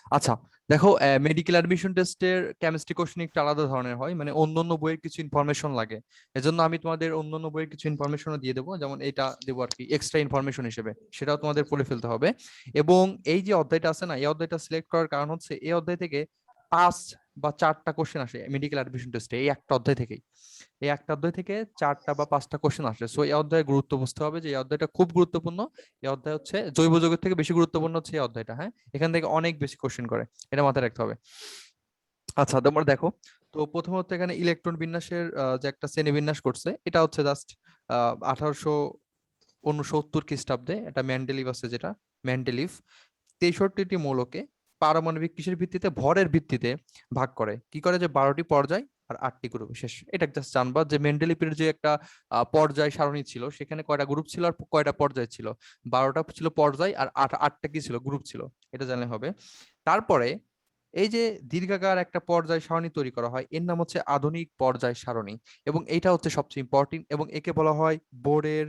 আচ্ছা, দেখো, medical admission টেস্টের কেমিস্ট্রি কোশ্চেন একটু আলাদা ধরনের হয়, মানে অন্যান্য বইয়ের কিছু ইনফরমেশন লাগে। এজন্য আমি তোমাদের অন্যান্য বইয়ের কিছু ইনফরমেশনও দিয়ে দেবো, যেমন এটা দেবো আর কি এক্সট্রা ইনফরমেশন হিসেবে, সেটাও তোমাদের পড়ে ফেলতে হবে। এবং এই যে অধ্যায়টা আছে না, এই অধ্যায়টা সিলেক্ট করার কারণ হচ্ছে এই অধ্যায় থেকে 5 বা 4টা কোশ্চেন আসে মেডিকেল অ্যাডমিশন টেস্টে, এই একটা অধ্যায় থেকেই। এই একটা অধ্যায় থেকে 4টা বা 5টা কোশ্চেন আসে। সো এই অধ্যায়ের গুরুত্ব বুঝতে হবে যে এই অধ্যায়টা খুব গুরুত্বপূর্ণ। এই অধ্যায় হচ্ছে জৈব যৌগের থেকে বেশি গুরুত্বপূর্ণ হচ্ছে এই অধ্যায়টা, হ্যাঁ। এখান থেকে অনেক বেশি কোশ্চেন করে, এটা মাথায় রাখতে হবে। আচ্ছা, তোমরা দেখো, তো প্রথমত এখানে ইলেকট্রন বিন্যাসের যে একটা শ্রেণী বিন্যাস করছে, এটা হচ্ছে জাস্ট 1869 খ্রিস্টাব্দে এটা মেন্ডেলিভ আছে, যেটা মেন্ডেলিভ 63টি মৌলকে পারমাণবিক কিসের ভিত্তিতে, ভরের ভিত্তিতে ভাগ করে। কি করে, যে 12টি পর্যায় আর 8টি গ্রুপ। শেষ, এটা জাস্ট জানবা যে মেন্ডেলিভের যে একটা পর্যায় সারণী ছিল, সেখানে কয়টা গ্রুপ ছিল আর কয়টা পর্যায় ছিল। 12টা ছিল পর্যায় আর 8টা কি ছিল, গ্রুপ ছিল। এটা জানলে হবে। তারপরে এই যে দীর্ঘাকার একটা পর্যায় সারণী তৈরি করা হয়, এর নাম হচ্ছে আধুনিক পর্যায় সারণী। এবং এটা হচ্ছে সবচেয়ে ইম্পর্টেন্ট, এবং একে বলা হয় বোরের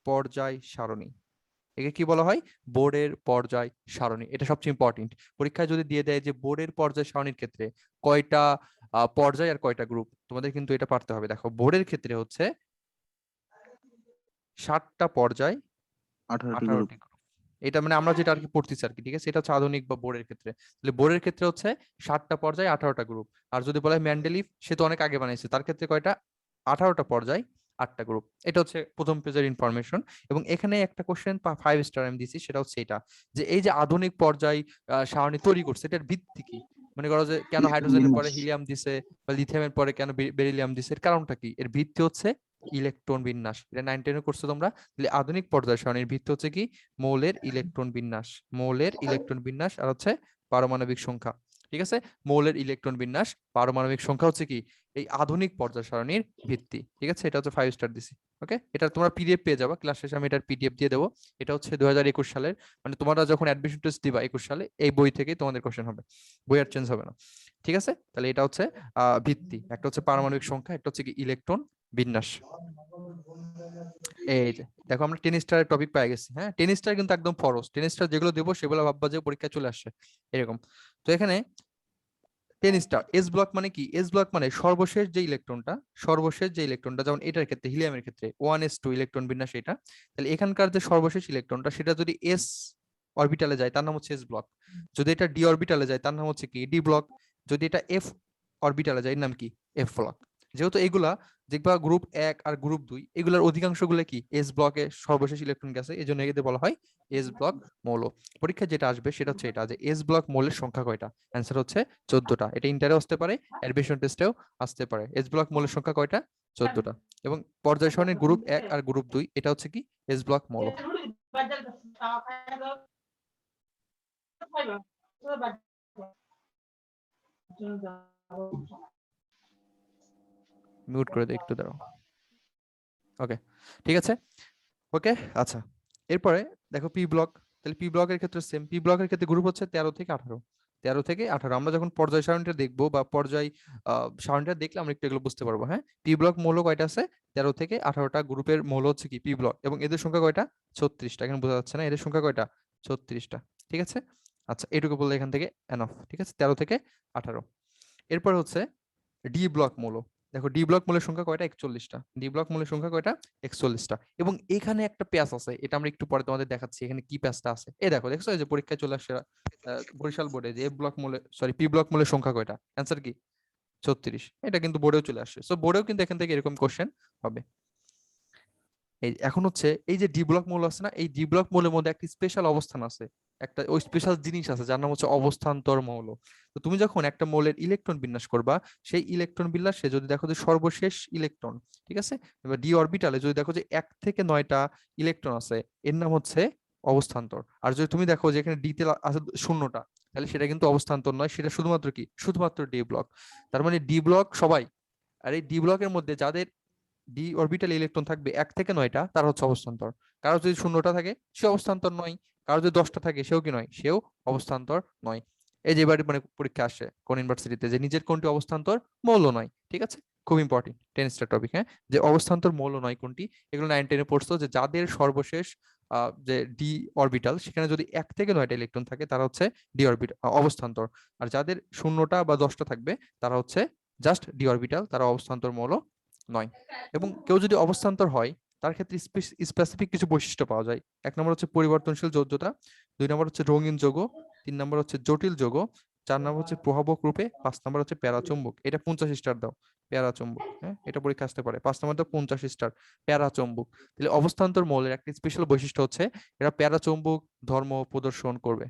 পর্যায় সারণী। একে কি বলা হয়, বোর্ডের পর্যায় সারণী। এটা সবচেয়ে ইম্পর্টেন্ট। পরীক্ষায় যদি দিয়ে দেয় যে বোর্ডের পর্যায় সারণীর ক্ষেত্রে কয়টা পর্যায় আর কয়টা গ্রুপ, তোমাদের কিন্তু এটা পারতে হবে। দেখো, বোর্ডের ক্ষেত্রে হচ্ছে 7টা পর্যায়, 18টি গ্রুপ। 18টি গ্রুপ। এটা মানে আমরা যেটা আর কি পড়তেছি আর কি, ঠিক আছে। এটা হচ্ছে আধুনিক বা বোর্ডের ক্ষেত্রে। তাহলে বোর্ডের ক্ষেত্রে হচ্ছে 7টা পর্যায়, 18টা গ্রুপ। আর যদি বলা হয় ম্যান্ডেলিভ, সে তো অনেক আগে বানাইছে, তার ক্ষেত্রে কয়টা, 18টা পর্যায়, 8টা গ্রুপ। এটা হচ্ছে প্রথম পেজের ইনফরমেশন। এবং এখানে একটা কোশ্চেন 5 স্টার আমি দিছি, সেটা হচ্ছে এটা, যে এই যে আধুনিক পর্যায় সারণী তৈরি করছে, এটার ভিত্তি কি। মনে করো যে কেন ইলেকট্রন হাইড্রোজেনের পরে বিন্যাস। হিলিয়াম দিছে, বা লিথিয়ামের পরে কেন বেরিলিয়াম দিছে, এর কারণটা কি। এর ভিত্তি হচ্ছে ইলেকট্রন বিন্যাস। এটা 9-10 করছো তোমরা। তাহলে আধুনিক পর্যায় সারণীর ভিত্তি হচ্ছে কি, মৌলের ইলেকট্রন বিন্যাস। মৌলের ইলেকট্রন বিন্যাস আর হচ্ছে পারমাণবিক সংখ্যা। ঠিক আছে, মৌলের ইলেকট্রন বিন্যাস, পারমাণবিক সংখ্যা হচ্ছে কি এই আধুনিক পর্যায় সারণীর ভিত্তি। ঠিক আছে, এটা হচ্ছে 5 স্টার দিছি। ওকে, এটা তোমরা পিডিএফ পেয়ে যাবে ক্লাস শেষে, আমি এটার পিডিএফ দিয়ে দেবো। এটা হচ্ছে 2021 সালের, মানে তোমরা যখন অ্যাডমিশন টেস্ট দিবা 21 সালে, এই বই থেকেই তোমাদের কোশ্চেন হবে, বই আর চেঞ্জ হবে না। ঠিক আছে, তাহলে এটা হচ্ছে ভিত্তি। একটা হচ্ছে পারমাণবিক সংখ্যা, একটা হচ্ছে কি ইলেকট্রন বিন্যাস। এই যে দেখো, আমরা 10 স্টারের টপিক পেয়ে গেছি। হ্যাঁ, 10 স্টার কিন্তু একদম ফরজ। 10 স্টার যেগুলো দেবো সেগুলো ভাববা যে পরীক্ষায় চলে আসছে এরকম। তো এখানে 10 স্টার এস ব্লক মানে কি, এস ব্লক মানে সর্বশেষ যে ইলেকট্রনটা, সর্বশেষ যে ইলেকট্রনটা, যেমন এটার ক্ষেত্রে হিলিয়ামের ক্ষেত্রে 1s2 ইলেকট্রন বিন্যাস এটা। তাহলে এখানকার যে সর্বশেষ ইলেকট্রনটা, সেটা যদি এস অরবিটালে যায় তার নাম হচ্ছে এস ব্লক। যদি এটা ডি অরবিটালে যায় তার নাম হচ্ছে কি, ডি ব্লক। যদি এটা এফ অরবিটালে যায় এর নাম কি, এফ ব্লক। যেহেতু এগুলা দেখবা গ্রুপ 1 আর গ্রুপ 2 এগুলার অধিকাংশগুলো কি এস ব্লকে সর্বশেষ ইলেকট্রন গেছে, এই জন্য এদের বলা হয় এস ব্লক মৌল। পরীক্ষায় যেটা আসবে সেটা হচ্ছে এটা, যে এস ব্লক মৌলের সংখ্যা কয়টা। অ্যান্সার হচ্ছে 14টা। এটা ইন্টারে আসতে পারে, অ্যাডমিশন টেস্টেও আসতে পারে। এস ব্লক মৌলের সংখ্যা কয়টা, 14টা। এবং পর্যায় সারণীর গ্রুপ 1 আর গ্রুপ 2 এটা হচ্ছে কি এস ব্লক মৌল। মিউট করে দিই একটু, দাঁড়াও। ওকে, ঠিক আছে। ওকে, আচ্ছা। এরপরে দেখো পি ব্লক। তাহলে পি ব্লকের ক্ষেত্রে সেম, পি ব্লকের ক্ষেত্রে গ্রুপ হচ্ছে 13 থেকে 18। 13 থেকে 18 আমরা যখন পর্যায় সারণীটা দেখবো বা পর্যায় সারণীটা দেখলে আমরা একটু এগুলো বুঝতে পারবো। হ্যাঁ, পি ব্লক মৌল কয়টা আছে, 13 থেকে 18টা গ্রুপের মৌল হচ্ছে কি পি ব্লক, এবং এদের সংখ্যা কয়টা, 36টা। এখানে বোঝা যাচ্ছে না, এদের সংখ্যা কয়টা, 36টা। ঠিক আছে, আচ্ছা, এটুকু বললে এখান থেকে এনাফ। ঠিক আছে, 13 থেকে 18। এরপর হচ্ছে ডি ব্লক মৌল। দেখো, ডি ব্লক মৌলের সংখ্যা কয়টা, 41টা। ডি ব্লক মৌলের সংখ্যা কয়টা, 41টা। এবং এখানে একটা প্যাচ আছে, এটা আমরা একটু পরে তোমাদের দেখাচ্ছি এখানে কি প্যাচটা আছে। এই দেখো, দেখছো এই যে পরীক্ষায় চলে আসছে বরিশাল বোর্ডে, যে এফ ব্লক মৌলের, সরি, পি ব্লক মৌলের সংখ্যা কয়টা, অ্যান্সার কি 36। এটা কিন্তু বোর্ডেও চলে আসছে। সো বোর্ডেও কিন্তু এখান থেকে এরকম কোশ্চেন হবে। এই এখন হচ্ছে এই যে ডি ব্লক মৌল আছে না, এই ডি ব্লক মৌলের মধ্যে একটি স্পেশাল অবস্থান আছে, একটা ওই স্পেশাল জিনিস আছে যার নাম হচ্ছে অবস্থান্তর মৌল। তো তুমি যখন একটা মৌলের ইলেকট্রন বিন্যাস করবা, সেই ইলেকট্রন বিন্যাসে যদি দেখো যে সর্বশেষ ইলেকট্রন, ঠিক আছে, এবার ডি অরবিটালে যদি দেখো যে 1 থেকে 9টা ইলেকট্রন আছে, এর নাম হচ্ছে অবস্থান্তর। আর যদি তুমি দেখো যে এখানে ডিতে আছে 0টা, তাহলে সেটা কিন্তু অবস্থান্তর নয়, সেটা শুধুমাত্র কি, শুধুমাত্র ডি ব্লক। তার মানে ডি ব্লক সবাই। আর এই ডি ব্লকের মধ্যে যাদের ডি অরবিটাল ইলেকট্রন থাকবে 1 থেকে 9টা, তার হচ্ছে অবস্থান্তর। কারো যদি 0টা থাকে সে অবস্থান্তর নয়, কারো যদি 10টা থাকে সেও কি নয়, সেও অবস্থান্তর নয়। এই যে এবার মানে পরীক্ষা আসে কোন ইউনিভার্সিটিতে, যে নিজের কোনটি অবস্থান্তর মৌল নয়। ঠিক আছে, খুব ইম্পর্টেন্ট 10 স্টার টপিক। হ্যাঁ, যে অবস্থান্তর মৌল নয় কোনটি, এগুলো 9-10-এ পড়ছো, যে যাদের সর্বশেষ যে ডি অরবিটাল, সেখানে যদি 1 থেকে 9টা ইলেকট্রন থাকে তারা হচ্ছে ডি অরবিটাল অবস্থান্তর। আর যাদের 0টা বা 10টা থাকবে তারা হচ্ছে জাস্ট ডি অরবিটাল, তারা অবস্থান্তর মৌল নয়। এবং কেউ যদি অবস্থান্তর হয় তার ক্ষেত্রে স্পেসিফিক কিছু বৈশিষ্ট্য পাওয়া যায়। 1 নম্বর হচ্ছে পরিবর্তনশীল যোজ্যতা, 2 নম্বর হচ্ছে রঙিন যৌগ, 3 নম্বর হচ্ছে জটিল যৌগ, 4 নম্বর হচ্ছে প্রভাবক রূপে, 5 নম্বর হচ্ছে প্যারাচুম্বক। এটা 50 স্টার দাও, প্যারাচুম্বক। হ্যাঁ, এটা পরীক্ষা আসতে পারে। 5 নম্বর দাও 50 স্টার, প্যারাচুম্বক। তাহলে অবস্থান্তর মৌলের একটা স্পেশাল বৈশিষ্ট্য হচ্ছে এরা প্যারাচুম্বক ধর্ম প্রদর্শন করবে।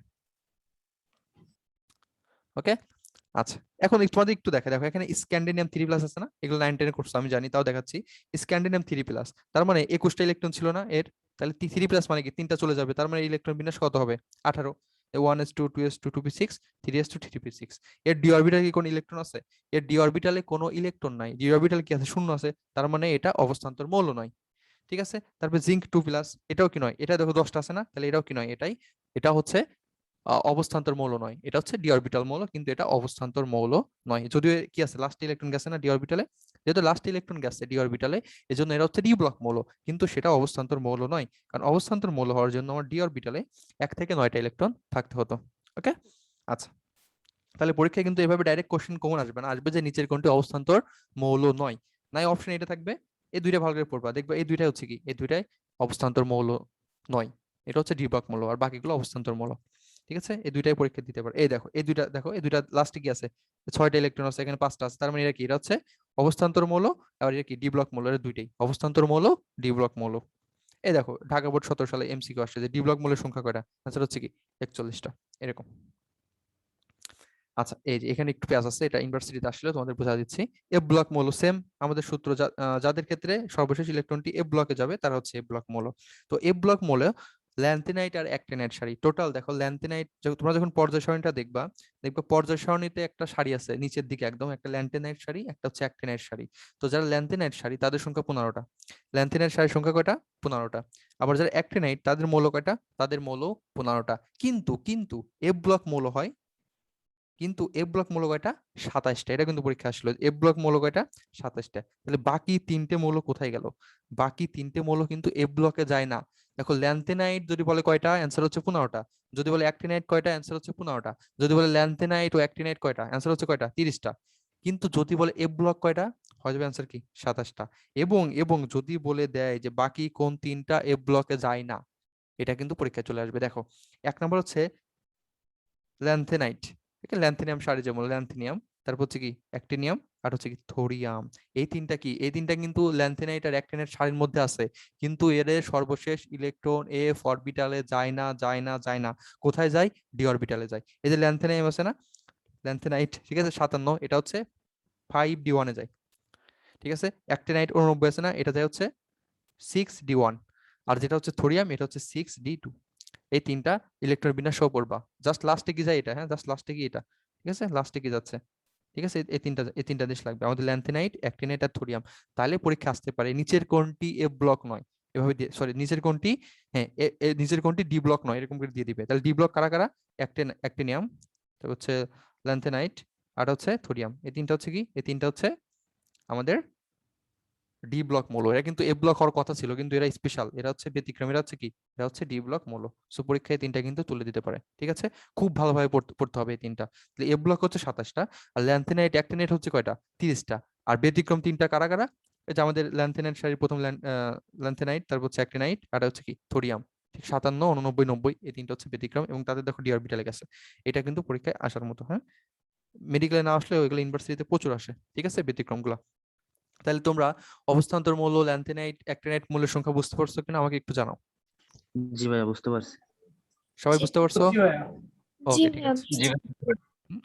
ওকে, আচ্ছা এখন তোমাদের একটু দেখো এখানে স্ক্যান্ডিনিয়াম 3+ আছে না, এগুলো 9 10 করছো আমি জানি, তাও দেখাচ্ছি। স্ক্যান্ডিনিয়াম 3+, তার মানে 21টা ইলেকট্রন ছিল না এর, তাহলে 3+ মানে কি 3টা চলে যাবে, তার মানে ইলেকট্রন বিন্যাস কত হবে 18। 1s2 2s2 2p6 3s2 3p6। এর ডি অরবিটালে কি কোনো ইলেকট্রন আছে? এর ডি অরবিটালে কোনো ইলেকট্রন নাই, ডি অরবিটালে কি আছে, শূন্য আছে, তার মানে এটা অবস্থান্তর মৌল নয়। ঠিক আছে, তারপর জিঙ্ক 2+, এটাও কি নয়, এটা দেখো 10টা আছে না, তাহলে এটাও কি নয়, এটা হচ্ছে অবস্থান্তর মৌল নয়, এটা হচ্ছে ডি অরবিটাল মৌল, কিন্তু এটা অবস্থান্তর মৌল নয়। যদিও কি আছে, লাস্ট ইলেকট্রন গেছে না ডি অরবিটালে, যেহেতু লাস্ট ইলেকট্রন গেছে ডি অরবিটালে, এজন্য এটা হচ্ছে ডি ব্লক মৌল, কিন্তু সেটা অবস্থান্তর মৌল নয়। কারণ অবস্থান্তর মৌল হওয়ার জন্য আমার ডি অরবিটালে 1 থেকে 9টা ইলেকট্রন থাকতে হতো। ওকে, আচ্ছা তাহলে পরীক্ষায় কিন্তু এভাবে ডাইরেক্ট কোশ্চেন কমন আসবে না, আসবে যে নিচের কোনটি অবস্থান্তর মৌল নয়। নাই অপশন এটা থাকবে, এই দুইটা ভালো করে পড়বা, দেখবা এই দুইটাই হচ্ছে কি, এই দুইটাই অবস্থান্তর মৌল নয়, এটা হচ্ছে ডি ব্লক মৌল, আর বাকিগুলো অবস্থান্তর মৌল। ঠিক আছে, এই দুইটাই পরীক্ষা দিতে পারে। এই দেখো এই দুইটা, দেখো এই দুইটা লাস্টে কি আছে, 6টা ইলেকট্রন আছে, এখানে 5টা আছে, তার মানে এটা কি, এটা হচ্ছে অবস্থান্তর মৌল, আর এটা কি ডি ব্লক মৌল, এটা দুইটাই অবস্থান্তর মৌল, ডি ব্লক মৌল। এই দেখো ঢাকা বোর্ড 17 সালে এমসিকিউ আসছে যে ডি ব্লক মৌলের সংখ্যা কয়টা, আনসার হচ্ছে কি 41টা, এরকম। আচ্ছা এই যে এখানে একটু পেঁয়াজ আছে, এটা ইউনিভার্সিটিতে আসলে তোমাদের বোঝা দিচ্ছি। এফ ব্লক মৌল সেম আমাদের সূত্র, যাদের ক্ষেত্রে সর্বশেষ ইলেকট্রনটি এফ ব্লকে যাবে তারা হচ্ছে এফ ব্লক মৌল। তো এফ ব্লক মৌলে ল্যান্থেনাইট আর অ্যাক্টিনাইট সারি টোটাল দেখো, ল্যান্থেনাইট তোমরা যখন পর্যায় সারণীটা দেখবা, পর্যায় সারণীতে একটা সারি আছে নিচের দিকে একদম, একটা ল্যান্থেনাইট সারি, একটা হচ্ছে অ্যাক্টিনাইট সারি। তো যারা ল্যান্থেনাইট সারি তাদের সংখ্যা 15টা, ল্যান্থেনাইট সারির সংখ্যা কয়টা, 15টা। আবার যারা অ্যাক্টিনাইট তাদের মৌল কয়টা, তাদের মৌল 15টা। কিন্তু এফ ব্লক মৌল হয়, কিন্তু এফ ব্লক মৌল কয়টা, 27টা। এটা কিন্তু পরীক্ষা আসলো, এফ ব্লক মৌল কয়টা, 27টা। তাহলে বাকি 3টে মৌল কোথায় গেল, বাকি 3টে মৌল কিন্তু এফ ব্লকে যায় না। দেখো ল্যান্থেনাইট যদি বলে কয়টা, অ্যান্সার হচ্ছে 15টা। যদি বলে অ্যাক্টিনাইট কয়টা, অ্যান্সার হচ্ছে 15টা। যদি বলে ল্যান্থেনাইট ও অ্যাক্টিনাইট কয়টা, অ্যান্সার হচ্ছে কয়টা, 30টা। কিন্তু যদি বলে এফ ব্লক কয়টা, হয়ে যাবে অ্যান্সার কি 27টা। এবং যদি বলে দেয় যে বাকি কোন 3টা এফ ব্লকে যায় না, এটা কিন্তু পরীক্ষায় চলে আসবে। দেখো 1 নম্বর হচ্ছে ল্যান্থেনাইট, ঠিক আছে, ল্যান্থেনিয়াম সারি যেমন ল্যান্থেনিয়াম, তারপর হচ্ছে কি অ্যাক্টিনিয়াম, আর হচ্ছে কি থোরিয়াম। এই তিনটা কি, এই তিনটা কিন্তু ল্যান্থেনাইট আর অ্যাক্টিনাইট সারির মধ্যে আছে, কিন্তু এর সর্বশেষ ইলেকট্রন এফ অরবিটালে যায় না, যায় না, যায় না। কোথায় যায়, ডি অরবিটালে যায়। এই যে ল্যান্থেনিয়াম আছে না, ল্যান্থেনাইট, ঠিক আছে 57, এটা হচ্ছে 5d1-এ যায়। ঠিক আছে, অ্যাক্টিনাইট 89 আছে না, এটা যায় হচ্ছে 6d1। আর যেটা হচ্ছে থোরিয়াম, এটা হচ্ছে 6d2। এই তিনটা ইলেকট্রন বিন্যাস সহ পড়বা। জাস্ট লাস্টে কি যায় এটা, হ্যাঁ জাস্ট লাস্টে কি এটা, ঠিক আছে, লাস্টে কি যাচ্ছে। ঠিক আছে, এই তিনটা জিনিস লাগবে আমাদের, ল্যান্থেনাইট, অ্যাক্টিনাইট আর থোরিয়াম। তাহলে পরীক্ষা আসতে পারে নিচের কোনটি এফ ব্লক নয়, এভাবে দিয়ে, সরি নিচের কোনটি, হ্যাঁ নিচের কোনটি ডি ব্লক নয়, এরকম করে দিয়ে দিবে। তাহলে ডি ব্লক কারা কারা, অ্যাক্টিনিয়াম, তারপর হচ্ছে ল্যান্থেনাইট, আর হচ্ছে থোরিয়াম। এই তিনটা হচ্ছে কি, এই তিনটা হচ্ছে আমাদের ডি ব্লক মৌল। এরা কিন্তু এ ব্লক হওয়ার কথা ছিল, কিন্তু এরা স্পেশাল, এরা হচ্ছে ব্যতিক্রম, এরা হচ্ছে কি, এরা হচ্ছে ডি ব্লক মৌল। সো পরীক্ষায় তিনটা কিন্তু তুলে দিতে পারে। ঠিক আছে, খুব ভালোভাবে পড়তে হবে এই তিনটা। তাহলে এ ব্লক হচ্ছে 27টা, আর ল্যান্থেনাইট অ্যাক্টিনাইট হচ্ছে কয়টা, 30টা। আর ব্যতিক্রম তিনটা কারা কারা, এই যে আমাদের ল্যান্থেনাইট সারির প্রথম ল্যান্থেনাইট, তারপর হচ্ছে অ্যাক্টিনাইট, আর হচ্ছে কি থোরিয়াম। ঠিক 57, 89, 90, এই তিনটা হচ্ছে ব্যতিক্রম, এবং তাদের দেখো ডি অরবিটালে গেছে। এটা কিন্তু পরীক্ষায় আসার মতো। হ্যাঁ, মেডিকেলে না আসলে ওইগুলো ইউনিভার্সিটিতে প্রচুর আসে। ঠিক আছে, ব্যতিক্রমগুলো। তাহলে তোমরা অবস্থান্তর মৌল, ল্যান্থেনাইট, অ্যাক্টিনাইট মৌলের সংখ্যা বুঝতে পারছো কিনা আমাকে একটু জানাও। জি ভাইয়া, বুঝতে পারছি। সবাই জি বুঝতে পারছো? জি ভাইয়া। ওকে, ঠিক আছে। জি ভাইয়া,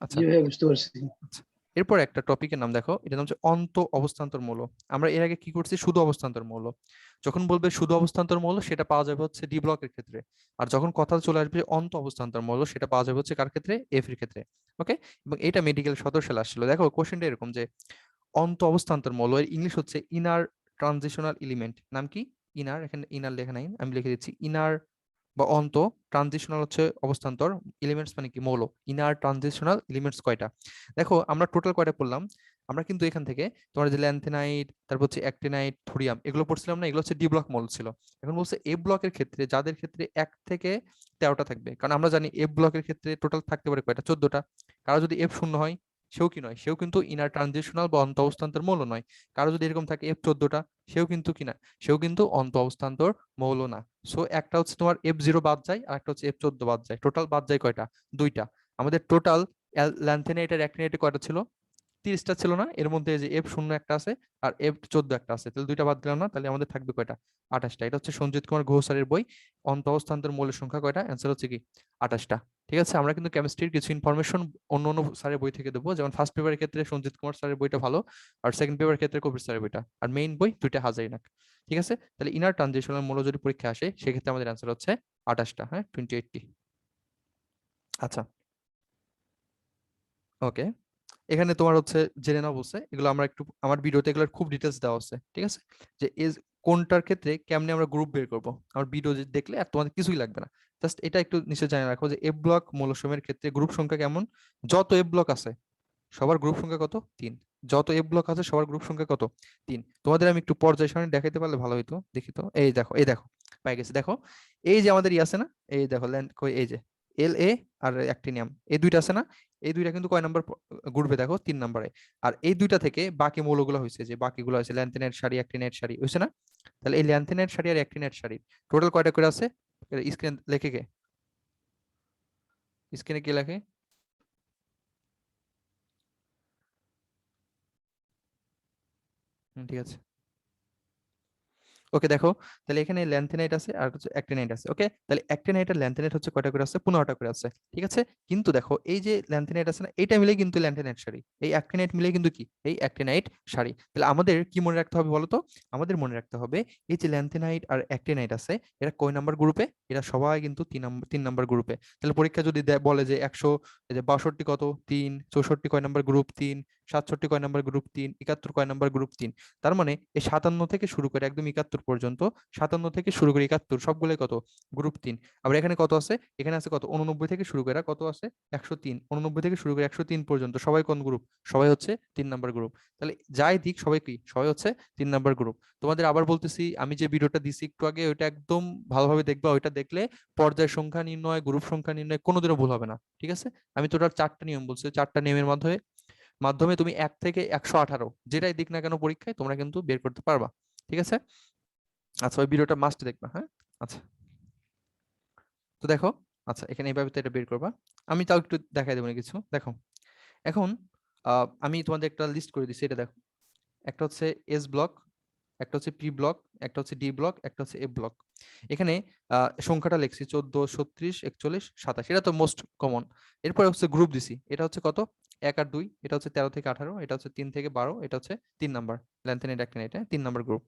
আচ্ছা, জি ভাইয়া, বুঝতে পারছি। আচ্ছা এরপর একটা টপিকের নাম দেখো, এটার নাম হচ্ছে অন্ত অবস্থান্তর মৌল। আমরা এর আগে কি করছি, শুধু অবস্থান্তর মৌল। যখন বলবে শুধু অবস্থান্তর মৌল, সেটা পাওয়া যাবে হচ্ছে ডি ব্লকের ক্ষেত্রে। আর যখন কথা চলে আসবে অন্ত অবস্থান্তর মৌল, সেটা পাওয়া যাবে হচ্ছে কার ক্ষেত্রে, এফ এর ক্ষেত্রে। ওকে, এবং এটা মেডিকেল 17 সালে আসছিল। দেখো কোশ্চেনটা এরকম যে অন্ত অবস্থান্তর মৌল এর ইংলিশ হচ্ছে ইনার ট্রানজিশনাল এলিমেন্ট। নাম কি, ইনার, এখানে ইনার লেখা নাই, আমি লিখে দিচ্ছি ইনার বা অন্ত, ট্রানজিশনাল হচ্ছে অবস্থান্তর, এলিমেন্টস মানে কি মৌল। ইনার ট্রানজিশনাল এলিমেন্টস কয়টা, দেখো আমরা টোটাল কয়টা পড়লাম, আমরা কিন্তু এখান থেকে তোমার যে ল্যান্থেনাইট, তারপর হচ্ছে অ্যাক্টিনাইট, থোরিয়াম এগুলো পড়ছিলাম না, এগুলো হচ্ছে ডি ব্লক মৌল ছিল। এখন বলছে এফ ব্লকের ক্ষেত্রে যাদের ক্ষেত্রে 1 থেকে 13টা থাকবে, কারণ আমরা জানি এফ ব্লকের ক্ষেত্রে টোটাল থাকতে পারে কয়টা, 14টা। কারো যদি এফ শূন্য হয় সেও কি নয়, সেও কিন্তু ইনার ট্রানজিশনাল বা অন্ত অবস্থান্তর মৌল নয়। কারো যদি এরকম থাকে এফ 14টা, সেও কিন্তু কি না, সেও কিন্তু অন্ত অবস্থান্তর মৌল না। সো একটা হচ্ছে তোমার F0 বাদ যায় আর একটা হচ্ছে F14 বাদ যায়, টোটাল বাদ যায় কয়টা, 2টা। আমাদের টোটাল ল্যান্থেনাইট আর অ্যাক্টিনাইটে কয়টা ছিল, 30টা ছিল না? এর মধ্যে যে F0 একটা আছে আর F14 একটা আছে, তাহলে 2টা বাদ দিলাম না, তাহলে আমাদের থাকবে কয়টা, 28টা। এটা হচ্ছে সঞ্জিত কুমার ঘোষ স্যারের বই, অন্ত অবস্থান্তর মৌলের সংখ্যা কয়টা, অ্যান্সার হচ্ছে কি 28টা। ঠিক আছে, আমরা কিন্তু কেমিস্ট্রির কিছু ইনফরমেশন অন্য অন্য স্যারের বই থেকে দেবো, যেমন ফার্স্ট পেপারের ক্ষেত্রে সঞ্জিত কুমার স্যারের বইটা ভালো, আর সেকেন্ড পেপারের ক্ষেত্রে কবির স্যারের বইটা, আর মেইন বই দুইটা হাজারিনাক। ঠিক আছে, তাহলে ইনার ট্রানজিশনাল মৌল যদি পরীক্ষা আসে সেক্ষেত্রে আমাদের অ্যান্সার হচ্ছে 28টা, হ্যাঁ 28টি। আচ্ছা, ওকে, এখানে তোমার হচ্ছে জেনে নাও বলছে, এগুলো আমরা একটু আমার ভিডিওতে এগুলোর খুব ডিটেলস দেওয়া আছে। ঠিক আছে, যে এজ কোনটার ক্ষেত্রে কেমনে আমরা গ্রুপ বের করব, আমার ভিডিও দেখলে আর তোমাদের কিছুই লাগবে না, জাস্ট এটা একটু নিশ্চয় জানা রাখো যে এফ ব্লক মৌলসমূহের ক্ষেত্রে গ্রুপ সংখ্যা কেমন। যত এফ ব্লক আছে সবার গ্রুপ সংখ্যা কত, 3। যত এফ ব্লক আছে সবার গ্রুপ সংখ্যা কত, 3। তোমাদের আমি একটু পর্যায় সারণী দেখাইতে পারলে ভালো হইতো, দেখি তো, এই দেখো, এই দেখো, পাই গেছে, দেখো এই যে আমাদের ই আছে না, এই দেখো এই যে এল এ আর অ্যাক্টিনিয়াম, এই দুইটা আছে না, এই দুইটা কিন্তু কয় নাম্বার গ্রুপে, দেখো 3 নম্বরে। আর এই দুইটা থেকে বাকি মৌলগুলো হয়েছে, যে বাকিগুলো আছে ল্যান্থেনাইট সারি, অ্যাক্টিনাইট সারি, হয়েছে না? তাহলে এই ল্যান্থেনাইট সারি আর অ্যাক্টিনাইট সারি টোটাল কয়টা করে আছে, স্ক্রিন লেখে কে, স্ক্রিনে কে লেখে? ঠিক আছে, ওকে, দেখো তাহলে এখানে ল্যান্থেনাইট আছে আর হচ্ছে অ্যাক্টিনাইট আছে। ওকে, তাহলে অ্যাক্টিনাইট আর ল্যান্থেনাইট হচ্ছে কয়টা করে আছে, 15টা করে আছে। ঠিক আছে, কিন্তু দেখো এই যে ল্যান্থেনাইট আছে না, এটা মিলে কিন্তু ল্যান্থেনাইট সারি, এই অ্যাক্টিনাইট মিলে কিন্তু কি এই অ্যাক্টিনাইট সারি। তাহলে আমাদের কি মনে রাখতে হবে বলো তো, আমাদের মনে রাখতে হবে এই যে ল্যান্থেনাইট আর অ্যাক্টিনাইট আছে, এরা কয় নাম্বার গ্রুপে, এরা সবাই কিন্তু 3 নাম্বার গ্রুপে। তাহলে পরীক্ষা যদি বলে যে 100, এই যে 62 কত 3, 64 কয় নাম্বার গ্রুপ 3, 67 কয় নাম্বার গ্রুপ 3, 71 কয় নাম্বার গ্রুপ 3, তার মানে এই 57 থেকে শুরু করে একদম 71 পর্যন্ত, 57 থেকে শুরু করে 71 সবগুলোই কত, গ্রুপ 3। আবার এখানে কত আছে, এখানে আছে কত 89 থেকে শুরু করে কত আছে 103, 89 থেকে শুরু করে 103 পর্যন্ত সবাই কোন গ্রুপ, সবাই হচ্ছে 3 নাম্বার গ্রুপ। তাহলে যাই দিক সবাই কি, সবাই হচ্ছে 3 নাম্বার গ্রুপ। তোমাদের আবার বলতেছি, আমি যে ভিডিওটা দিছি একটু আগে, ওইটা একদম ভালোভাবে দেখবা, ওইটা দেখলে পর্যায় সংখ্যা নির্ণয়, গ্রুপ সংখ্যা নির্ণয় কোনোদিনও ভুল হবে না। ঠিক আছে, আমি টোটাল 4টা নিয়ম বলছি, 4টা নিয়মের মাধ্যমে মাধ্যমে তুমি 1 থেকে 118 যেটাই দিক না কেন পরীক্ষায় তোমরা কিন্তু বের করতে পারবা। ঠিক আছে, আচ্ছা ওই ভিডিওটা মাস্ট দেখবা, হ্যাঁ। আচ্ছা, তো দেখো, আচ্ছা এখানে এইভাবে তো এটা বের করবা, আমি তাও একটু দেখাই দেবো না কিছু, দেখো এখন আমি তোমাদের একটা লিস্ট করে দিচ্ছি, এটা দেখো, একটা হচ্ছে এস ব্লক, একটা হচ্ছে পি ব্লক, একটা হচ্ছে ডি ব্লক, একটা হচ্ছে এফ ব্লক। এখানে সংখ্যাটা লিখছি 14, 36, 41, 27, এটা তো মোস্ট কমন। এরপরে হচ্ছে গ্রুপ দিছি, এটা হচ্ছে কত 1 আর 2, এটা হচ্ছে 13 থেকে 18, এটা হচ্ছে 3 থেকে 12, এটা হচ্ছে 3 number lanthanide actinide, 3 number group.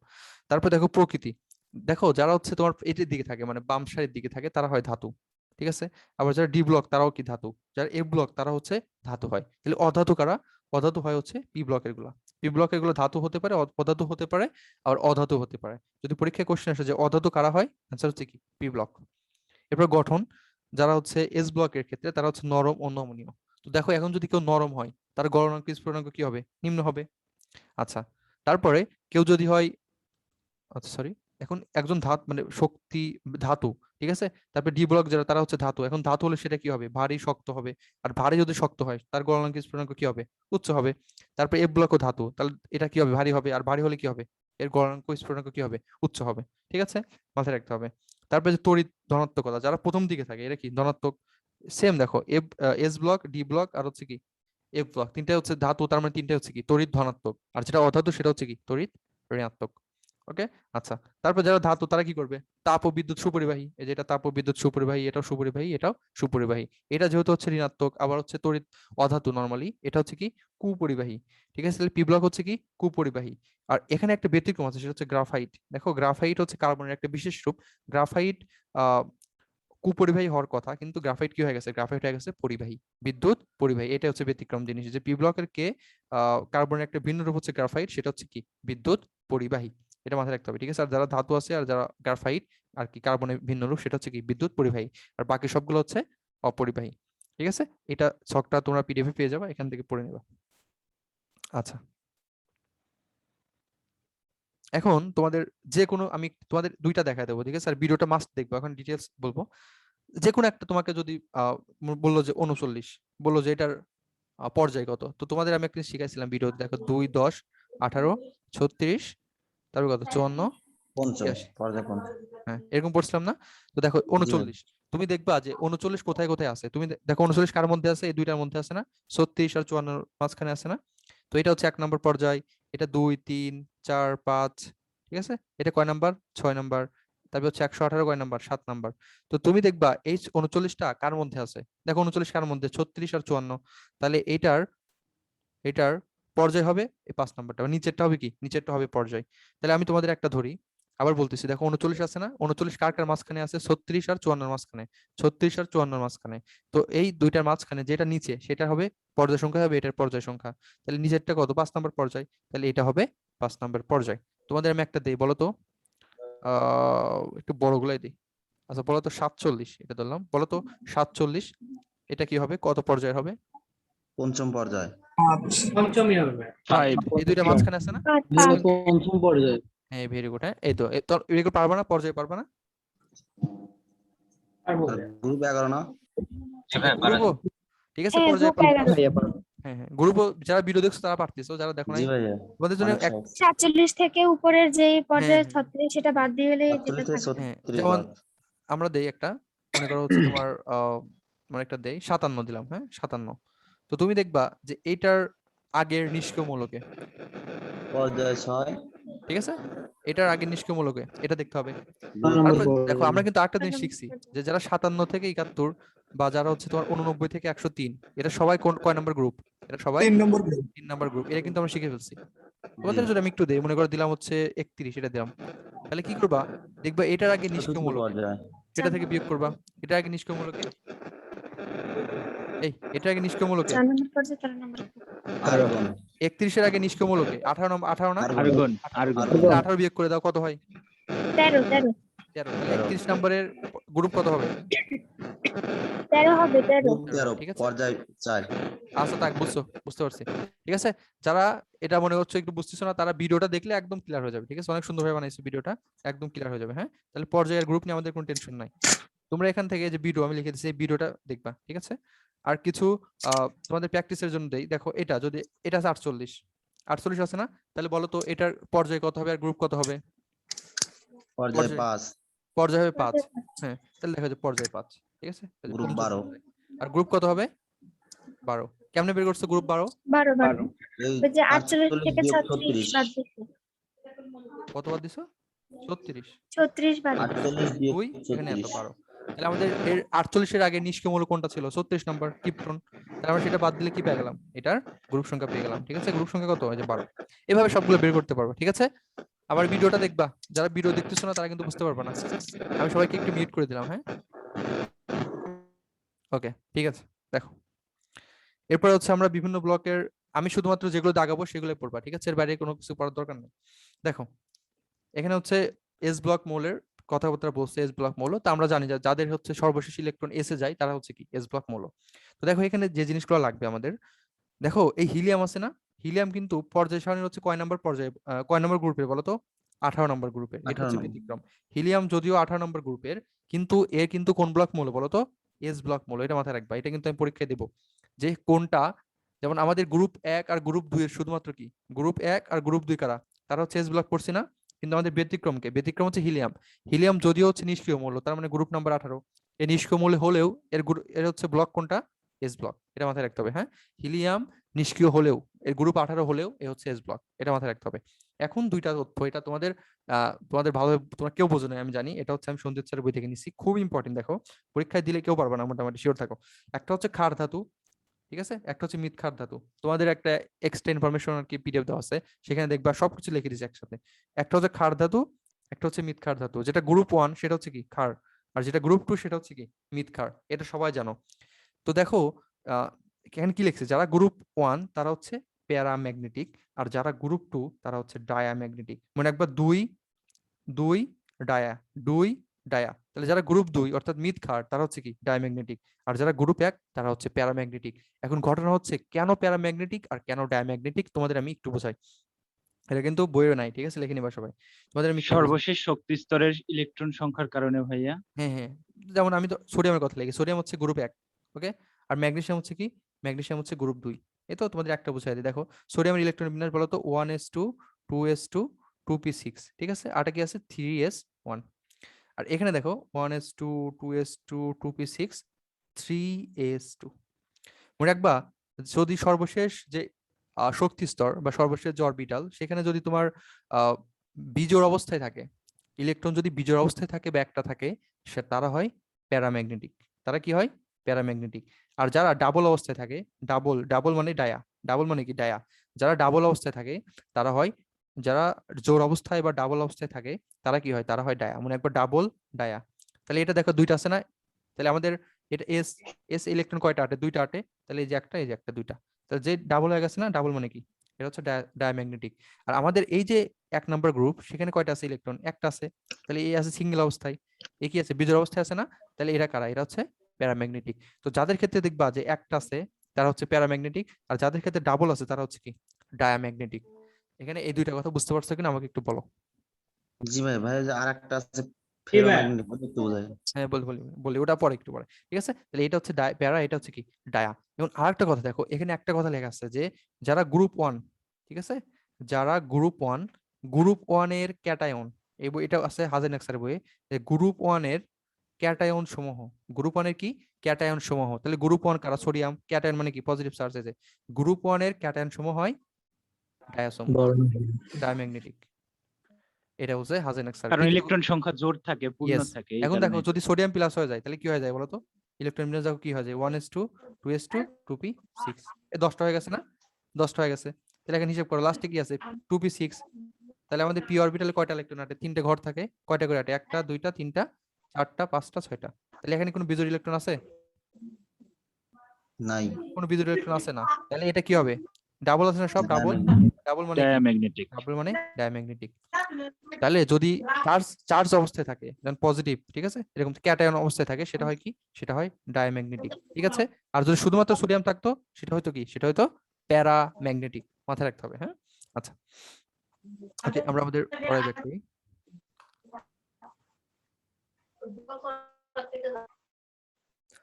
তারপর দেখো প্রকৃতি, দেখো যারা হচ্ছে তোমার এটির দিকে থাকে মানে বাম সারির দিকে থাকে তারা হয় ধাতু। ঠিক আছে, আবার যারা ডি ব্লক তারাও কি ধাতু, যারা এফ ব্লক তারা হচ্ছে ধাতু হয়। তাহলে অধাতু কারা, অধাতু হয় হচ্ছে পি ব্লকের গুলা। পি ব্লকের গুলো ধাতু হতে পারে, অধাতু হতে পারে, আবার অধাতু হতে পারে। যদি পরীক্ষায় কোশ্চেন আসে যে অধাতু কারা হয়, অ্যান্সার হচ্ছে কি পি ব্লক। এরপর গঠন, যারা হচ্ছে এস ব্লকের ক্ষেত্রে তারা হচ্ছে নরম ও নমনীয়। তো দেখো এখন যদি কেউ নরম হয় তার গলনাঙ্ক স্ফুটনাঙ্ক কি হবে, নিম্ন হবে। আচ্ছা, তারপরে কেউ যদি হয়, আচ্ছা সরি, এখন একজন মানে শক্তি ধাতু, ঠিক আছে। তারপরে ডি ব্লক যারা তারা হচ্ছে ধাতু, এখন ধাতু হলে সেটা কি হবে, ভারী শক্ত হবে। আর ভারী যদি শক্ত হয় তার গলনাঙ্ক স্ফুটনাঙ্ক কি হবে, উচ্চ হবে। তারপরে এফ ব্লকও ধাতু, তাহলে এটা কি হবে, ভারী হবে। আর ভারী হলে কি হবে, এর গলনাঙ্ক স্ফুটনাঙ্ক কি হবে, উচ্চ হবে। ঠিক আছে, মাথায় রাখতে হবে। তারপরে যে তড়িৎ ধনাত্মকতা, যারা প্রথম দিকে থাকে এরা কি ধনাত্মক। সেম দেখো F, S block, D block আর হচ্ছে কি এফ ব্লক, তিনটাই হচ্ছে ধাতু, তার মানে তিনটাই হচ্ছে কি তড়িৎ ধনাত্মক। আর যেটা অধাতু সেটা হচ্ছে কি তড়িৎ ঋণাত্মক। ওকে, আচ্ছা, তারপর যারা ধাতু তারা কি করবে, তাপ ও বিদ্যুৎ সুপরিবাহী, এই যে এটা তাপ ও বিদ্যুৎ সুপরিবাহী, এটাও সুপরিবাহী, এটাও সুপরিবাহী। এটা যেহেতু হচ্ছে ঋণাত্মক, আবার হচ্ছে তড়িৎ অধাতু নরমালি, এটা হচ্ছে কি কুপরিবাহী। ঠিক আছে, তাহলে পি ব্লক হচ্ছে কি কুপরিবাহী। আর এখানে একটা ব্যতিক্রম আছে, সেটা হচ্ছে গ্রাফাইট। দেখো গ্রাফাইট হচ্ছে কার্বনের একটা বিশেষ রূপ। গ্রাফাইট আহ কুপরিবাহী হওয়ার কথা, কিন্তু গ্রাফাইট কি হয়ে গেছে, গ্রাফাইট হয়ে গেছে পরিবাহী, বিদ্যুৎ পরিবাহী। এটা হচ্ছে ব্যতিক্রম জিনিস, যে পি ব্লকের কে কার্বনের একটা ভিন্ন রূপ হচ্ছে গ্রাফাইট, সেটা হচ্ছে কি বিদ্যুৎ পরিবাহী। এটা মাথায় রাখতে হবে। ঠিক আছে, আর যারা ধাতু আছে আর যারা গ্রাফাইট আর কি কার্বনের ভিন্ন রূপ, সেটা হচ্ছে কি বিদ্যুৎ পরিবাহী। আর বাকি সবগুলো হচ্ছে অপরিবাহী। ঠিক আছে, এটা ছকটা তোমরা পিডিএফ পেয়ে যাবে, এখান থেকে পড়ে নেবা। আচ্ছা, এখন তোমাদের যে কোনো আমি তোমাদের দুইটা দেখায় দেবো, ঠিক আছে? আর ভিডিওটা মাস্ট দেখবো, এখন ডিটেলস বলবো। যে কোনো একটা তোমাকে যদি বললো যে 39, বললো যে এটার পর্যায় কত, তো তোমাদের আমি একটা শিখাইছিলাম ভিডিও, দেখো 2, 10, 18, 36, তারপর কত 54, পঞ্চম 86, পর্যায় পঞ্চম। হ্যাঁ এরকম পড়ছিলাম না? তো দেখো জি ভাই। 39, তুমি দেখবা যে 39 কোথায় কোথায় আছে, তুমি দেখো 39 কার মধ্যে আছে, এই দুইটার মধ্যে আছে না, 36 আর 54 মাঝখানে আছে না? তো এটা হচ্ছে 1 নম্বর পর্যায়, এটা 2, 3, 4, 5, ঠিক আছে? এটা কয় নাম্বার? 6 নাম্বার। তারপর হচ্ছে 118 কয় নাম্বার? 7 নাম্বার। তো তুমি দেখবা এই 39টা কার মধ্যে আছে, দেখো 39 কার মধ্যে? 36 আর 54। তাহলে এটার পর্যায় হবে এই 5 নাম্বারটা, নিচেরটা হবে কি? নিচেরটা হবে পর্যায়। তাহলে আমি তোমাদের একটা ধরি, আবার বলতেছি, দেখো 39 আছে না? 39 কার কার মাঝখানে আছে? 36 আর 54 মাঝখানে। 36 আর 54 মাঝখানে। তো এই দুইটার মাঝখানে যেটা নিচে সেটা হবে পর্যায় সংখ্যা, হবে এটার পর্যায় সংখ্যা। তাহলে নিচেরটা কত? 5 নাম্বার পর্যায়। তাহলে এটা হবে 5 নাম্বার পর্যায়। তোমাদের আমি একটা দেই, বলো তো, একটু বড়গুলাই দিই। আচ্ছা বলো তো, 47 এটা ধরলাম, বলো তো 47 এটা কি হবে? কত পর্যায় হবে? পঞ্চম পর্যায়। পঞ্চমই হবে। ফাইভ। এই দুইটার মাঝখানে আছে না? পাঁচ পঞ্চম পর্যায়ে। হ্যাঁ ভেরি গুড। হ্যাঁ এই তো এগুলো পারবা না? পর্যায়ে পারবা না? পারবো। আর গ্রুপ 11 না? গ্রুপও ঠিক আছে, হ্যাঁ পর্যায়ে গ্রুপ 11 হ্যাঁ হ্যাঁ গ্রুপও, যারা ভিডিও দেখছো তারা পারতেছো, যারা দেখো জি নাই ভাইয়া, তোমাদের জন্য অনেক এক, সহজ। 47 থেকে উপরের যে হ্যাঁ পর্যায়ে হ্যাঁ 36 সেটা বাদ দিয়ে গেলে 47 যেটা থেকে থাকবে। হ্যাঁ 36 যেমন বাদ। আমরা দেই একটা, মনে করো হচ্ছে তোমার মানে একটা দেই 57 দিলাম, হ্যাঁ 57। তো তুমি দেখবা যে এইটার আগের নিষ্ক্রিয় মূলকে, পর্যায় 6। ঠিক আছে, এটার আগের নিষ্ক্রিয় মূলকে এটা দেখতে হবে। ছয় নম্বর তারপর দেখো আমরা পর্যায়ে। কিন্তু আরেকটা 6 জিনিস নম্বর শিখছি, পর্যায়ে। যে যারা 57 থেকে 71, বা যারা হচ্ছে তোমার 89 থেকে 103, এটা সবাই কয় নাম্বার গ্রুপ? এটা সবাই 3 নাম্বার গ্রুপ। এটা কিন্তু আমরা শিখে ফেলছি। জি তোমাদের যদি আমি একটু দেই, মনে করে দিলাম হচ্ছে 31, এটা দিলাম, তাহলে কি করবা? দেখবা এটার আগে নিষ্ক্রিয় চতুর্থ মূলকে, পর্যায়। এটা থেকে বিয়োগ করবা। এটার আগে নিষ্ক্রিয় মূলকে, এটার আগে নিষ্ক্রিয় মূলকে 4 নম্বর পর্যায়ে 13 নম্বর। আর্গন। 31 এর আগে নিষ্ক্রিয় মূলকে 18 নম্বর, 18 না? আর্গন। 18 আর্গন। তাহলে 18 বিয়োগ করে দাও, কত হয়? 13 13 13। তাহলে 13 31 নম্বরের গ্রুপ কত হবে? 13 হবে 13। গ্রুপ 13 হবে, 13 ঠিক আছে? পর্যায় 4। আচ্ছা তাক, বুঝতে পারছি। ঠিক আছে, যারা এটা মনে হচ্ছে একটু বুঝতেছো না, তারা ভিডিওটা দেখলে একদম ক্লিয়ার হয়ে যাবে, ঠিক আছে? অনেক সুন্দরভাবে বানাইছে ভিডিওটা, একদম ক্লিয়ার হয়ে যাবে। হ্যাঁ, তাহলে পর্যায়ের গ্রুপ নিয়ে আমাদের কোনো টেনশন নাই। তোমরা এখান থেকে যে ভিডিও আমি লিখে দিচ্ছি, এই ভিডিওটা দেখবা, ঠিক আছে? আর কিছু তোমাদের প্র্যাকটিসের জন্য দেই, দেখো এটা যদি, এটা আছে 48, 48 আছে না? তাহলে বলো তো এটার পর্যায় কত হবে আর গ্রুপ কত হবে? পর্যায় পর্যায় 5। পর্যায় হবে 5। পর্যায়ে 5। হ্যাঁ, তাহলে দেখা যায় পর্যায় 5, ঠিক আছে? তাহলে গ্রুপ পঞ্চম 12। পর্যায়। আর গ্রুপ কত হবে? 12। কেমনে বের করছো গ্রুপ 12? 12 12 এই ওই যে 48 48 থেকে বিয়োগ 36 বাদ 36। দিছি। কত বাদ দিছো? 36। 36 বাদ দিছি। 48 বিয়োগ 2 এখানে এত 36। 12। তাহলে আমাদের এর 48 এর আগে নিষ্ক্রিয় মূল কোনটা ছিল? 36 নাম্বার কিপ্টন। তাহলে আমরা সেটা বাদ দিলে কি পেয়ে গেলাম? এটার গ্রুপ সংখ্যা পেয়ে গেলাম, ঠিক আছে? গ্রুপ সংখ্যা কত? এই যে 12। এভাবে সবগুলো বের করতে পারবো, ঠিক আছে? আবার ভিডিওটা দেখবা, যারা ভিডিও দেখতেছো না তারা কিন্তু বুঝতে পারবে না। আমি সবাইকে একটু মিউট করে দিলাম, হ্যাঁ? ওকে, ঠিক আছে। দেখো, এরপর হচ্ছে আমরা বিভিন্ন ব্লকের, আমি শুধুমাত্র যেগুলো দাগাবো সেগুলো পড়বা, ঠিক আছে? এর বাইরে কোনো কিছু পড়ার দরকার নেই। দেখো, এখানে হচ্ছে এস ব্লক মৌলের কথাবার্তা বলছে, এস ব্লক মৌল। তো আমরা জানি যাদের হচ্ছে সর্বশেষ ইলেকট্রন এসে যায় তারা হচ্ছে কি এস ব্লক মৌল। তো দেখো এখানে যে জিনিসগুলো লাগবে আমাদের, দেখো এই হিলিয়াম আছে না? হিলিয়াম কিন্তু পর্যায় সারণীর হচ্ছে কয় নাম্বার পর্যায়ে, কয় নম্বর গ্রুপের বলো তো? 18 নম্বর গ্রুপের। এটা 18 হচ্ছে নম্বর। ব্যতিক্রম। হিলিয়াম যদিও 18 নম্বর গ্রুপের, কিন্তু এর কিন্তু কোন ব্লক মৌল বলো তো? এস ব্লক মৌল। এটা মাথায় রাখবা, এটা কিন্তু আমি পরীক্ষায় দেবো যে কোনটা। যেমন আমাদের গ্রুপ 1 আর গ্রুপ 2 এর শুধুমাত্র কি, গ্রুপ 1 আর গ্রুপ 2 কারা? তারা হচ্ছে এস ব্লক পড়ছি না? কিন্তু আমাদের ব্যতিক্রমকে, ব্যতিক্রম হচ্ছে হিলিয়াম। হিলিয়াম যদিও হচ্ছে নিষ্ক্রিয় মৌল, তার মানে গ্রুপ নাম্বার 18। এই নিষ্ক্রিয় মৌল হলেও এর হচ্ছে ব্লক কোনটা? S block. এটা মাথায় রাখতে হবে, হ্যাঁ? হিলিয়াম নিষ্ক্রিয় হলেও, এর গ্রুপ 18 হলেও এ হচ্ছে এস ব্লক। এটা মাথায় রাখতে হবে। এখন দুইটা তথ্য, এটা তোমাদের তোমাদের ভালোভাবে তোমরা কেউ বোঝো না আমি জানি, এটা হচ্ছে আমি সন্দীপ স্যারের বই থেকে নিচ্ছি, খুব ইম্পর্টেন্ট। দেখো, পরীক্ষায় দিলে কেউ পারবে না, মোটামুটি শিওর থাকো। একটা হচ্ছে ক্ষার ধাতু, ঠিক আছে? একটা হচ্ছে মৃৎ ক্ষার ধাতু। তোমাদের একটা এক্সট্রা ইনফরমেশন আর কি পিডিএফ দেওয়া আছে, সেখানে দেখবা সবকিছু লিখে দিয়েছে একসাথে। একটা হচ্ছে ক্ষার ধাতু, একটা হচ্ছে মৃৎ ক্ষার ধাতু। যেটা গ্রুপ 1 সেটা হচ্ছে কি ক্ষার, আর যেটা গ্রুপ 2 সেটা হচ্ছে কি মৃৎ ক্ষার। এটা সবাই জানো। তো দেখো এখানে কি লিখছে, যারা গ্রুপ 1 তারা হচ্ছে প্যারাম্যাগনেটিক, আর যারা গ্রুপ 2 তারা হচ্ছে ডায়াম্যাগনেটিক। মনে একবার 2 2 ডায়া, 2 ডায়া। তাহলে যারা গ্রুপ 2 অর্থাৎ মিথ ক্ষার তারা হচ্ছে কি ডায়াম্যাগনেটিক, আর যারা গ্রুপ 1 তারা হচ্ছে প্যারাম্যাগনেটিক। এখন ঘটনা হচ্ছে কেন প্যারাম্যাগনেটিক আর কেন ডায়াম্যাগনেটিক তোমাদের আমি একটু বোঝাই। এটা কিন্তু বইও নাই, ঠিক আছে, লিখে নিবা সবাই। তোমাদের আমি একটু বোঝাই। সর্বশেষ শক্তি স্তরের ইলেকট্রন সংখ্যার কারণে ভাইয়া। হ্যাঁ হ্যাঁ, যেমন আমি তো সোডিয়ামের কথা লিখি, সোডিয়াম হচ্ছে গ্রুপ 1, ওকে, আর ম্যাগনেসিয়াম হচ্ছে কি, ম্যাগনেসিয়াম হচ্ছে গ্রুপ 2। এই তো তোমাদের একটা বুঝাই দিই, দেখো সোডিয়ামের ইলেকট্রন বিন্যাস বলো তো 1s2 2s2 2p6, ঠিক আছে, আটা কি আছে 3s1। আর এখানে দেখো 1s2 2s2 2p6 3s2। মনে রাখবা, যদি সর্বশেষ যে শক্তি স্তর বা সর্বশেষ যে অরবিটাল সেখানে যদি তোমার আহ, বিজোড় অবস্থায় থাকে, ইলেকট্রন যদি বিজোড় অবস্থায় থাকে বা একটা থাকে, সে তারা হয় প্যারাম্যাগনেটিক। তারা কি হয় প্যারাম্যাগনেটিক। আর যারা ডাবল অবস্থায় থাকে, ডাবল ডাবল মানে ডায়া, ডাবল মানে কি ডায়া, যারা ডাবল অবস্থায় থাকে তারা হয়, যারা জোড় অবস্থায় বা ডাবল অবস্থায় থাকে তারা কি হয়, তারা হয় ডায়া। মানে একবার ডাবল ডায়া। তাহলে এটা দেখো দুইটা আছে না, তাহলে আমাদের এটা এস, এস ইলেকট্রন কয়টা আটে, দুইটা আটে, তাহলে এই যে একটা, এই যে একটা, দুইটা, তাহলে যে ডাবল হয়ে গেছে না, ডাবল মানে কি, এটা হচ্ছে ডায়াম্যাগনেটিক। আর আমাদের এই যে 1 নম্বর গ্রুপ সেখানে কয়টা আছে ইলেকট্রন, একটা আছে, তাহলে এই আছে সিঙ্গেল অবস্থায়, এ কি আছে বিজোড় অবস্থায় আছে না, তাহলে এরা কারা, এরা হচ্ছে প্যারাম্যাগনেটিক। তো যাদের ক্ষেত্রে দেখবা যে একটা আছে তারা হচ্ছে প্যারাম্যাগনেটিক, আর যাদের ক্ষেত্রে ডাবল আছে তারা হচ্ছে কি ডায়াম্যাগনেটিক। এখানে এই দুইটা কথা বুঝতে পারছো কিনা আমাকে একটু বলো। জি ভাই, ভাই যে আরেকটা আছে কি ভাই? ফেরোম্যাগনেটিক, ওটা একটু বোঝাই। হ্যাঁ বলি বলি বলি, ওটা পরে একটু পরে, ঠিক আছে। তাহলে এটা হচ্ছে প্যারা, এটা হচ্ছে কি ডায়া। এবং আরেকটা কথা দেখো, এখানে একটা কথা লেখা আছে যে যারা গ্রুপ 1, ঠিক আছে, যারা গ্রুপ 1, গ্রুপ 1 এর ক্যাটায়ন, এই বই এটা আছে হাজেনক্সার বইয়ে, যে গ্রুপ 1 এর ক্যাটায়ন সমূহ, গ্রুপ 1 এর কি ক্যাটায়ন সমূহ, তাহলে গ্রুপ 1 কারা, সোডিয়াম, ক্যাটায়ন মানে কি পজিটিভ চার্জ আছে, গ্রুপ 1 এর ক্যাটায়ন সমূহ হয় ডায়াসমূহ, ডায়াম্যাগনেটিক। এটা হচ্ছে হাজেনক্সার। কারণ কিন্তু ইলেকট্রন সংখ্যা জোড় থাকে, পূর্ণ ইয়েস, থাকে, এই এখন দেখো কারণে। যদি সোডিয়াম প্লাস হয়ে যায় তাহলে কি হয়ে যায় বলো তো, ইলেকট্রন বিন্যাস দেখো কি হয়ে যায় 1s2 2s2 2p6, এই 10টা হয়ে গেছে না, 10টা হয়ে গেছে। তাহলে এখন হিসাব করো লাস্টে কি আছে 2p6, তাহলে আমাদের পি অরবিটালে কয়টা ইলেকট্রন আটে, 3টে ঘর থাকে, কয়টা করে আটে, 1টা 2টা 3টা 4টা 5টা 6টা। তাহলে এখানে কোনো বিজোড় ইলেকট্রন আছে, নাই। কোনো বিজোড় ইলেকট্রন আছে না, তাহলে এটা কি হবে ডাবল আছে না, সব ডাবল, ডাবল মানে কি, ডায়াম্যাগনেটিক। ডাবল মানে ডায়াম্যাগনেটিক। তাহলে যদি চার্জ চার্জ অবস্থায় থাকে যেমন পজিটিভ, ঠিক আছে, এরকম ক্যাটায়ন অবস্থায় থাকে সেটা হয় কি, সেটা হয় ডায়াম্যাগনেটিক, ঠিক আছে। আর যদি শুধুমাত্র সোডিয়াম থাকতো সেটা হয়তো কি, সেটা হয়তো প্যারাম্যাগনেটিক, মাথায় রাখতে হবে, হ্যাঁ। আচ্ছা, ওকে, আমরা আমাদের পরে ব্যাক করি।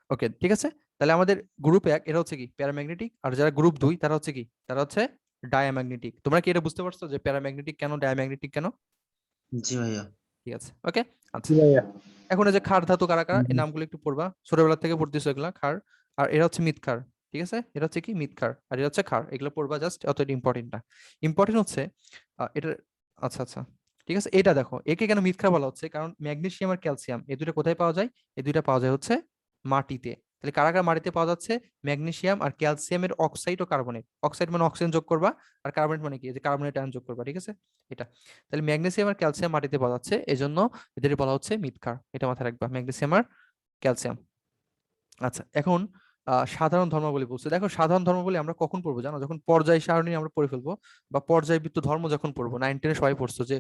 ওকে, ঠিক আছে, তাহলে আমাদের গ্রুপ 1 এটা হচ্ছে কি প্যারাম্যাগনেটিক, আর যারা গ্রুপ 2 তারা হচ্ছে কি, তারা হচ্ছে ডায়াম্যাগনেটিক। তোমরা কি এটা বুঝতে পারছো যে প্যারাম্যাগনেটিক কেন, ডায়াম্যাগনেটিক কেন? জি ভাইয়া। ঠিক আছে, ওকে। আচ্ছা, জি ভাইয়া। এখন এই যে ক্ষার ধাতু কারা কারা, এই নামগুলো একটু পড়বা, ছোটবেলা থেকে পড়তেছো এগুলা ক্ষার। আর এরা হচ্ছে মৃৎ ক্ষার, ঠিক আছে, এটা হচ্ছে কি মৃৎ ক্ষার, আর এটা হচ্ছে ক্ষার, এগুলো পড়বা জাস্ট, অতটা ইম্পর্টেন্ট না। ইম্পর্টেন্ট হচ্ছে এটা, আচ্ছা আচ্ছা, ঠিক আছে। এটা দেখো একে কেন মৃৎ ক্ষার বলা হচ্ছে, কারণ ম্যাগনেসিয়াম আর ক্যালসিয়াম এই দুটো কোথায় পাওয়া যায়, এই দুইটা পাওয়া যায় হচ্ছে মাটিতে। তাহলে কারা কারা মাটিতে পাওয়া যাচ্ছে, ম্যাগনেসিয়াম আর ক্যালসিয়ামের অক্সাইড ও কার্বনেট, অক্সাইড মানে অক্সিজেন যোগ করবা, আর কার্বনেট মানে কি, যে কার্বনেট আয়ন যোগ করবা, ঠিক আছে, এটা। তাহলে ম্যাগনেসিয়াম আর ক্যালসিয়াম মাটিতে পাওয়া যাচ্ছে, এজন্য এদের বলা হচ্ছে মৃৎ ক্ষার, এটা মাথায় রাখবা, ম্যাগনেসিয়াম আর ক্যালসিয়াম। আচ্ছা, এখন সাধারণ ধর্মাবলী বলছে, দেখো সাধারণ ধর্মাবলী আমরা কখন পড়বো জানো, যখন পর্যায় সারণী আমরা পড়ে ফেলবো, বা পর্যায়বৃত্ত ধর্ম যখন পড়বো, 9-10 সবাই পড়ছো যে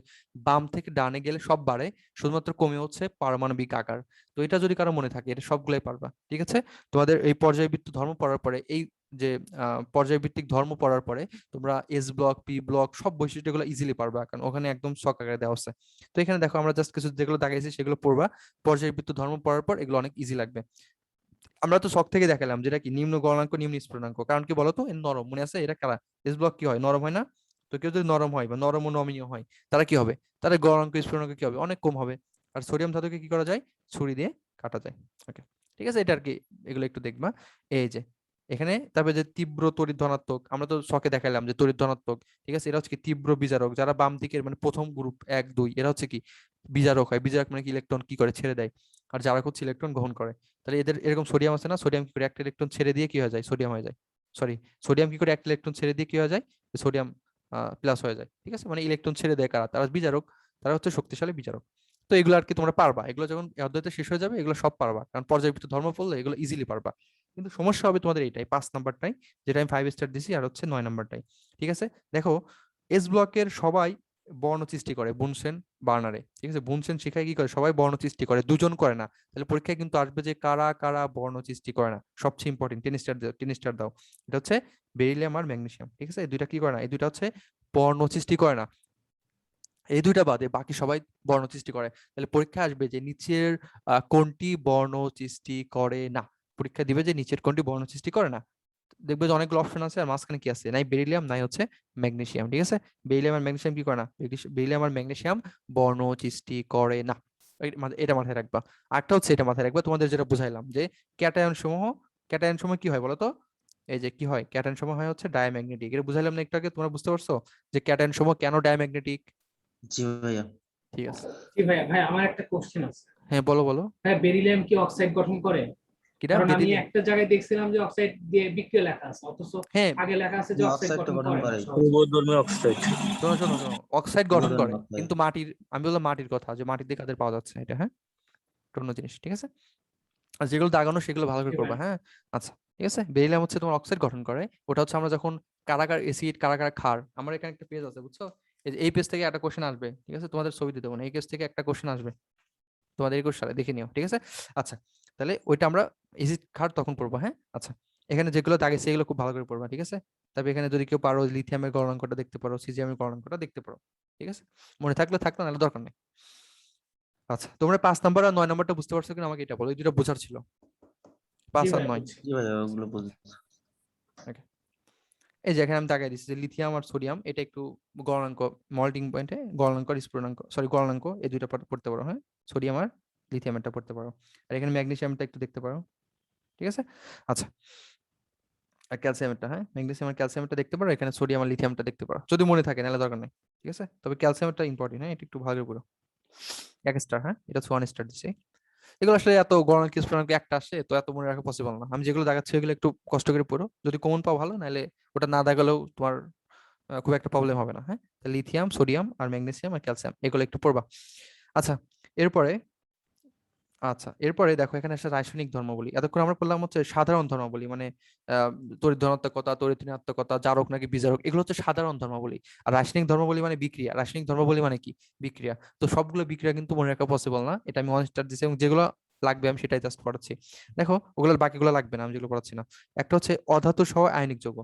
বাম থেকে ডানে গেলে সব বাড়ে, শুধুমাত্র কমে হচ্ছে পারমাণবিক আকার। তো এটা যদি কারো মনে থাকে, এটা সবগুলাই পারবা, ঠিক আছে। তোমাদের এই পর্যায়বৃত্ত ধর্ম পড়ার পরে, এই যে পর্যায়ভিত্তিক ধর্ম পড়ার পরে তোমরা এস ব্লক পি ব্লক সব বৈশিষ্ট্যগুলো ইজিলি পারবা, কারণ ওখানে একদম ছক আকারে দেওয়া আছে। তো এখানে দেখো আমরা জাস্ট কিছু যেগুলো দেখাইছি সেগুলো পড়বা, পর্যায়বৃত্ত ধর্ম পড়ার পর এগুলো অনেক ইজি লাগবে। আমরা তো শখ থেকে দেখালাম যেটা কি নিম্ন গলনাঙ্ক নিম্ন স্ফুটনাঙ্ক, কারণ কি বলতো এর নরম, মনে আছে এটা কারা, এস ব্লক কি হয় নরম হয় না, তো কেউ যদি নরম হয় বা নরম ও নমনীয় হয় তারা কি হবে, তারা গলনাঙ্ক স্ফুটনাঙ্ক কি হবে, অনেক কম হবে। আর সোডিয়াম ধাতুকে কি করা যায়, ছুরি দিয়ে কাটা যায়। ওকে, ঠিক আছে, এটা আর কি, এগুলো একটু দেখবা। এই যে এখানে তারপরে যে তীব্র তড়িৎ ধনাত্মক, আমরা তো শখে দেখালাম যে তড়িৎ ধনাত্মক, ঠিক আছে, এরা হচ্ছে কি তীব্র বিজারক, যারা বাম দিকের মানে প্রথম গ্রুপ 1 2 এরা হচ্ছে কি বিজারক হয়, বিজারক মানে কি ইলেকট্রন কি করে ছেড়ে দেয়, আর যারা হচ্ছে ইলেকট্রন গ্রহণ করে। তাহলে এদের এরকম সোডিয়াম আছে না, সোডিয়াম কি করে একটা ইলেকট্রন ছেড়ে দিয়ে কি হয়ে যায়, সোডিয়াম হয়ে যায়, সরি, সোডিয়াম কি করে একটা ইলেকট্রন ছেড়ে দিয়ে কি হয়ে যায়, সোডিয়াম প্লাস হয়ে যায়, ঠিক আছে, মানে ইলেকট্রন ছেড়ে দেয় কারা, তারা বিজারক, তারা হচ্ছে শক্তিশালী বিজারক। তো এগুলো আর কি তোমরা পারবা, এগুলো যখন এই অধ্যায়টা শেষ হয়ে যাবে এগুলো সব পারবা, কারণ পর্যায়বৃত্ত ধর্ম পড়লে এগুলো ইজিলি পারবা। কিন্তু সমস্যা হবে তোমাদের এইটাই 5 নাম্বারটাই, যেটা আমি 5 স্টার দিছি, আর হচ্ছে 9 নাম্বারটাই, ঠিক আছে। দেখো এস ব্লকের সবাই বর্ণ সৃষ্টি করে বুনসেন বার্নারে, ঠিক আছে? বুনসেন শিখায় কি করে, সবাই বর্ণ সৃষ্টি করে, দুজন করে না। তাহলে পরীক্ষায় কিন্তু আসবে যে কারা কারা বর্ণ সৃষ্টি করে না। সবচেয়ে ইম্পর্টেন্ট, 10 স্টার দাও। এটা হচ্ছে বেরিলিয়াম আর ম্যাগনেসিয়াম, ঠিক আছে? এই দুইটা কি করে না, এই দুইটা হচ্ছে বর্ণ সৃষ্টি করে না। এই দুইটা বাদে বাকি সবাই বর্ণ সৃষ্টি করে। তাহলে পরীক্ষা আসবে যে নিচের কোনটি বর্ণ সৃষ্টি করে না। পরীক্ষা দিবে যে নিচের কোনটি বর্ণ সৃষ্টি করে না। দেখবে যে অনেকগুলো অপশন আছে, আর মাঝখানে কি আছে, নাই বেরিলিয়াম নাই হচ্ছে ম্যাগনেসিয়াম, ঠিক আছে? বেরিলিয়াম আর ম্যাগনেসিয়াম কি করে না, বেরিলিয়াম আর ম্যাগনেসিয়াম বর্ণ সৃষ্টি করে না। এটা মাথায় রাখবা। আরেকটা হচ্ছে এটা মাথায় রাখবা, তোমাদের যেটা বুঝাইলাম যে ক্যাটায়ন সমূহ কি হয় বলো তো? এই যে কি হয়, ক্যাটায়ন সমূহ হয় হচ্ছে ডায়াম্যাগনেটিক। এটা বুঝাইলাম না একটু আগে, তোমরা বুঝতে পারছো যে ক্যাটায়ন সমূহ কেন ডায়াম্যাগনেটিক? জি ভাইয়া। ঠিক আছে, জি ভাইয়া, ভাই আমার একটা কোশ্চেন আছে। হ্যাঁ বলো বলো। হ্যাঁ, বেরিলিয়াম কি অক্সাইড গঠন করে? কিটা কারণ আমি বেরিলিয়াম? একটা জায়গায় দেখছিলাম যে অক্সাইড দিয়ে বিক্রিয়া লেখা আছে, অথচ হ্যাঁ, আগে লেখা আছে যে অক্সাইড অক্সাইড তো গঠন গঠন করে করে। না সহজে। পূর্বধর্মী অক্সাইড। শোনো শোনো শোনো, অক্সাইড গঠন করে, পূর্বধর্মী অক্সাইড। কিন্তু মাটির, আমি বললাম মাটির কথা, যে মাটির দিয়ে কাদের পাওয়া যাচ্ছে এটা, হ্যাঁ, এটা অন্য জিনিস, ঠিক আছে? আর যেগুলো দাগানো সেগুলো ভালো করে জি করবা, ভাই। হ্যাঁ? আচ্ছা, ঠিক আছে। বেরিলিয়াম হচ্ছে তোমার অক্সাইড গঠন করে। ওটা হচ্ছে আমরা যখন কারাগার অ্যাসিড, কারাগার ক্ষার, আমার এখানে একটা পেজ আছে বুঝছো, এই পেজ থেকে একটা কোশ্চেন আসবে, ঠিক আছে? তোমাদের ছবি দিয়ে দেবো না, এই পেজ থেকে একটা কোশ্চেন আসবে তোমাদের 21 সালে, দেখে নিও, ঠিক আছে? আচ্ছা, তাহলে ওইটা আমরা অ্যাসিড ক্ষার তখন পড়বো, হ্যাঁ? আচ্ছা, এখানে যেগুলো দাগে সেগুলো খুব ভালো করে পড়বা, ঠিক আছে? তবে এখানে যদি কেউ পারো লিথিয়ামের গলনাঙ্কটা দেখতে পারো, সিজিয়ামের গলনাঙ্কটা দেখতে পারো, ঠিক আছে? মনে থাকলে থাকলো, নাহলে দরকার নেই। আচ্ছা, তোমরা 5 নাম্বার আর 9 নাম্বারটা বুঝতে পারছো কিনা আমাকে এটা বলো, এই দুটো বোঝার ছিল, জি 5 আর ভাইয়া, 9। বুঝছি। জি ভাইয়া, ওগুলো বুঝছি। এই যে এখানে আমি দাগাই দিচ্ছি যে লিথিয়াম আর সোডিয়াম, এটা একটু গলনাঙ্ক, মল্টিং পয়েন্টে গলনাঙ্ক আর স্ফুটনাঙ্ক, সরি গলনাঙ্ক, এই দুইটা পড়তে পারো, হ্যাঁ? সোডিয়াম আর লিথিয়ামটা পড়তে পারো। আর এখানে ম্যাগনেসিয়ামটা একটু দেখতে পারো, ঠিক আছে? আচ্ছা, আর ক্যালসিয়ামটা, হ্যাঁ, ম্যাগনেসিয়াম আর ক্যালসিয়ামটা দেখতে পারো, এখানে সোডিয়াম আর লিথিয়ামটা দেখতে পারো, যদি মনে থাকে, নাহলে দরকার নেই, ঠিক আছে? তবে ক্যালসিয়ামটা ইম্পর্টেন্ট, হ্যাঁ, এটা একটু ভালো করে পড়ো। 1 স্টার, হ্যাঁ, এটা 1 স্টার দিচ্ছি। এগুলো আসলে এত গণনা কি স্ফুটনাঙ্ক একটা আসে তো এত মনে রাখা পসিবল না। আমি যেগুলো দেখাচ্ছি এগুলো একটু কষ্ট করে পড়ো, যদি কমন পাও ভালো, নাহলে ওটা না দেখালেও তোমার খুব একটা প্রবলেম হবে না, হ্যাঁ? লিথিয়াম, সোডিয়াম আর ম্যাগনেসিয়াম আর ক্যালসিয়াম এগুলো একটু পড়বা। আচ্ছা, এরপরে এরপরে দেখো এখানে একটা রাসায়নিক ধর্মাবলী। এতক্ষণ আমরা পড়লাম হচ্ছে সাধারণ ধর্মাবলী, মানে তড়িৎ ধনাত্মকতা, তড়িৎ ঋণাত্মকতা, জারক নাকি বিজারক, এগুলো হচ্ছে সাধারণ ধর্মাবলী। আর রাসায়নিক ধর্মাবলী মানে বিক্রিয়া। রাসায়নিক ধর্মাবলী মানে কি, বিক্রিয়া। তো সবগুলো বিক্রিয়া কিন্তু মনে রাখা পসিবল না, এটা আমি 1 স্টার দিচ্ছি, এবং যেগুলো লাগবে আমি সেটাই জাস্ট পড়াচ্ছি। দেখো ওগুলোর বাকিগুলো লাগবে না, আমি যেগুলো পড়াচ্ছি না। একটা হচ্ছে অধাতু সহ আয়নিক যৌগ,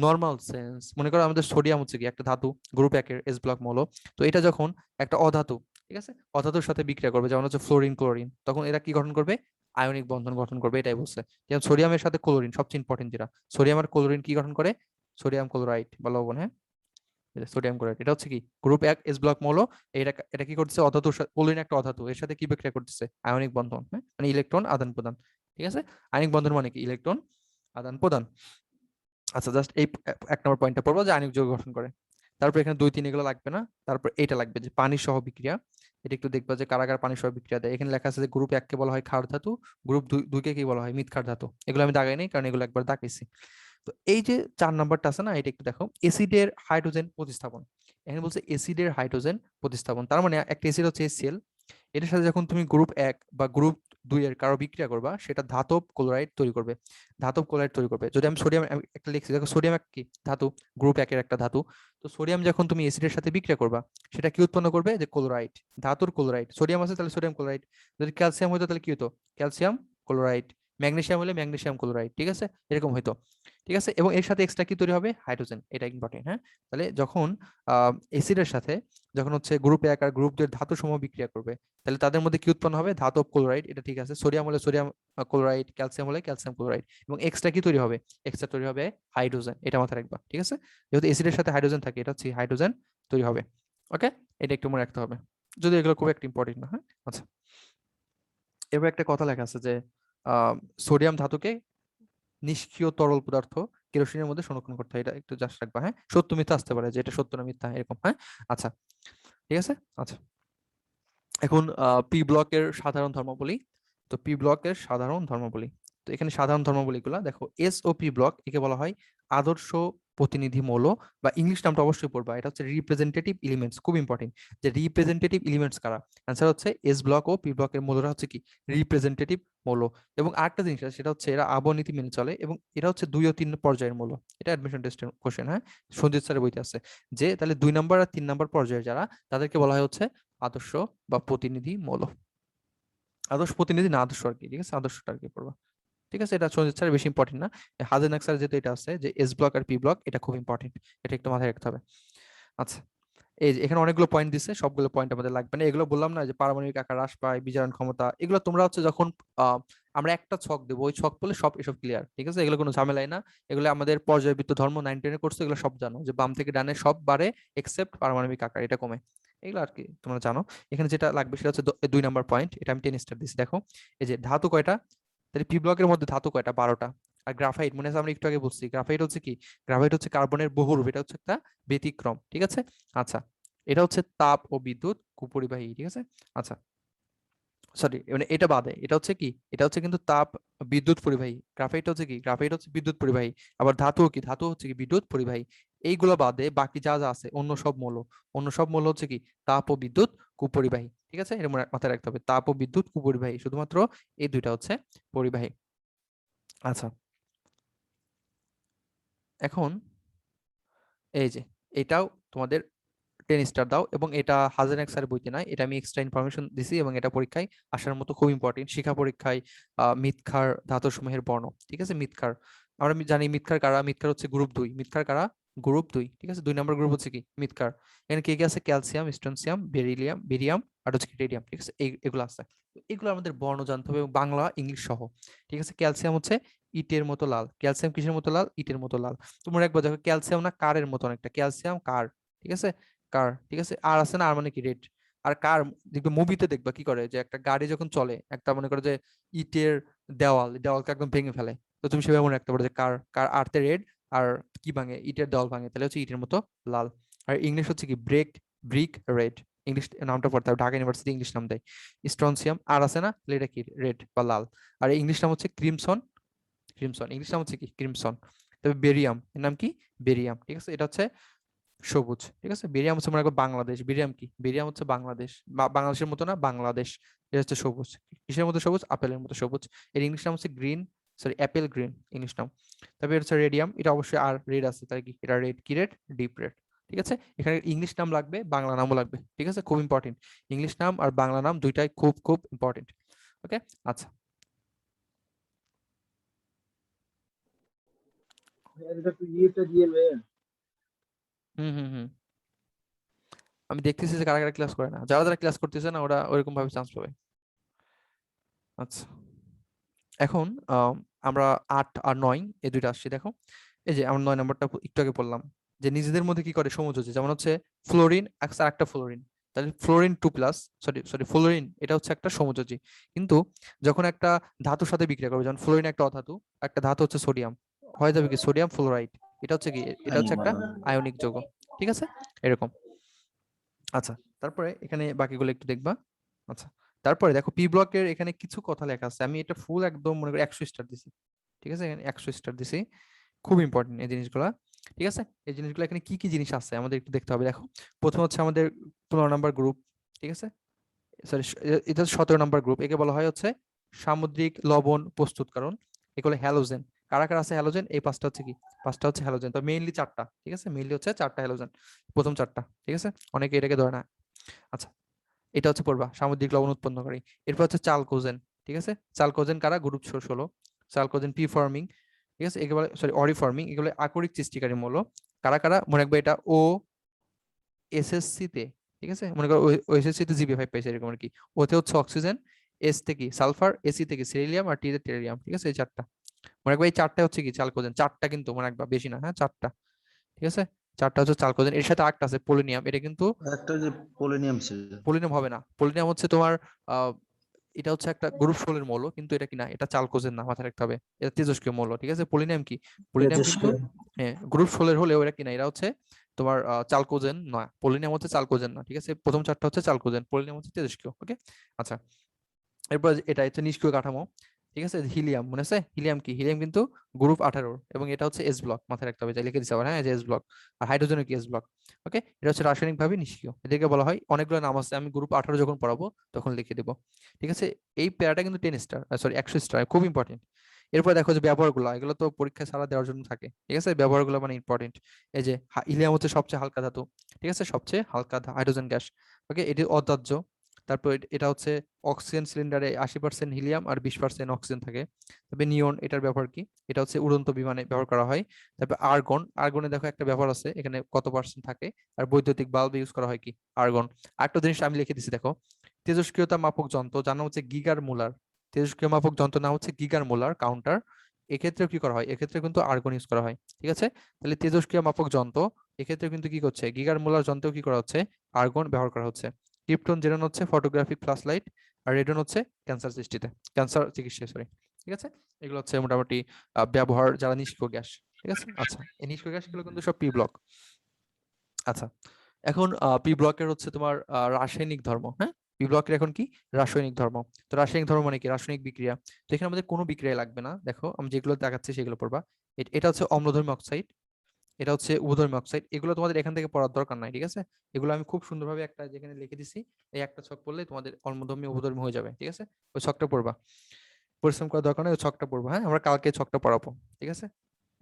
নর্মাল সেন্স। মনে করো আমাদের সোডিয়াম হচ্ছে কি একটা ধাতু, গ্রুপ 1 এর এস ব্লক মৌল। তো এটা যখন একটা অধাতু, ঠিক আছে, অধাতুর সাথে বিক্রিয়া করবে, যেমন হচ্ছে ফ্লোরিন, ক্লোরিন, তখন এরা কি গঠন করবে, আয়নিক বন্ধন গঠন করবে, এটাই বলছে। যেমন সোডিয়ামের সাথে ক্লোরিন, সবচেয়ে ইম্পর্টেন্ট যেটা, সোডিয়াম আর ক্লোরিন কি গঠন করে, সোডিয়াম ক্লোরাইড বা লবণ, হ্যাঁ, সোডিয়াম ক্লোরাইড। এটা হচ্ছে কি গ্রুপ 1 এস ব্লক মৌল। এটা কি করতেছে, অধাতুর সাথে, ক্লোরিন একটা অধাতু, এর সাথে কি বিক্রিয়া করতেছে, আয়নিক বন্ধন, হ্যাঁ, মানে ইলেকট্রন আদান প্রদান, ঠিক আছে? আয়নিক বন্ধন মানে কি, ইলেকট্রন আদান প্রদান। আচ্ছা, জাস্ট এই 1 নম্বর পয়েন্টটা পড়বো যে আয়নিক যৌগ গঠন করে। তারপর এখানে 2, 3 এগুলো লাগবে না। তারপর এটা লাগবে যে পানি সহ বিক্রিয়া। এটা একটু দেখবা যে কারাগার পানি সহ বিক্রিয়া দেয়। এখানে লেখা আছে যে গ্রুপ 1 কে বলা হয় ক্ষার ধাতু, গ্রুপ 2 কে কি বলা হয়, মৃৎ ক্ষার ধাতু। এগুলো আমি দাগাই নাই কারণ এগুলো একবার দাগাইছি। তো এই যে 4 নাম্বারটা আছে না, এটা একটু দেখো, এসিডের হাইড্রোজেন প্রতিস্থাপন। এখানে বলছে এসিডের হাইড্রোজেন প্রতিস্থাপন, তার মানে একটা এসিড হচ্ছে HCl, এটার সাথে যখন তুমি গ্রুপ 1 বা গ্রুপ 2 এর কারো বিক্রিয়া করবা, সেটা ধাতব ক্লোরাইড তৈরি করবে, ধাতব ক্লোরাইড তৈরি করবে। যদি আমি সোডিয়াম একটা লিখছি, দেখো সোডিয়াম কি ধাতু, গ্রুপ 1 এর একটা ধাতু। তো সোডিয়াম যখন তুমি এসিডের সাথে বিক্রিয়া করবা, সেটা কি উৎপন্ন করবে, যে ক্লোরাইড, ধাতুর ক্লোরাইড। সোডিয়াম আছে তাহলে সোডিয়াম ক্লোরাইড, যদি ক্যালসিয়াম হতো তাহলে কি হতো, ক্যালসিয়াম ক্লোরাইড, ম্যাগনেসিয়াম হলে ম্যাগনেসিয়াম ক্লোরাইড, ঠিক আছে, এরকম হতো, ঠিক আছে? এবং এর সাথে এক্সট্রা কি তৈরি হবে, হাইড্রোজেন, এটা ইম্পর্টেন্ট, হ্যাঁ? তাহলে যখন এসিডের সাথে যখন হচ্ছে গ্রুপ 1 আর গ্রুপ 2 এর ধাতু সমূহ বিক্রিয়া করবে, তাহলে তাদের মধ্যে কি উৎপন্ন হবে, ধাতব ক্লোরাইড, এটা ঠিক আছে। সোডিয়াম হলে সোডিয়াম ক্লোরাইড, ক্যালসিয়াম হলে ক্যালসিয়াম ক্লোরাইড, এবং এক্সট্রা কি তৈরি হবে, এক্সট্রা তৈরি হবে হাইড্রোজেন, এটা মাথায় রাখবা, ঠিক আছে? যেহেতু এসিডের সাথে হাইড্রোজেন থাকে, এটা হচ্ছে হাইড্রোজেন তৈরি হবে, ওকে? এটা একটু মনে রাখতে হবে, যদি এগুলো খুব একটা ইম্পর্টেন্ট না, হ্যাঁ? আচ্ছা, এবার একটা কথা লেখা আছে যে সোডিয়াম ধাতুকে নিষ্ক্রিয় তরল পদার্থ কেরোসিনের মধ্যে সংরক্ষণ করতে হয়, এটা একটু জাস্ট রাখবা, হ্যাঁ? সত্য মিথ্যা আসতে পারে, যে এটা সত্য না মিথ্যা এরকম, হ্যাঁ? আচ্ছা, ঠিক আছে। আচ্ছা, এখন পি ব্লকের সাধারণ ধর্মাবলী। তো পি ব্লকের সাধারণ ধর্মাবলী, তো এখানে সাধারণ ধর্মাবলীগুলা দেখো, এস ও পি ব্লক, একে বলা হয় আদর্শ প্রতিনিধি মৌল, বা ইংলিশ নামটা অবশ্যই পড়বা, এটা হচ্ছে রিপ্রেজেন্টেটিভ এলিমেন্টস, খুব ইম্পর্টেন্ট, যে রিপ্রেজেন্টেটিভ এলিমেন্টস কারা। অ্যান্সার হচ্ছে এস ব্লক ও পি ব্লকের মৌলরা হচ্ছে কি রিপ্রেজেন্টেটিভ মৌল। এবং আরেকটা জিনিস আছে, সেটা হচ্ছে এরা আবহ নীতি মেনে চলে, এবং এরা হচ্ছে 2 ও 3 পর্যায়ের মৌল। এটা অ্যাডমিশন টেস্টের কোশ্চেন, হ্যাঁ, সঞ্জিত স্যারের বইতে আছে, যে তাহলে 2 নম্বর আর 3 নম্বর পর্যায়ে যারা, তাদেরকে বলা হয় হচ্ছে আদর্শ বা প্রতিনিধি মৌল। আদর্শ প্রতিনিধি না আদর্শ আর কি, ঠিক আছে, আদর্শটা আর কি পড়বা, ঠিক আছে। এটা সঞ্জিত স্যার বেশি ইম্পর্টেন্ট না, হাজেনাক স্যার যেহেতু এটা আছে যে এস ব্লক আর পি ব্লক, এটা খুব ইম্পর্টেন্ট, এটা একটু মাথায় রাখতে হবে। আচ্ছা, এই যে এখানে অনেকগুলো পয়েন্ট দিচ্ছে, সবগুলো পয়েন্ট আমাদের লাগবে না, এগুলো বললাম না যে পারমাণবিক আকার হ্রাস পায়, বিজারণ ক্ষমতা, এগুলো তোমরা হচ্ছে যখন আমরা একটা ছক দেবো, ওই ছক বলে সব এসব ক্লিয়ার, ঠিক আছে, এগুলো কোনো ঝামেলাই না। এগুলো আমাদের পর্যায়বৃত্ত ধর্ম 9 10 কোর্সে এগুলো সব জানো, যে বাম থেকে ডানে সব বাড়ে এক্সেপ্ট পারমাণবিক আকার, এটা কমে, এগুলো আর কি তোমরা জানো। এখানে যেটা লাগবে সেটা হচ্ছে 2 নম্বর পয়েন্ট, এটা আমি 10 স্টার দিচ্ছি। দেখো এই যে ধাতু কয়টা, তাহলে পি ব্লকের মধ্যে ধাতু কয়টা, 12টা। আর গ্রাফাইট, মনে আছে আমরা একটু আগে বলছি, গ্রাফাইট হচ্ছে কি, গ্রাফাইট হচ্ছে কার্বনের বহুরূপ, এটা হচ্ছে একটা ব্যতিক্রম, ঠিক আছে। আচ্ছা, এটা হচ্ছে তাপ ও বিদ্যুৎ কুপরিবাহী, ঠিক আছে। আচ্ছা, সরি, মানে এটা বাদে, এটা হচ্ছে কি, এটা হচ্ছে কিন্তু তাপ বিদ্যুৎ পরিবাহী, গ্রাফাইট হচ্ছে কি, গ্রাফাইট হচ্ছে বিদ্যুৎ পরিবাহী, আবার ধাতু কি, ধাতু হচ্ছে কি বিদ্যুৎ পরিবাহী। এইগুলো বাদে বাকি যা যা আছে অন্য সব মৌল, অন্য সব মৌল হচ্ছে কি তাপ ও বিদ্যুৎ কুপরিবাহী, ঠিক আছে, এটা মাথায় রাখতে হবে, তাপ ও বিদ্যুৎ কুপরিবাহী, শুধুমাত্র এই দুইটা হচ্ছে পরিবাহী। আচ্ছা, এখন এই যে এটাও তোমাদের 10 স্টার দাও, এবং এটা হাজার স্যার বইতে নাই, এটা আমি এক্সট্রা ইনফরমেশন দিছি, এবং এটা পরীক্ষায় আসার মতো খুব ইম্পর্টেন্ট, শিক্ষা পরীক্ষায় মিথ্যার ধাতুসমূহের বর্ণ, ঠিক আছে, মিথ্যার, আমরা জানি মিথ্যার কারা, মিথ্যার হচ্ছে গ্রুপ 2, মিথ্যার কারা গ্রুপ 2, ঠিক আছে, 2 নম্বর গ্রুপ হচ্ছে কি মিথ্যার। এখানে কে কে আছে, ক্যালসিয়াম, স্ট্রনসিয়াম, বেরিলিয়াম, বেরিয়াম, আর হচ্ছে রেডিয়াম, ঠিক আছে, এগুলো আছে। তো এগুলো আমাদের বর্ণ জানতে হবে, এবং বাংলা ইংলিশ সহ, ঠিক আছে। ক্যালসিয়াম হচ্ছে ইটের মতো লাল, ক্যালসিয়াম কিসের মতো লাল, ইটের মতো লাল। তোমরা একবার দেখো ক্যালসিয়াম না কারের মতো অনেকটা, ক্যালসিয়াম কার, ঠিক আছে, কার, ঠিক আছে, আর আছে না, আর মানে কি রেড। আর কার দেখবে মুভিতে দেখবা কি করে, যে একটা গাড়ি যখন চলে, একটা মনে করে যে ইটের দেওয়ালকে একদম ভেঙে ফেলে, তো তুমি সেভাবে মনে রাখতে পারো যে কার, কার আর্থে রেড, আর কি ভাঙে, ইটের দেওয়াল ভাঙে, তাহলে হচ্ছে ইটের মতো লাল। আর ইংলিশ হচ্ছে কি ব্রিক রেড, ইংলিশ নামটা পড়তে হবে, ঢাকা ইউনিভার্সিটি ইংলিশ নাম দেয়। স্ট্রনসিয়াম আর আছে না, তাহলে এটা কি রেড বা লাল। আর ইংলিশ নাম হচ্ছে ক্রিমসন, ইংলিশ নাম হচ্ছে কি ক্রিমসন। তবে বেরিয়াম এর নাম কি, বেরিয়াম, ঠিক আছে, এটা হচ্ছে সবুজ, ঠিক আছে। বেরিয়াম হচ্ছে মনে করো বাংলাদেশ, বেরিয়াম কি, বেরিয়াম হচ্ছে বাংলাদেশ, বাংলাদেশের মতো না, বাংলাদেশ, এটা হচ্ছে সবুজ। কিসের মতো সবুজ, আপেলের মতো সবুজ। এর ইংলিশ নাম হচ্ছে green, sorry Apple green English নাম। তবে এটা হচ্ছে রেডিয়াম, এটা অবশ্যই আর রেড আছে, তাই কি এটা রেড, কি রেড, ডিপ রেড, ঠিক আছে। এখানে ইংলিশ নাম লাগবে, বাংলা নামও লাগবে, ঠিক আছে, খুব ইম্পর্টেন্ট, ইংলিশ নাম আর বাংলা নাম দুইটাই খুব খুব ইম্পর্টেন্ট। ওকে, আচ্ছা, হুম হুম হুম, আমি দেখতেছি যে কারা কারা ক্লাস করে না, যারা যারা ক্লাস করতেছে না ওরা ওইরকম ভাবে চান্স পাবে। আচ্ছা, এখন আমরা 8 আর 9 এই দুইটা আসছি, দেখো এই যে আমরা 9 নম্বরটা একটু আগে বললাম, যে নিজেদের মধ্যে কি করে সমযোজী, যেমন হচ্ছে ফ্লোরিন আর একটা ফ্লোরিন, তাহলে ফ্লোরিন 2 প্লাস, সরি ফ্লোরিন এটা হচ্ছে একটা সমযোজী। কিন্তু যখন একটা ধাতুর সাথে বিক্রিয়া করবে, যেমন ফ্লোরিন একটা অধাতু, একটা ধাতু হচ্ছে সোডিয়াম, হয়ে যাবে কি সোডিয়াম ফ্লোরাইড, এটা হচ্ছে কি, এটা হচ্ছে একটা আয়নিক যৌগ, ঠিক আছে, এরকম। আচ্ছা, তারপরে এখানে বাকিগুলো একটু দেখবা। আচ্ছা, তারপরে দেখো পি ব্লকের এখানে কিছু কথা লেখা আছে, আমি এটা ফুল একদম মনে করি 100 স্টার দিছি, ঠিক আছে, এখানে 100 স্টার দিছি, খুব ইম্পর্টেন্ট এই জিনিসগুলা, ঠিক আছে। এই জিনিসগুলো এখানে কি কি জিনিস আছে আমাদের একটু দেখতে হবে। দেখো প্রথম হচ্ছে আমাদের 15 নাম্বার গ্রুপ, ঠিক আছে, সরি এটা 17 নাম্বার গ্রুপ, একে বলা হয় হচ্ছে সামুদ্রিক লবণ প্রস্তুতকারণ, এগুলো হ্যালোজেন। কারা কারা আছে হ্যালোজেন, এই পাঁচটা হচ্ছে কি, পাঁচটা হচ্ছে হ্যালোজেন, তো মেইনলি 4টা, ঠিক আছে, মেইনলি হচ্ছে 4টা হ্যালোজেন, প্রথম 4টা, ঠিক আছে, অনেকে এটাকে ধরে না। আচ্ছা, এটা হচ্ছে পড়বা সামুদ্রিক লবণ উৎপন্নকারী। এরপর হচ্ছে চালকোজেন, ঠিক আছে, চালকোজেন কারা, গ্রুপ 16, চালকোজেন পি ফর্মিং, ঠিক আছে, এগুলো সরি অরি ফর্মিং, এগুলো আকরিক সৃষ্টিকারী মৌল। কারা কারা মনে রাখবে, এটা ও এসএসসি তে, ঠিক আছে, মনে করো ওএসএসসি তে জিপি5 পাইছে এরকম আর কি। ওতে হচ্ছে অক্সিজেন, এস থেকে সালফার, এসি থেকে সিরিলিয়াম, আর টি তে টেরিলিয়াম, ঠিক আছে, এই 4টা মনে রাখবে। এই 4টা হচ্ছে কি চালকোজেন, 4টা কিন্তু মনে রাখবা, বেশি না, হ্যাঁ 4টা, ঠিক আছে, 4টা হচ্ছে চালকোজেন। এর সাথে আরেকটা আছে পোলিনিয়াম, এটা কিন্তু একটা যে পোলোনিয়াম ছিল। পোলিনিয়াম হবে না, পোলিনিয়াম হচ্ছে তোমার আহ এটা হচ্ছে একটা গ্রুপ 16 এর মৌল, কিন্তু এটা কি না, এটা চালকোজেন না, মাথায় রাখতে হবে, এটা তেজস্ক্রিয় মৌল, ঠিক আছে। পোলিনিয়াম কি, পোলিনিয়াম কিন্তু হ্যাঁ গ্রুপ 16 এর হলেও এটা কি না, এরা হচ্ছে তোমার চালকোজেন নয়, পোলিনিয়াম হচ্ছে চালকোজেন না, ঠিক আছে, প্রথম 4টা হচ্ছে চালকোজেন, পোলিনিয়াম হচ্ছে তেজস্ক্রিয়। ওকে, আচ্ছা, এরপর এটা হচ্ছে নিষ্ক্রিয় কাঠামো, ঠিক আছে, হিলিয়াম মনে আছে, হিলিয়াম কি, হিলিয়াম কিন্তু গ্রুপ 18 এবং এটা হচ্ছে এস ব্লক, মাথায় রাখতে হবে, লিখে দিতে হবে, হ্যাঁ, যে এস ব্লক। আর হাইড্রোজেন কি এস ব্লক। ওকে, এটা হচ্ছে রাসায়নিকভাবে নিষ্ক্রিয়, এদেরকে বলা হয়, অনেকগুলো নাম আছে, আমি গ্রুপ 18 যখন পড়াবো তখন লিখে দেবো। ঠিক আছে, এই প্যারাটা কিন্তু 10 স্টার, সরি 100 স্টার, খুব ইম্পর্টেন্ট। এরপর দেখো যে ব্যবহারগুলো, এগুলো তো পরীক্ষায় সারা দেওয়ার জন্য থাকে, ঠিক আছে, ব্যবহারগুলো মানে ইম্পর্টেন্ট। এই যে হিলিয়াম হচ্ছে সবচেয়ে হালকা ধাতু, ঠিক আছে, সবচেয়ে হালকা হাইড্রোজেন গ্যাস। ওকে, এটি অদাহ্য। তারপর এটা হচ্ছে অক্সিজেন সিলিন্ডারে 80% হিলিয়াম আর 20% অক্সিজেন থাকে। তবে নিয়ন, এটার ব্যবহার কি, এটা হচ্ছে উড়ন্ত বিমানে ব্যবহার করা হয়। তারপর আর্গন, আর্গনে দেখো একটা ব্যবহার আছে, এখানে কত পার্সেন্ট থাকে। আর বৈদ্যুতিক বাল্ব ইউজ করা হয় কি, আর্গন। আরেকটা জিনিস আমি লিখে দিচ্ছি দেখো, তেজস্ক্রিয়তা মাপক যন্ত্র যার নাম হচ্ছে গিগার মুলার, তেজস্ক্রিয় মাপক যন্ত্র নাম হচ্ছে গিগার মুলার কাউন্টার। এক্ষেত্রে কি করা হয়, এক্ষেত্রে কিন্তু আর্গন ইউজ করা হয়। ঠিক আছে, তাহলে তেজস্ক্রিয় মাপক যন্ত্র এক্ষেত্রে কিন্তু কি করছে, গিগার মুলার যন্ত্রেও কি করা হচ্ছে, আর্গন ব্যবহার করা হচ্ছে। ক্রিপ্টন জেনন হচ্ছে ফটোগ্রাফি ফ্ল্যাশ লাইট, আর রেডন হচ্ছে ক্যান্সার সৃষ্টিতে, ক্যান্সার চিকিৎসায়, সরি। ঠিক আছে, এগুলো হচ্ছে মোটামুটি ব্যবহার যারা নিষ্ক্রিয় গ্যাস। ঠিক আছে, আচ্ছা, এই নিষ্ক্রিয় গ্যাস গুলো কিন্তু সব পি ব্লক। আচ্ছা, এখন পি ব্লকের হচ্ছে তোমার রাসায়নিক ধর্ম, হ্যাঁ, পি ব্লকের এখন কি, রাসায়নিক ধর্ম। তো রাসায়নিক ধর্ম মানে কি, রাসায়নিক বিক্রিয়া। তো এখানে আমাদের কোনো বিক্রিয়া লাগবে না, দেখো আমি যেগুলো দেখাচ্ছি সেগুলো পড়বা। এটা হচ্ছে অম্লধর্মী অক্সাইড, এটা হচ্ছে উভধর্মী অক্সাইড, এগুলো তোমাদের এখান থেকে পড়ার দরকার নাই। ঠিক আছে, এগুলো আমি খুব সুন্দরভাবে একটা যেখানে লিখে দিছি, এই একটা ছক পড়লে তোমাদের অম্লধর্মী উভধর্মী হয়ে যাবে। ঠিক আছে, ওই ছকটা পড়বা, পরিশ্রম করার দরকার নেই, ওই ছকটা পড়বা, হ্যাঁ, আমরা কালকে ছকটা পড়াবো। ঠিক আছে,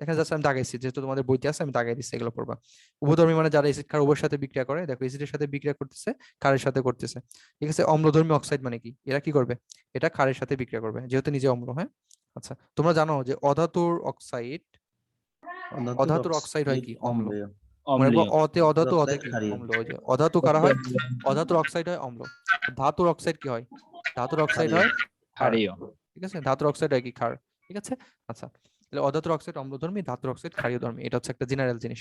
এখানে জাস্ট আমি দাগাইছি, যেহেতু তোমাদের বইতে আছে আমি দাগাই দিচ্ছি, এগুলো পড়বা। উভধর্মী মানে যারা এসিড ক্ষার উভয়ের সাথে বিক্রিয়া করে, দেখো এসিডের সাথে বিক্রিয়া করতেছে, ক্ষারের সাথে করতেছে। ঠিক আছে, অম্লধর্মী অক্সাইড মানে কি, এরা কি করবে, এটা ক্ষারের সাথে বিক্রিয়া করবে, যেহেতু নিজে অম্ল। হ্যাঁ, আচ্ছা, তোমরা জানো যে অধাতুর অক্সাইড, অধাতুর অক্সাইড হয় কি, অম্ল। অম্লীয়। মনে রাখবো, অম্লীয়। অতে অধাতু, অতে অক্সাইড কি, ক্ষারীয়। অম্ল। ওই যে অধাতু কারা হয়, অধাতুর অক্সাইড হয় অম্ল। ধাতুর অক্সাইড কি হয়, ধাতুর অক্সাইড ক্ষারীয়। হয় ক্ষার। ক্ষারীয়। ঠিক আছে, ধাতুর অক্সাইড হয় কি, ক্ষার। ঠিক আছে, আচ্ছা, তাহলে অধাতুর অক্সাইড অম্লধর্মী, ধাতুর অক্সাইড ক্ষারীয়ধর্মী, এটা হচ্ছে একটা জেনারেল জিনিস।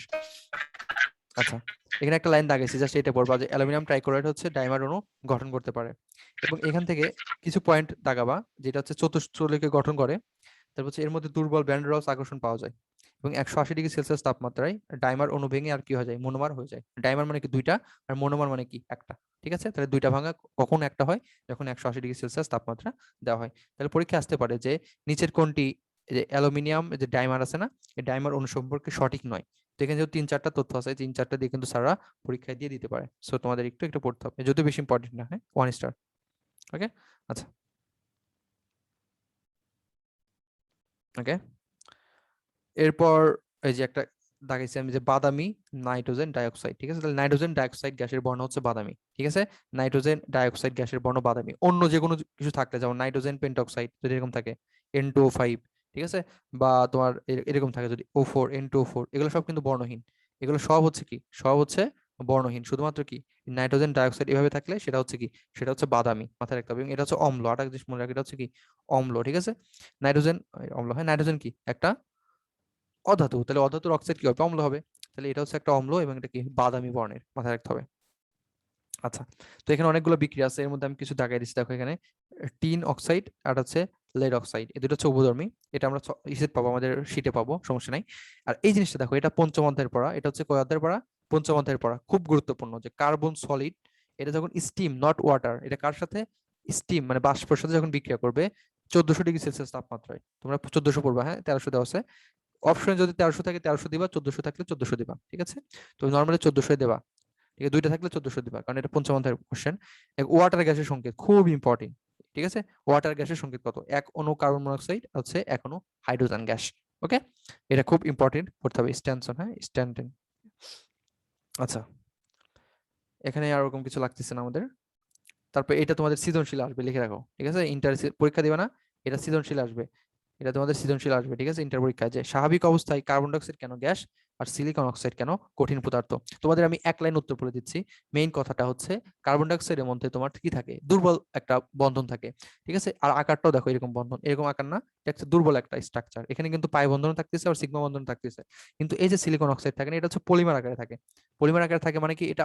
আচ্ছা, এখানে একটা লাইন দাগেছি, জাস্ট এটা পড়বা যে অ্যালুমিনিয়াম ট্রাইক্লোরাইড হচ্ছে ডাইমার অণু গঠন করতে পারে। এবং এখান থেকে কিছু পয়েন্ট দাগাবা, যেটা হচ্ছে চতুষ্ফলকে গঠন করে। তারপর হচ্ছে এর মধ্যে দুর্বল ভ্যান ডের ওয়ালস আকর্ষণ পাওয়া যায়, এবং 180°C তাপমাত্রায় ডাইমার অণু ভেঙে আর কি হয়ে যায়, মনোমার হয়ে যায়। ডাইমার মানে কি দুইটা, আর মনোমার মানে কি একটা। ঠিক আছে, তাহলে দুইটা ভাঙা কখন একটা হয়, যখন 180°C তাপমাত্রা দেওয়া হয়। তাহলে পরীক্ষা আসতে পারে যে নিচের কোনটি, যে অ্যালুমিনিয়াম যে ডাইমার আছে না, এই ডাইমার অণু সম্পর্কে সঠিক নয়। তো এখানে যেহেতু 3-4টা তথ্য আছে, 3-4টা দিয়ে কিন্তু স্যাররা পরীক্ষায় দিয়ে দিতে পারে। সো তোমাদের একটু একটু পড়তে হবে, যদিও বেশি ইম্পর্টেন্ট না, হ্যাঁ, 1 স্টার। ওকে, আচ্ছা, ওকে, এরপর এই যে একটা দেখাইছি আমি, যে বাদামি নাইট্রোজেন ডাইঅক্সাইড। ঠিক আছে, তাহলে নাইট্রোজেন ডাইঅক্সাইড গ্যাসের বর্ণ হচ্ছে বাদামি। ঠিক আছে, নাইট্রোজেন ডাইঅক্সাইড গ্যাসের বর্ণ বাদামি। অন্য যে কোনো কিছু থাকলে, যেমন নাইট্রোজেন পেন্টঅক্সাইড যদি এরকম থাকে, N2O5, ঠিক আছে, বা তোমার এরকম থাকে যদি O4 N2O4, এগুলো সব কিন্তু বর্ণহীন। এগুলো সব হচ্ছে কি, সব হচ্ছে বর্ণহীন। শুধুমাত্র কি নাইট্রোজেন ডাইঅক্সাইড এভাবে থাকলে সেটা হচ্ছে কি, সেটা হচ্ছে বাদামি, মাথায় রাখতে হবে। এবং এটা হচ্ছে অম্ল, আর একটা জিনিস মনে রাখি, এটা হচ্ছে কি, অম্ল। ঠিক আছে, নাইট্রোজেন অম্ল, হ্যাঁ, নাইট্রোজেন কি একটা অধাতু, তাহলে অধাতুর অক্সাইড কি হবে, অম্ল হবে। তাহলে এটা হচ্ছে একটা অম্ল, এবং এটা কি বাদামি বর্ণের, মাথায় রাখতে হবে। আচ্ছা, তো এখানে অনেকগুলো বিক্রিয়া আছে, এর মধ্যে আমি কিছু দাগাই দিচ্ছি, দেখো এখানে টিন অক্সাইড আর হচ্ছে লেড অক্সাইড, এই দুটো হচ্ছে উভধর্মী। এটা আমরা ইসেট পাবো, আমাদের শীটে পাবো, সমস্যা নাই। আর এই জিনিসটা দেখো, এটা পঞ্চম অধ্যায়ের পড়া, এটা হচ্ছে কয় অধ্যায়ের পড়া, পঞ্চম অধ্যায়ের পড়া। খুব গুরুত্বপূর্ণ যে কার্বন সলিড, এটা যখন স্টিম নট ওয়াটার, এটা কার সাথে, স্টিম মানে বাষ্পের সাথে যখন বিক্রিয়া করবে 1400°C তাপমাত্রায়, তোমরা 1400 পড়বা, হ্যাঁ, 1300 দেওয়া আছে অপশনে, যদি 1300 থাকে 1300 দিবা, 1400 থাকলে 1400 দিবা। ঠিক আছে, তো নর্মালি 1400 দেবা। ঠিক আছে, দুইটা থাকলে 1400 দিবা, কারণ এটা পঞ্চম অধ্যায়ের কোশ্চেন। ওয়াটার গ্যাসের সংকেত খুব ইম্পর্টেন্ট। ঠিক আছে, ওয়াটার গ্যাসের সংকেত কত, এক অণু কার্বন মনোক্সাইড হচ্ছে এক অণু হাইড্রোজেন গ্যাস। ওকে, এটা খুব ইম্পর্টেন্ট পড়তে হবে, স্ট্যানসন, হ্যাঁ, স্ট্যান্টন। আচ্ছা, এখানে আর ওরকম কিছু লাগতেছে না আমাদের। তারপর এটা তোমাদের সৃজনশীল আসবে, লিখে রাখো। ঠিক আছে, ইন্টার পরীক্ষা দিবে না, এটা সৃজনশীল আসবে, এটা তোমাদের সৃজনশীল আসবে। ঠিক আছে, ইন্টার পরীক্ষায় যে স্বাভাবিক অবস্থায় কার্বন ডাইঅক্সাইড কেন গ্যাস আর সিলিকন অক্সাইড কেন কঠিন পদার্থ। তোমাদের আমি এক লাইন উত্তর বলে দিচ্ছি। মেইন কথাটা হচ্ছে কার্বন ডাইঅক্সাইডের মধ্যে তোমার কি থাকে, দুর্বল একটা বন্ধন থাকে। ঠিক আছে, আর আকারটাও দেখো, এরকম বন্ধন, এরকম আকার না, এটা হচ্ছে দুর্বল একটা স্ট্রাকচার। এখানে কিন্তু পাই বন্ধন থাকতেছে আর সিগমা বন্ধন থাকতেছে। কিন্তু এই যে সিলিকন অক্সাইড থাকে না, এটা হচ্ছে পলিমার আকারে থাকে। পলিমার আকারে থাকে মানে কি, এটা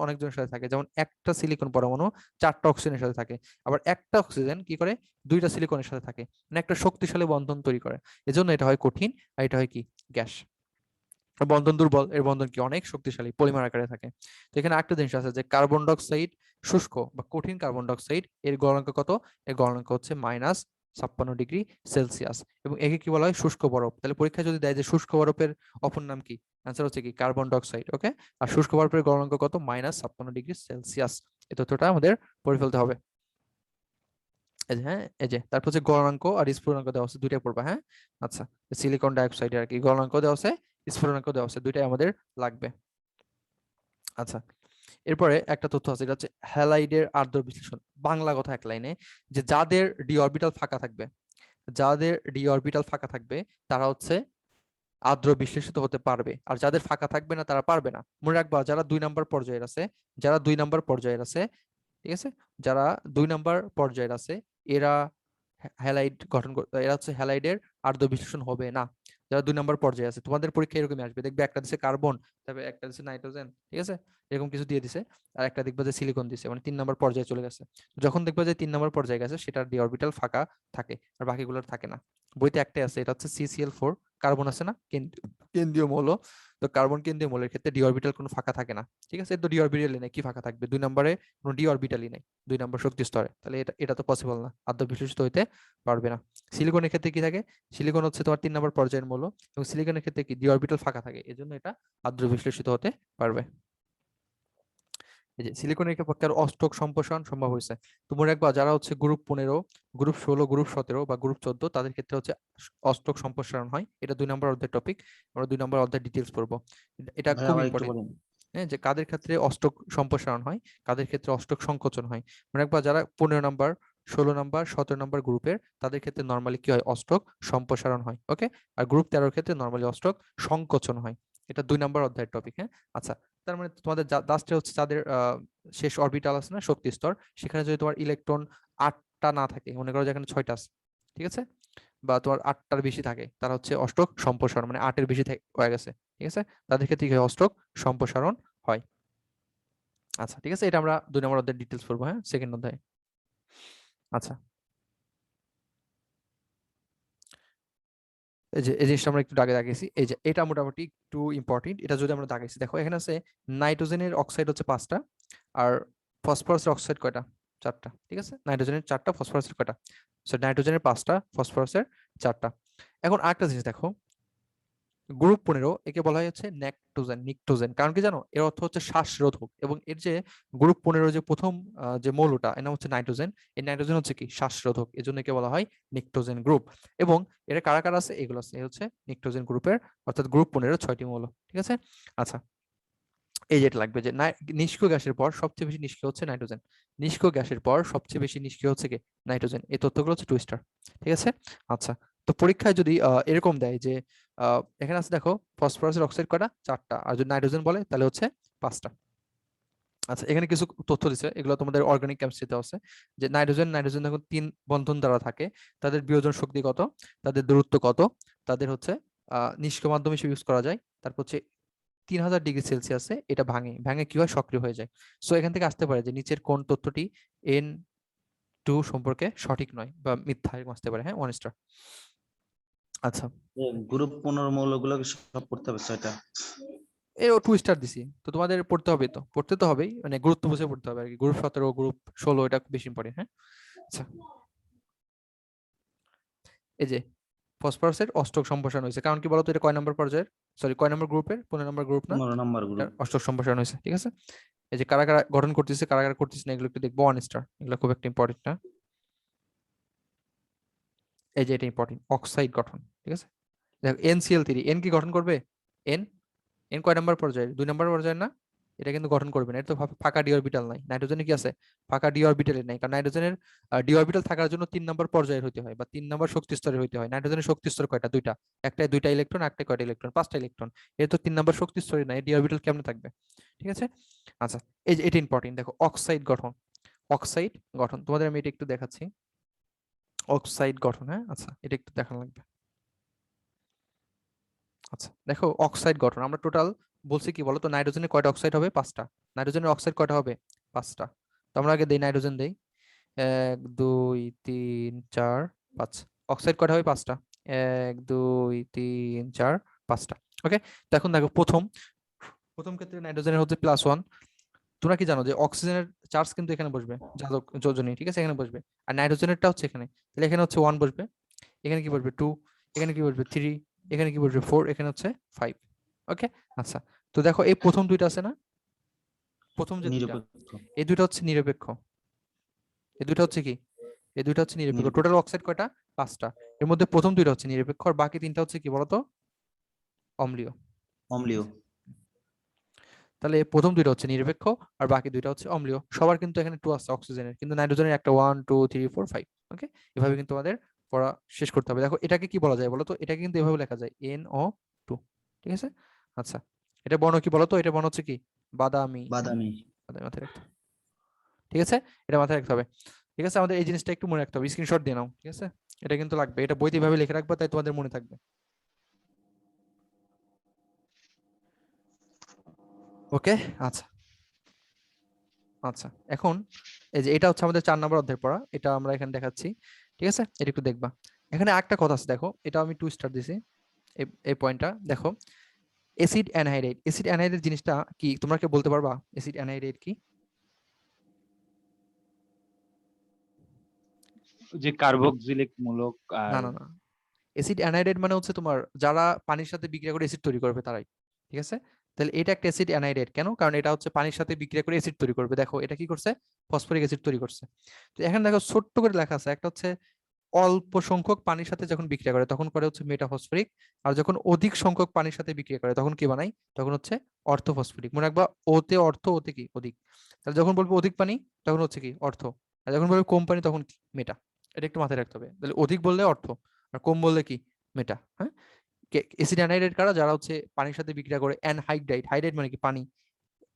অনেকজনের সাথে থাকে। যেমন একটা সিলিকন পরমাণু 4টা অক্সিজেনের সাথে থাকে, আবার একটা অক্সিজেন কি করে 2টা সিলিকনের সাথে থাকে, মানে একটা শক্তিশালী বন্ধন তৈরি করে। এজন্য এটা হয় কঠিন, আর এটা হয় কি গ্যাস। বন্ধন দুর্বল, এর বন্ধন কি অনেক শক্তিশালী, পলিমার আকারে থাকে। তো এখানে একটা জিনিস আছে যে কার্বন ডাইঅক্সাইড শুষ্ক বা কঠিন কার্বন ডাইঅক্সাইড, এর গলনাঙ্ক কত, এর গলনাঙ্ক হচ্ছে -56°C এবং একে কি বলা হয় শুষ্ক বরফ। তাহলে পরীক্ষায় যদি দেয় যে শুষ্ক বরফের অপর নাম কি, অ্যান্সার হচ্ছে কি কার্বন ডাইঅক্সাইড। ওকে, আর শুষ্ক বরফের গলনাঙ্ক কত, -56°C। এই তথ্যটা আমাদের পড়ে ফেলতে হবে। এই যে হ্যাঁ, এই যে তারপর হচ্ছে গলনাঙ্ক আর স্ফুটনাঙ্ক দেওয়া আছে, দুইটাই পড়বা। হ্যাঁ, আচ্ছা, সিলিকন ডাইঅক্সাইড আর কি গলনাঙ্ক দেওয়া আছে, স্ফুটনাঙ্ক দেওয়া আছে, দুইটাই আমাদের লাগবে। আচ্ছা, এরপরে একটা তথ্য আছে, এটা হচ্ছে হ্যালাইডের আর্দ্র বিশ্লেষণ। বাংলা কথা এক লাইনে, যে যাদের ডি অরবিটাল ফাঁকা থাকবে, যাদের ডি অরবিটাল ফাঁকা থাকবে তারা হচ্ছে আর্দ্র বিশ্লেষিত হতে পারবে, আর যাদের ফাঁকা থাকবে না তারা পারবে না। মনে রাখবা, যারা 2 নাম্বার পর্যায়ের আছে, যারা 2 নাম্বার পর্যায়ের আছে, ঠিক আছে, যারা 2 নাম্বার পর্যায়ের আছে এরা হ্যালাইড গঠন এরা হচ্ছে হ্যালাইডের আর্দ্র বিশ্লেষণ হবে না। যারা 2 নাম্বার পর্যায়ে আছে, তোমাদের পরীক্ষা এরকমই আসবে, দেখবে একটা দিছে কার্বন, তারপরে একটা দিছে নাইট্রোজেন, ঠিক আছে, এরকম কিছু দিয়ে দিছে, আর একটা দেখবে যে সিলিকন দিছে, মানে 3 নাম্বার পর্যায়ে চলে গেছে। যখন দেখবে যে 3 নাম্বার পর্যায়ে গেছে সেটার ডি অরবিটাল ফাঁকা থাকে, আর বাকিগুলোর থাকে না। বইতে একটাই আছে, এটা হচ্ছে CCl4, কার্বন আছে না, কেন্দ্রীয় মৌল। তো কার্বন কেন্দ্রীয় মৌলের ক্ষেত্রে ডি অরবিটাল কোনো ফাঁকা থাকে না, ঠিক আছে, তো ডি অরবিটালই নেই, কি ফাঁকা থাকবে, 2 নম্বরে কোনো ডি অরবিটালই নেই, 2 নম্বর শক্তি স্তরে, তাহলে এটা তো পসিবল না, আদ্য বিশ্লেষিত হইতে পারবে না। সিলিকনের ক্ষেত্রে কি থাকে, সিলিকন হচ্ছে তোমার 3 নম্বর পর্যায়ের মৌল, এবং সিলিকনের ক্ষেত্রে কি ডি অরবিটাল ফাঁকা থাকে, এজন্য এটা আদ্র বিশ্লেষিত হতে পারবে। এই যে সিলিকনের পক্ষে আর অষ্টক সম্প্রসারণ সম্ভব হয়েছে। তোমরা একবার যারা হচ্ছে গ্রুপ 15, গ্রুপ 16, গ্রুপ 17 বা গ্রুপ 14, তাদের ক্ষেত্রে হচ্ছে অষ্টক সম্প্রসারণ হয়। এটা 2 নম্বর অধ্যায়ের টপিক, আমরা 2 নম্বর অধ্যায় ডিটেইলস পড়বো। এটা ভাই খুব আবার একটু ইম্পর্টেন্ট। বলেন। হ্যাঁ, যে কাদের ক্ষেত্রে অষ্টক সম্প্রসারণ হয়, কাদের ক্ষেত্রে অষ্টক সংকোচন হয়। মনে রাখবা, যারা 15 নম্বর, 16 নম্বর, 17 নম্বর গ্রুপের, তাদের ক্ষেত্রে নরমালি কি হয়, অষ্টক সম্প্রসারণ হয়। ওকে, আর গ্রুপ 13 ক্ষেত্রে নরমালি অষ্টক সংকোচন হয়। এটা 2 নম্বর অধ্যায়ের টপিক। হ্যাঁ, আচ্ছা, তার মানে তোমাদের লাস্টে হচ্ছে যাদের শেষ অরবিটাল আছে না, শক্তি স্তর, সেখানে যদি তোমার ইলেকট্রন 8টা না থাকে, মনে করো যে এখানে 6টা আছে, ঠিক আছে, বা তোমার 8টার বেশি থাকে, তারা হচ্ছে অষ্টক সম্প্রসারণ, মানে 8-এর বেশি হয়ে গেছে, ঠিক আছে, তাদের ক্ষেত্রে কি হয়, অষ্টক সম্প্রসারণ হয়। আচ্ছা, ঠিক আছে, এটা আমরা 2 নম্বর অধ্যায় ডিটেইলস পড়বো। হ্যাঁ, সেকেন্ড অধ্যায়। আচ্ছা, এই যে এই জিনিসটা আমরা একটু দাগেছি, এই যে এটা মোটামুটি একটু ইম্পর্টেন্ট, এটা যদি আমরা দাগেছি, দেখো এখানে আছে নাইট্রোজেনের অক্সাইড হচ্ছে 5টা, আর ফসফরাসের অক্সাইড কয়টা, 4টা, ঠিক আছে, নাইট্রোজেনের 4টা, ফসফরাসের কয়টা, নাইট্রোজেনের 5টা, ফসফরাসের 4টা। এখন আরেকটা জিনিস দেখো, গ্রুপ 15 একে বলা হচ্ছে নিকটোজেন। কারণ কি জানো, এর অর্থ হচ্ছে শ্বাসরোধক, এবং এর যে গ্রুপ 15 যে প্রথম যে মৌলটা, এর নাম হচ্ছে নাইট্রোজেন, এই নাইট্রোজেন হচ্ছে কি শ্বাসরোধক, এজন্য একে বলা হয় নিকটোজেন গ্রুপ। এবং এর কারা কারা আছে, এগুলো আছে, এই হচ্ছে নিকটোজেন গ্রুপের, অর্থাৎ গ্রুপ 15 6টি মৌল, ঠিক আছে। আচ্ছা, এই যেটা লাগবে, যে নিষ্ক্রিয় গ্যাসের পর সবচেয়ে বেশি নিষ্ক্রিয় হচ্ছে নাইট্রোজেন, নিষ্ক্রিয় গ্যাসের পর সবচেয়ে বেশি নিষ্ক্রিয় হচ্ছে কি নাইট্রোজেন, এই তথ্যগুলো হচ্ছে 2 স্টার, ঠিক আছে। আচ্ছা, তো পরীক্ষায় যদি এরকম দেয় যে এখানে আছে দেখো ফসফরাসের অক্সাইড কয়টা, 4টা, আর যদি নাইট্রোজেন বলে তাহলে হচ্ছে 5টা। আচ্ছা, এখানে কিছু তথ্য দিচ্ছে, এগুলো তোমাদের অর্গানিক কেমিস্ট্রিতে আছে, যে নাইট্রোজেন যখন 3 বন্ধন দ্বারা থাকে, তাদের বিয়োজন শক্তি কত, তাদের দূরত্ব কত, তাদের হচ্ছে নিষ্ক্রিয় মাধ্যম হিসেবে ইউজ করা যায়, তারপর হচ্ছে 3000°C এটা ভাঙে কি হয়, সক্রিয় হয়ে যায়। সো এখান থেকে আসতে পারে যে নিচের কোন তথ্যটি N2 সম্পর্কে সঠিক নয় বা মিথ্যা, এরকম আসতে পারে। হ্যাঁ, 1 স্টার। আচ্ছা, গ্রুপ 15 মৌলগুলোকে সব পড়তে হবে 6টা। এও 2 স্টার দিছি, তো তোমাদের পড়তে তো হবেই, মানে গুরুত্ব বুঝে পড়তে হবে আর কি। গ্রুপ 17, গ্রুপ 16 এটা বেশি ইম্পর্টেন্ট। হ্যাঁ, আচ্ছা, এই যে ফসফরাসের অষ্টক সম্প্রসারণ হয়েছে, কারণ কি বলতো, এটা কয় নম্বর পর্যায়ের, সরি কয় নম্বর গ্রুপের, 15 নম্বর গ্রুপ না, 15 নম্বর এটা গ্রুপ। অষ্টক সম্প্রসারণ হয়েছে, ঠিক আছে। এই যে কারা কারা গঠন করতেছে, কারা কারা করতেছে না, এগুলো একটু দেখবো। 1 স্টার, এগুলো খুব একটা ইম্পর্টেন্ট না। এই যে এটা ইম্পর্টেন্ট, অক্সাইড গঠন, ঠিক আছে। দেখো NCl3, এন কি গঠন করবে, এন এন কয় নাম্বার পর্যায়ে, 2 নাম্বার পর্যায়ে না, এটা কিন্তু গঠন করবে না, এটা তো ফাঁকা ডি অরবিটাল নাই। নাইট্রোজেনে কি আছে, ফাঁকা ডি অরবিটালে নাই, কারণ নাইট্রোজেনের ডি অরবিটাল থাকার জন্য 3 নাম্বার পর্যায়ের হইতে হয় বা 3 নাম্বার শক্তি স্তরের হইতে হয়। নাইট্রোজেনের শক্তি স্তর কয়টা, 2টা, একটায় 2টা ইলেকট্রন, একটায় কয়টা ইলেকট্রন, 5টা ইলেকট্রন, এর তো 3 নাম্বার শক্তি স্তরে নাই, ডি অরবিটাল কেমনে থাকবে, ঠিক আছে। আচ্ছা, এই যে এটা ইম্পর্টেন্ট, দেখো অক্সাইড গঠন, অক্সাইড গঠন তোমাদের আমি এটা একটু দেখাচ্ছি, অক্সাইড গঠন। হ্যাঁ, আচ্ছা, এটা একটু দেখানো লাগবে। আচ্ছা, দেখো অক্সাইড গঠন আমরা টোটাল বলছি কি বলতো, নাইট্রোজেনের কয়টা অক্সাইড হবে, 5টা, নাইট্রোজেনের অক্সাইড কয়টা হবে, 5টা। তো আমরা আগে দেই, নাইট্রোজেন দেই, 1 2 3 4 5, অক্সাইড কয়টা হবে, 5টা, 1 2 3 4 5টা। ওকে, তো এখন দেখো প্রথম ক্ষেত্রে নাইট্রোজেনের হচ্ছে +1, তোমরা কি জানো যে অক্সিজেনের চার্জ কিন্তু এখানে বসবে, যাদব যোজনী, ঠিক আছে, এখানে বসবে। আর নাইট্রোজেনেরটা হচ্ছে এখানে, তাহলে এখানে হচ্ছে 1 বসবে, এখানে কি বসবে 2, এখানে কি বসবে 3, এখানে কি বসবে 4, এখানে হচ্ছে 5। ওকে, আচ্ছা। তো দেখো এই প্রথম দুইটা আছে না, প্রথম যে দুইটা, নিরপেক্ষ। এই দুইটা হচ্ছে নিরপেক্ষ, এই দুইটা হচ্ছে কি, এই দুইটা হচ্ছে নিরপেক্ষ। নিরপেক্ষ। টোটাল অক্সাইড কয়টা? 5টা। এর মধ্যে প্রথম দুইটা হচ্ছে নিরপেক্ষ, আর বাকি 3টা হচ্ছে কি বলতো? অম্লীয়। অম্লীয়। তাহলে প্রথম দুইটা হচ্ছে নিরপেক্ষ আর বাকি দুইটা হচ্ছে অম্লীয়। সবার কিন্তু এখানে 2 আছে অক্সিজেনের, কিন্তু নাইট্রোজেনের একটা 1 2 3 4 5। ওকে, এভাবে কিন্তু আমাদের পড়া শেষ করতে হবে। দেখো এটাকে কি বলা যায় বলো তো? এটাকে কিন্তু এভাবে লেখা যায় NO2, ঠিক আছে। আচ্ছা, এটা বর্ণ কি বলো তো? এটা বর্ণ হচ্ছে কি? বাদামি। বাদামি। বাদামি মাথায় রাখতে হবে, ঠিক আছে, এটা মাথায় রাখতে হবে। ঠিক আছে, আমাদের এই জিনিসটা একটু মনে রাখতে হবে, স্ক্রিনশট দিয়ে নাও, ঠিক আছে, এটা কিন্তু লাগবে, এটা বইতে এভাবে লিখে রাখবে, তাই তোমাদের মনে থাকবে। ওকে, আচ্ছা আচ্ছা। এখন এই যে এটা হচ্ছে আমাদের 4 নম্বর অধ্যায় পড়া, এটা আমরা এখানে দেখাচ্ছি, ঠিক আছে, এটা একটু দেখবা। এখানে একটা কথা আছে, দেখো এটা আমি 2 স্টার দিছি, এই পয়েন্টটা দেখো, অ্যাসিড অ্যানহাইড্রাইড। অ্যাসিড অ্যানহাইড্রাইড জিনিসটা কি তোমরা কি বলতে পারবা? অ্যাসিড অ্যানহাইড্রাইড কি? যে কার্বক্সিলিক মূলক আর না না না, অ্যাসিড অ্যানহাইড্রাইড মানে হচ্ছে তোমার যারা পানির সাথে বিক্রিয়া করে অ্যাসিড তৈরি করবে তারাই, ঠিক আছে। তাহলে এটা একটা অ্যাসিড অ্যানহাইড্রাইড, কেন? কারণ এটা হচ্ছে পানির সাথে বিক্রিয়া করে অ্যাসিড তৈরি করবে। দেখো এটা কি করছে? ফসফরিক অ্যাসিড তৈরি করছে। তো এখানে দেখো ছোট্ট করে লেখা আছে, একটা হচ্ছে অল্প সংখ্যক পানির সাথে যখন বিক্রিয়া করে তখন করে হচ্ছে মেটাফসফরিক, আর যখন অধিক সংখ্যক পানির সাথে বিক্রিয়া করে তখন কি বানাই? তখন হচ্ছে অর্থোফসফরিক। মনে রাখবা, ওতে অর্থ, ওতে কি অধিক। তাহলে যখন বলবো অধিক পানি তখন হচ্ছে কি? অর্থ। আর যখন বলবো কম পানি তখন কি? মেটা। এটা একটু মাথায় রাখতে হবে। তাহলে অধিক বললে অর্থ, আর কম বললে কি? মেটা। হ্যাঁ, অ্যাসিড অ্যানহাইড্রাইড কারা? যারা হচ্ছে পানির সাথে বিক্রিয়া করে। অ্যানহাইড্রাইড, হাইড্রাইড মানে কি? পানি।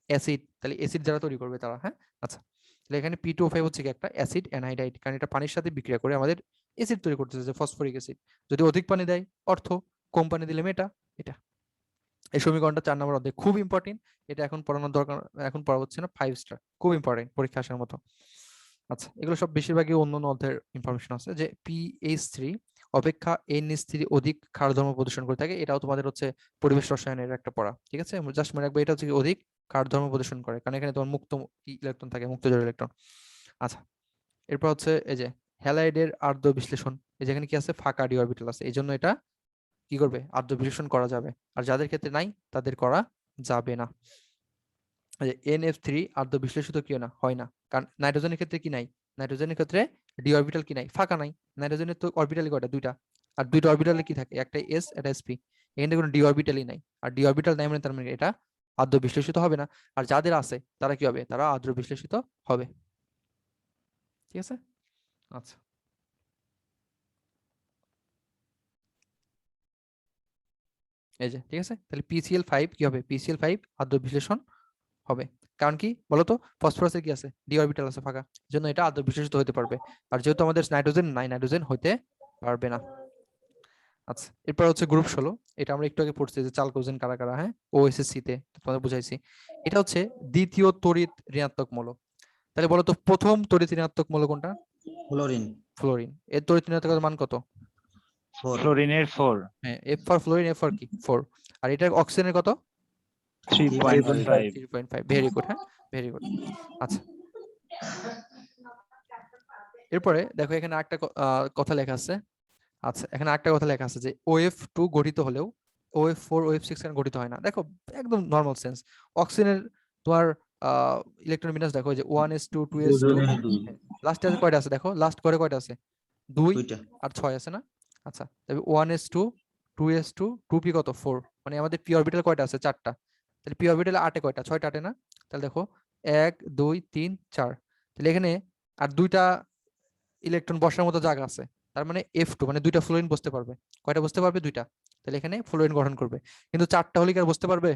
অ্যাসিড, তাহলে অ্যাসিড যারা তৈরি করবে তারা। হ্যাঁ, আচ্ছা। তাহলে এখানে P2O5 হচ্ছে কি? একটা অ্যাসিড অ্যানহাইড্রাইড, কারণ এটা পানির সাথে বিক্রিয়া করে আমাদের অ্যাসিড তৈরি করতেছে, যে ফসফরিক অ্যাসিড। যদি অধিক পানি দেয় অর্থ, কম পানি দিলে মেটা। এটা এই সমীকরণটা 4 নম্বর অধ্যায়, খুব ইম্পর্টেন্ট। এটা এখন পড়ানোর দরকার, এখন পড়া হচ্ছে না, 5 স্টার, খুব ইম্পর্টেন্ট, পরীক্ষা আসার মতো। আচ্ছা, এগুলো সব বেশিরভাগই অন্য অধ্যায়ের ইনফরমেশন আছে, যে PH3 অপেক্ষা NH3 অধিক ক্ষার ধর্ম প্রদর্শন করে থাকে। এটাও তোমাদের হচ্ছে পরিবেশ রসায়নের একটা পড়া, ঠিক আছে। জাস্ট মনে রাখবে এটা হচ্ছে কি? অধিক ক্ষার ধর্ম প্রদর্শন করে, কারণ এখানে তোমার মুক্ত ইলেকট্রন থাকে, মুক্ত জড় ইলেকট্রন। আচ্ছা, এরপর হচ্ছে এই যে হ্যালাইডের আর্দ্র বিশ্লেষণ। এই যেখানে কি আছে? ফাঁকা ডি অরবিটাল আছে, এই জন্য এটা কি করবে? আর্দ্র বিশ্লেষণ করা যাবে। আর যাদের ক্ষেত্রে নাই তাদের করা যাবে না। NF3 আর্দ্র বিশ্লেষিত কি না হয় না, কারণ নাইট্রোজেনের ক্ষেত্রে কি নাই? নাইট্রোজেনের ক্ষেত্রে ডি অরবিটাল কি নাই? ফাঁকা নাই। নাইট্রোজেনের তো অরবিটাল কয়টা? 2টা। আর 2টা অরবিটালে কি থাকে? একটা S, একটা SP। এখানে কোনো ডি অরবিটালই নাই, আর ডি অরবিটাল নাই মানে তার মানে এটা আর্দ্র বিশ্লেষিত হবে না। আর যাদের আছে তারা কি হবে? তারা আর্দ্র বিশ্লেষিত হবে, ঠিক আছে। আচ্ছা, এই যে ঠিক আছে, তাহলে PCl5 কি হবে? PCl5 আর্দ্র বিশ্লেষণ হবে। কারণ কি বলতো? ফসফরাসে কি আছে? ডি অরবিটাল আছে ফাঁকা, জন্য এটা আর্দ্র বিশ্লেষিত হতে পারবে। আর যেহেতু আমাদের নাইট্রোজেন নাই, নাইট্রোজেন হতে পারবে না। আচ্ছা, এরপর হচ্ছে গ্রুপ 16। এটা আমরা একটু আগে পড়ছি, যে চালকোজেন কারা কারা। হ্যাঁ, OSSC তে তোমাদের বুঝাইছি। এটা হচ্ছে দ্বিতীয় তড়িৎ ঋণাত্মক মৌল। তাহলে বলো তো প্রথম তড়িৎ ঋণাত্মক মৌল কোনটা? ফ্লোরিন। ফ্লোরিন। এর তড়িৎ ঋণাত্মকতার মান কত? 4। ফ্লোরিনের 4 হ্যাঁ, F for fluorine, F for কি? 4। আর এটা অক্সিজেনের কত? 3.5 3.5। ভেরি গুড, হ্যাঁ, ভেরি গুড। আচ্ছা, এরপরে দেখো এখানে একটা কথা লেখা আছে। আচ্ছা, এখানে একটা কথা লেখা আছে যে OF2 গঠিত হলেও OF4 OF6 কেন গঠিত হয় না? দেখো একদম নর্মাল সেন্স। অক্সিজেনের তোমার ইলেকট্রন বিন্যাস দেখো, যে 1s2 2s2, লাস্টে আছে কয়টা আছে? দেখো লাস্ট করে কয়টা আছে? 2 2টা। আর 6 আছে না? আচ্ছা, তবে 1s2 2s2 2p কত? 4। মানে আমাদের p অরবিটাল কয়টা আছে? 4টা। তাহলে p অরবিটালে 8 এ কয়টা? 6টা 8 এ না? তাহলে দেখো 1 2 3 4। তাহলে এখানে আর 2টা ইলেকট্রন বসার মতো জায়গা আছে। তার মানে F2 মানে 2টা ফ্লোরিন বসতে পারবে। কয়টা বসতে পারবে? 2টা। তাহলে এখানে ফ্লোরিন গঠন করবে। কিন্তু 4টা হলে কি আর বসতে পারবে?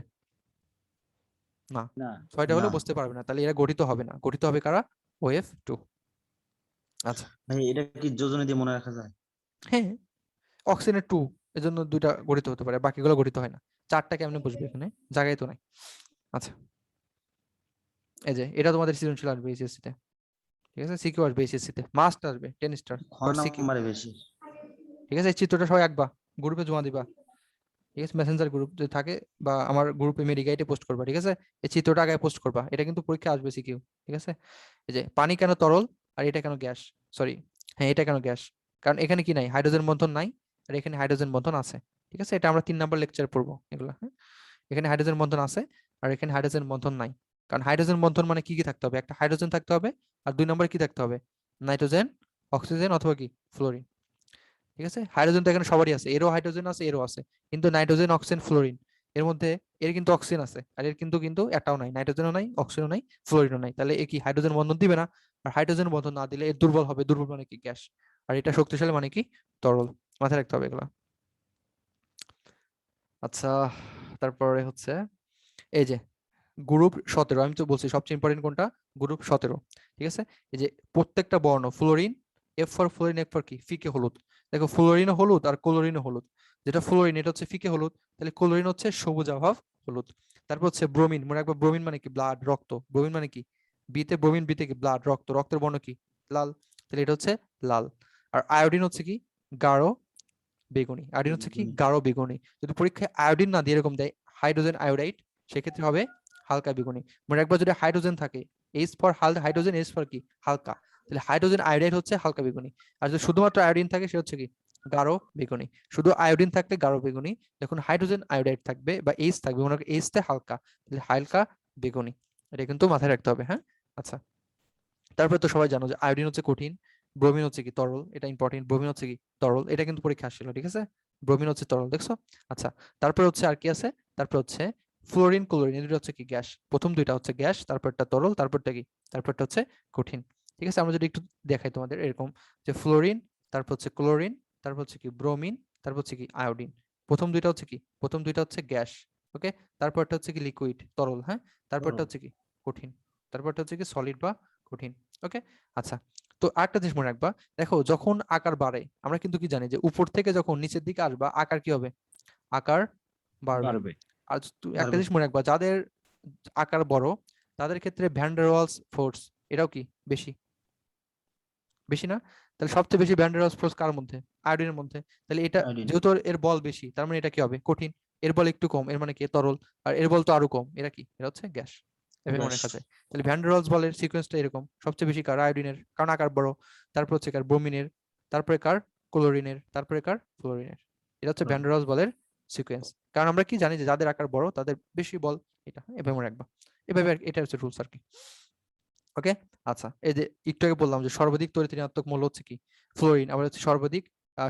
না। না 6টা হলে না বসতে পারবে না। তাহলে এরা গঠিত হবে না। গঠিত হবে কারা? OF2। আচ্ছা, ভাই, এটা কি যোজনী দিয়ে মনে রাখা যায়? হ্যাঁ, অক্সিজেনের 2, এজন্য 2টা গঠিত হতে পারে, বাকিগুলো গঠিত হয় না। 4টা কেমনে বসবে এখানে? জায়গায় তো নাই। আচ্ছা, এই যে এটা তোমাদের সৃজনশীল আসবে এইচএসসি তে, ঠিক আছে। সিকিউ আসবে এইচএসসি তে, মাস্ট আসবে 10 স্টার। খ নাম্বারে বেশি। ঠিক আছে, এই চিত্রটা সবাই আঁকবা, গ্রুপে জমা দিবা। ঠিক আছে, মেসেঞ্জার গ্রুপ যদি থাকে বা আমার গ্রুপে মেডিগাইটে পোস্ট করবা, ঠিক আছে, এই চিত্রটা আগে পোস্ট করবা, এটা কিন্তু পরীক্ষা আসবে সিকিউ, ঠিক আছে। এই যে পানি কেন তরল আর এটা কেন গ্যাস, সরি হ্যাঁ এটা কেন গ্যাস, কারণ এখানে কি নাই, হাইড্রোজেন বন্ধন নাই, আর এখানে হাইড্রোজেন বন্ধন আছে, ঠিক আছে, এটা আমরা 3 নাম্বার লেকচারে পড়বো এগুলো, হ্যাঁ। এখানে হাইড্রোজেন বন্ধন আছে আর এখানে হাইড্রোজেন বন্ধন নাই, কারণ হাইড্রোজেন বন্ধন মানে কি কি থাকতে হবে, একটা হাইড্রোজেন থাকতে হবে আর 2 নম্বরে কি থাকতে হবে, নাইট্রোজেন, অক্সিজেন অথবা কি ফ্লোরিন, ঠিক আছে। হাইড্রোজেন তো এখানে সবারই আছে, এরও হাইড্রোজেন আছে এরও আছে, কিন্তু নাইট্রোজেন, অক্সিজেন, ফ্লোরিন এর মধ্যে এর কিন্তু অক্সিজেন আছে আর এর কিন্তু কিন্তু একটাও নাই, নাইট্রোজেনও নাই, অক্সিজেনও নাই, ফ্লোরিনও নাই, তাহলে এ কি হাইড্রোজেন বন্ধন দিবে না, আর হাইড্রোজেন বন্ধন না দিলে এর দুর্বল হবে, দুর্বল মানে কি গ্যাস, আর এটা শক্তিশালী মানে কি তরল, মাথায় রাখতে হবে এগুলা। আচ্ছা, তারপরে হচ্ছে এই যে গ্রুপ 17, আমি তো বলছি সবচেয়ে ইম্পর্টেন্ট কোনটা, গ্রুপ 17, ঠিক আছে। এই যে প্রত্যেকটা বর্ণ, fluorine, F for fluorine, F for কি ফিকে হলুদ, দেখো ফ্লোরিনও হলুদ আর ক্লোরিনও হলুদ, যেটা ফ্লোরিন এটা হচ্ছে ফিকে হলুদ, তাহলে ক্লোরিন হচ্ছে সবুজ অভাব হলুদ। তারপর হচ্ছে ব্রোমিন, মনে রাখবে ব্রোমিন মানে কি ব্লাড রক্ত, ব্রোমিন মানে কি বিতে ব্রোমিন, বিতে কি ব্লাড রক্ত, রক্তের বর্ণ কি লাল, তাহলে এটা হচ্ছে লাল। আর আয়োডিন হচ্ছে কি গাঢ় বেগুনি, আয়োডিন হচ্ছে কি বেগুনি। গাঢ় বেগুনি, যদি পরীক্ষায় আয়োডিন না দিয়ে এরকম দেয় হাইড্রোজেন আয়োডাইড, সেক্ষেত্রে হবে হালকা বেগুনি। মনে রাখবা যদি হাইড্রোজেন থাকে, H for hydrogen, H for কি হালকা, তাহলে হাইড্রোজেন আয়োডাইড হচ্ছে হালকা বেগুনি। আর যদি শুধুমাত্র আয়োডিন থাকে সে হচ্ছে কি গাঢ় বেগুনি। শুধু আয়োডিন থাকলে গাঢ় বেগুনি, যখন হাইড্রোজেন আয়োডাইড থাকবে বা এইচ থাকবে, মনে রাখবে এইচ তে হালকা, তাহলে হালকা বেগুনি, এটা কিন্তু মাথায় রাখতে হবে, হ্যাঁ। আচ্ছা, তারপরে তো সবাই জানো যে আয়োডিন হচ্ছে কঠিন, ব্রোমিন হচ্ছে কি তরল, এটা ইম্পর্টেন্ট, ব্রোমিন হচ্ছে কি তরল, এটা কিন্তু পরীক্ষা আসছিল, ঠিক আছে, ব্রোমিন হচ্ছে তরল, দেখছো। আচ্ছা, তারপরে হচ্ছে আর কি আছে, তারপর হচ্ছে ফ্লোরিন, ক্লোরিন, এই দুটো হচ্ছে কি গ্যাস, প্রথম দুইটা হচ্ছে গ্যাস, তারপরটা তরল, তারপরটা কি, তারপরটা হচ্ছে কঠিন, ঠিক আছে। আমরা যদি একটু দেখাই তোমাদের এরকম, যে ফ্লোরিন, তারপর হচ্ছে ক্লোরিন, তারপর হচ্ছে কি ব্রোমিন, তারপর হচ্ছে কি আয়োডিন, প্রথম দুইটা হচ্ছে কি, প্রথম দুইটা হচ্ছে গ্যাস, ওকে, তারপরটা হচ্ছে কি লিকুইড তরল, হ্যাঁ, তারপরটা হচ্ছে কি কঠিন, তারপরটা হচ্ছে কি সলিড বা কঠিন, ওকে। আচ্ছা, তো আরেকটা জিনিস মনে রাখবা, দেখো যখন আকার বাড়ে আমরা কিন্তু কি জানি যে উপর থেকে যখন নিচের দিকে আসবা আকার কি হবে, আকার বাড়বে। বাড়বে। আর একটা বাড়বে। জিনিস মনে রাখবা, যাদের আকার বড় তাদের ক্ষেত্রে ভ্যান ডার ওয়ালস ফোর্স এটাও কি বেশি, বেশি না, তাহলে সবচেয়ে বেশি ভ্যান ডার ওয়ালস ফোর্স কার মধ্যে, আয়োডিনের মধ্যে, তাহলে এটা আয়োডিন। যেহেতু এর বল বেশি তার মানে এটা কি হবে কঠিন, এর বল একটু কম এর মানে কি তরল, আর এর বল তো আরো কম, এরা কি, এরা হচ্ছে গ্যাস, এভাবে মনে গ্যাস। রাখা যায়। তাহলে ভ্যান ডার ওয়ালস বলের সিকোয়েন্সটা এরকম, সবচেয়ে বেশি কার আয়োডিনের কারণ আকার বড়, তারপর হচ্ছে কার ব্রোমিনের, তারপরে কার ক্লোরিনের, তারপরে কার ফ্লোরিনের, এটা হচ্ছে ভ্যান ডার ওয়ালস বলের সিকোয়েন্স। কারণ আমরা কি জানি যে যাদের আকার বড় তাদের বেশি বল, এটা এভাবে মনে রাখবা, এভাবে এটা হচ্ছে রুলস আর কি, ওকে। আচ্ছা, এই যে একটু আগে বললাম যে সর্বাধিক তড়িৎ ঋণাত্মক মৌল হচ্ছে কি ফ্লোরিন, আবার হচ্ছে সর্বাধিক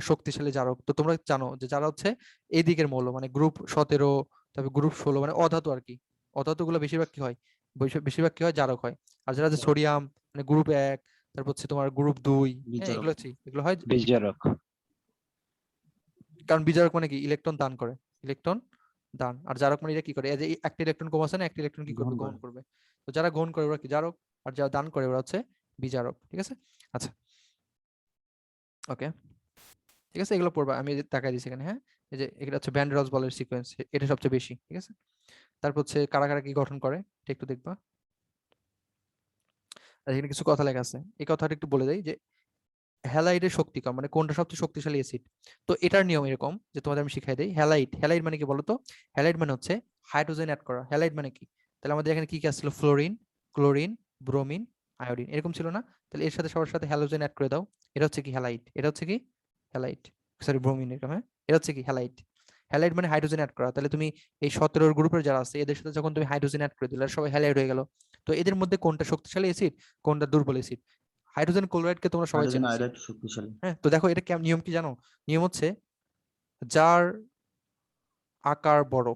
শক্তিশালী জারক, তো তোমরা জানো যে যারা হচ্ছে এই দিকের মৌল মানে গ্রুপ 17, তারপর গ্রুপ 16 মানে অধাতু আর কি, অধাতু গুলো বেশিরভাগ কি হয়, বেশিরভাগ কি হয় জারক হয়, আর যারা যে সোডিয়াম মানে গ্রুপ 1, তারপর হচ্ছে তোমার গ্রুপ 2, হ্যাঁ বিচারক। এগুলো হচ্ছে এগুলো হয় বিজারক। কারণ বিজারক মানে কি ইলেকট্রন দান করে, ইলেকট্রন দান, আর জারক মানে এটা কি করে, এই যে একটা ইলেকট্রন কম আছে না, একটা ইলেকট্রন কি করবে গ্রহণ গ্রহণ করে। করবে, তো যারা গ্রহণ করে ওরা কি জারক, আর যারা দান করে ওরা হচ্ছে বিজারক, ঠিক আছে। আচ্ছা, ওকে, ঠিক আছে, এগুলো পড়বা, আমি তাকাই দিছি এখানে, হ্যাঁ। এই যে এটা হচ্ছে ভ্যান ডার ওয়ালস বলের সিকোয়েন্স, এটা সবচেয়ে বেশি, ঠিক আছে। তারপর হচ্ছে কারা কারা কি গঠন করে এটা একটু দেখবা, আর এখানে কিছু কথা লেখা আছে, এই কথাটা একটু বলে দেই যে হ্যালাইডের শক্তি কম, মানে কোনটা সবচেয়ে শক্তিশালী অ্যাসিড, তো এটার নিয়ম এরকম যে তোমাদের আমি শিখাই দেই। হ্যালাইড, হ্যালাইড মানে কি বলতো, হ্যালাইড মানে হচ্ছে হাইড্রোজেন অ্যাড করা, হ্যালাইড মানে কি, তাহলে আমাদের এখানে কি কি আসছিল, ফ্লোরিন, ক্লোরিন, ব্রোমিন, আয়োডিন, এরকম ছিল না, তাহলে এর সাথে সবার সাথে হ্যালোজেন অ্যাড করে দাও, এটা হচ্ছে কি হ্যালাইড, এটা হচ্ছে কি হ্যালাইড, সরি ব্রোমিন এরকম, হ্যাঁ, এটা হচ্ছে কি হ্যালাইড, হ্যালাইড মানে হাইড্রোজেন অ্যাড করা, তাহলে তুমি এই 17 গ্রুপের যারা আছে এদের সাথে যখন তুমি হাইড্রোজেন অ্যাড করে দিলে সবাই হ্যালাইড হয়ে গেল, তো এদের মধ্যে কোনটা শক্তিশালী অ্যাসিড কোনটা দুর্বল অ্যাসিড, হাইড্রোজেন ক্লোরাইডকে তোমরা সবাই হাইড্রোজেন চেনো, আয়োডাইড শক্তিশালী। হ্যাঁ। তো দেখো এটা নিয়ম কি জানো, নিয়ম হচ্ছে যার আকার বড়,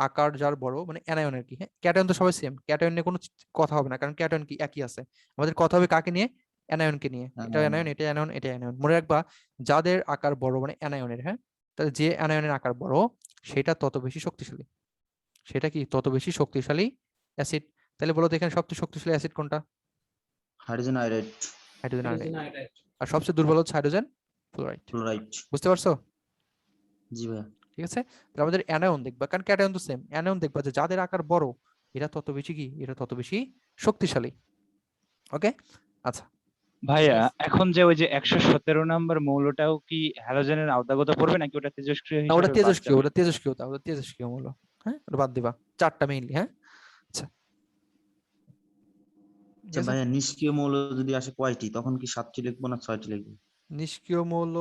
আকার যার বড় মানে অ্যানায়নের কি, হ্যাঁ, ক্যাটায়ন তো সবাই সেম, ক্যাটায়ন নিয়ে কোনো কথা হবে না, কারণ ক্যাটায়ন কি একই আছে, আমাদের কথা হবে কাকে নিয়ে, অ্যানায়নকে নিয়ে, এটা অ্যানায়ন, এটা অ্যানায়ন, এটা অ্যানায়ন, মনে রাখবা যাদের আকার বড় মানে অ্যানায়নের, হ্যাঁ, তাহলে যে অ্যানায়নের আকার বড় সেটা তত বেশি শক্তিশালী, সেটা কি তত বেশি শক্তিশালী অ্যাসিড, তাহলে বলো তো এখানে সবচেয়ে শক্তিশালী অ্যাসিড কোনটা, hydrogen iodide. Hydrogen iodide, hydrogen iodide. আর সবচেয়ে দুর্বল হচ্ছে হাইড্রোজেন ফ্লোরাইড, ক্লোরাইড। বুঝতে পারছো, জি ভাইয়া। ঠিক আছে। তাহলে আমাদের অ্যানায়ন দেখবা, কারণ ক্যাটায়ন তো সেম, অ্যানায়ন দেখবা যে যাদের আকার বড় এরা তত বেশি কি, এরা তত বেশি শক্তিশালী, ওকে। আচ্ছা, ভাইয়া এখন যে ওই যে 117 নাম্বার মৌলটাও কি হ্যালোজেনের আওতাগত পড়বে নাকি ওটা তেজস্ক্রিয় না, ওটা হিসেবে বাদ তেজস্ক্রিয়, যাবে? ওটা তেজস্ক্রিয়তা, ওটা তেজস্ক্রিয় মৌল। হ্যাঁ, ওটা বাদ দিবা, চারটা মেইনলি। হ্যাঁ, আচ্ছা ঠিক আচ্ছা আছে। ভাইয়া নিষ্ক্রিয় মৌল যদি আসে কয়টি, তখন কি 7টি লিখবো না 6টি লিখবো? নিষ্ক্রিয় মৌল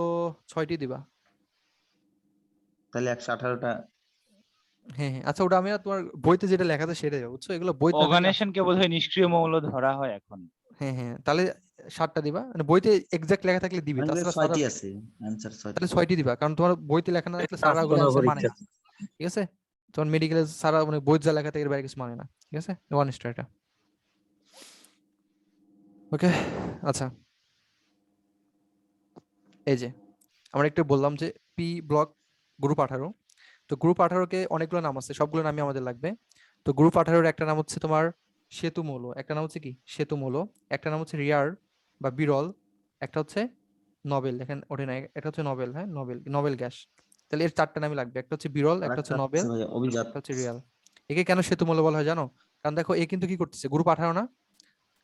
6টি দিবা। তাহলে 118টা। হ্যাঁ হ্যাঁ, আচ্ছা ওটা আমি আর তোমার বইতে যেটা লেখা আছে সেটাই, বুঝছো? এগুলো বইতে না থাকলে অর্গানাইজেশনকে বোধহয় নিষ্ক্রিয় মৌল ধরা হয় এখন। হ্যাঁ হ্যাঁ, তাহলে 7টা দিবা, মানে বইতে এক্সাক্ট লেখা থাকলে দিবে, মানে তাছাড়া স্যার 6টি আছে, অ্যান্সার 6টি। তাহলে 6টি দিবা, কারণ তোমার বইতে লেখা না থাকলে সারা ওগুলো অ্যান্সার মানে না, ঠিক আছে? তোমার মেডিকেলে সারা মানে বইতে যা লেখা থাকে এর বাইরে কিছু মানে না, ঠিক আছে? ওয়ান স্টার এটা। ওকে, আচ্ছা এই যে আমরা একটু বললাম যে পি ব্লক গ্রুপ 18। তো গ্রুপ 18-কে অনেকগুলো নাম আছে, সবগুলো নামই আমাদের লাগবে। তো গ্রুপ 18-এর একটা নাম হচ্ছে তোমার সেতু মৌল, একটা নাম হচ্ছে কি সেতু মৌল, একটা নাম হচ্ছে রিয়ার বা বিরল, একটা হচ্ছে নবেল, দেখেন ওঠে না, একটা হচ্ছে নবেল, হ্যাঁ নবেল, নবেল গ্যাস। তাহলে এর চারটা নামই লাগবে, একটা হচ্ছে বিরল, আর একটা হচ্ছে একটা নবেল, আছে ভাইয়া অভিজাত। একটা হচ্ছে রিয়াল। একে কেন সেতু মৌল বলা হয় জানো? কারণ দেখো এ কিন্তু কি করতেছে, গ্রুপ 18 না,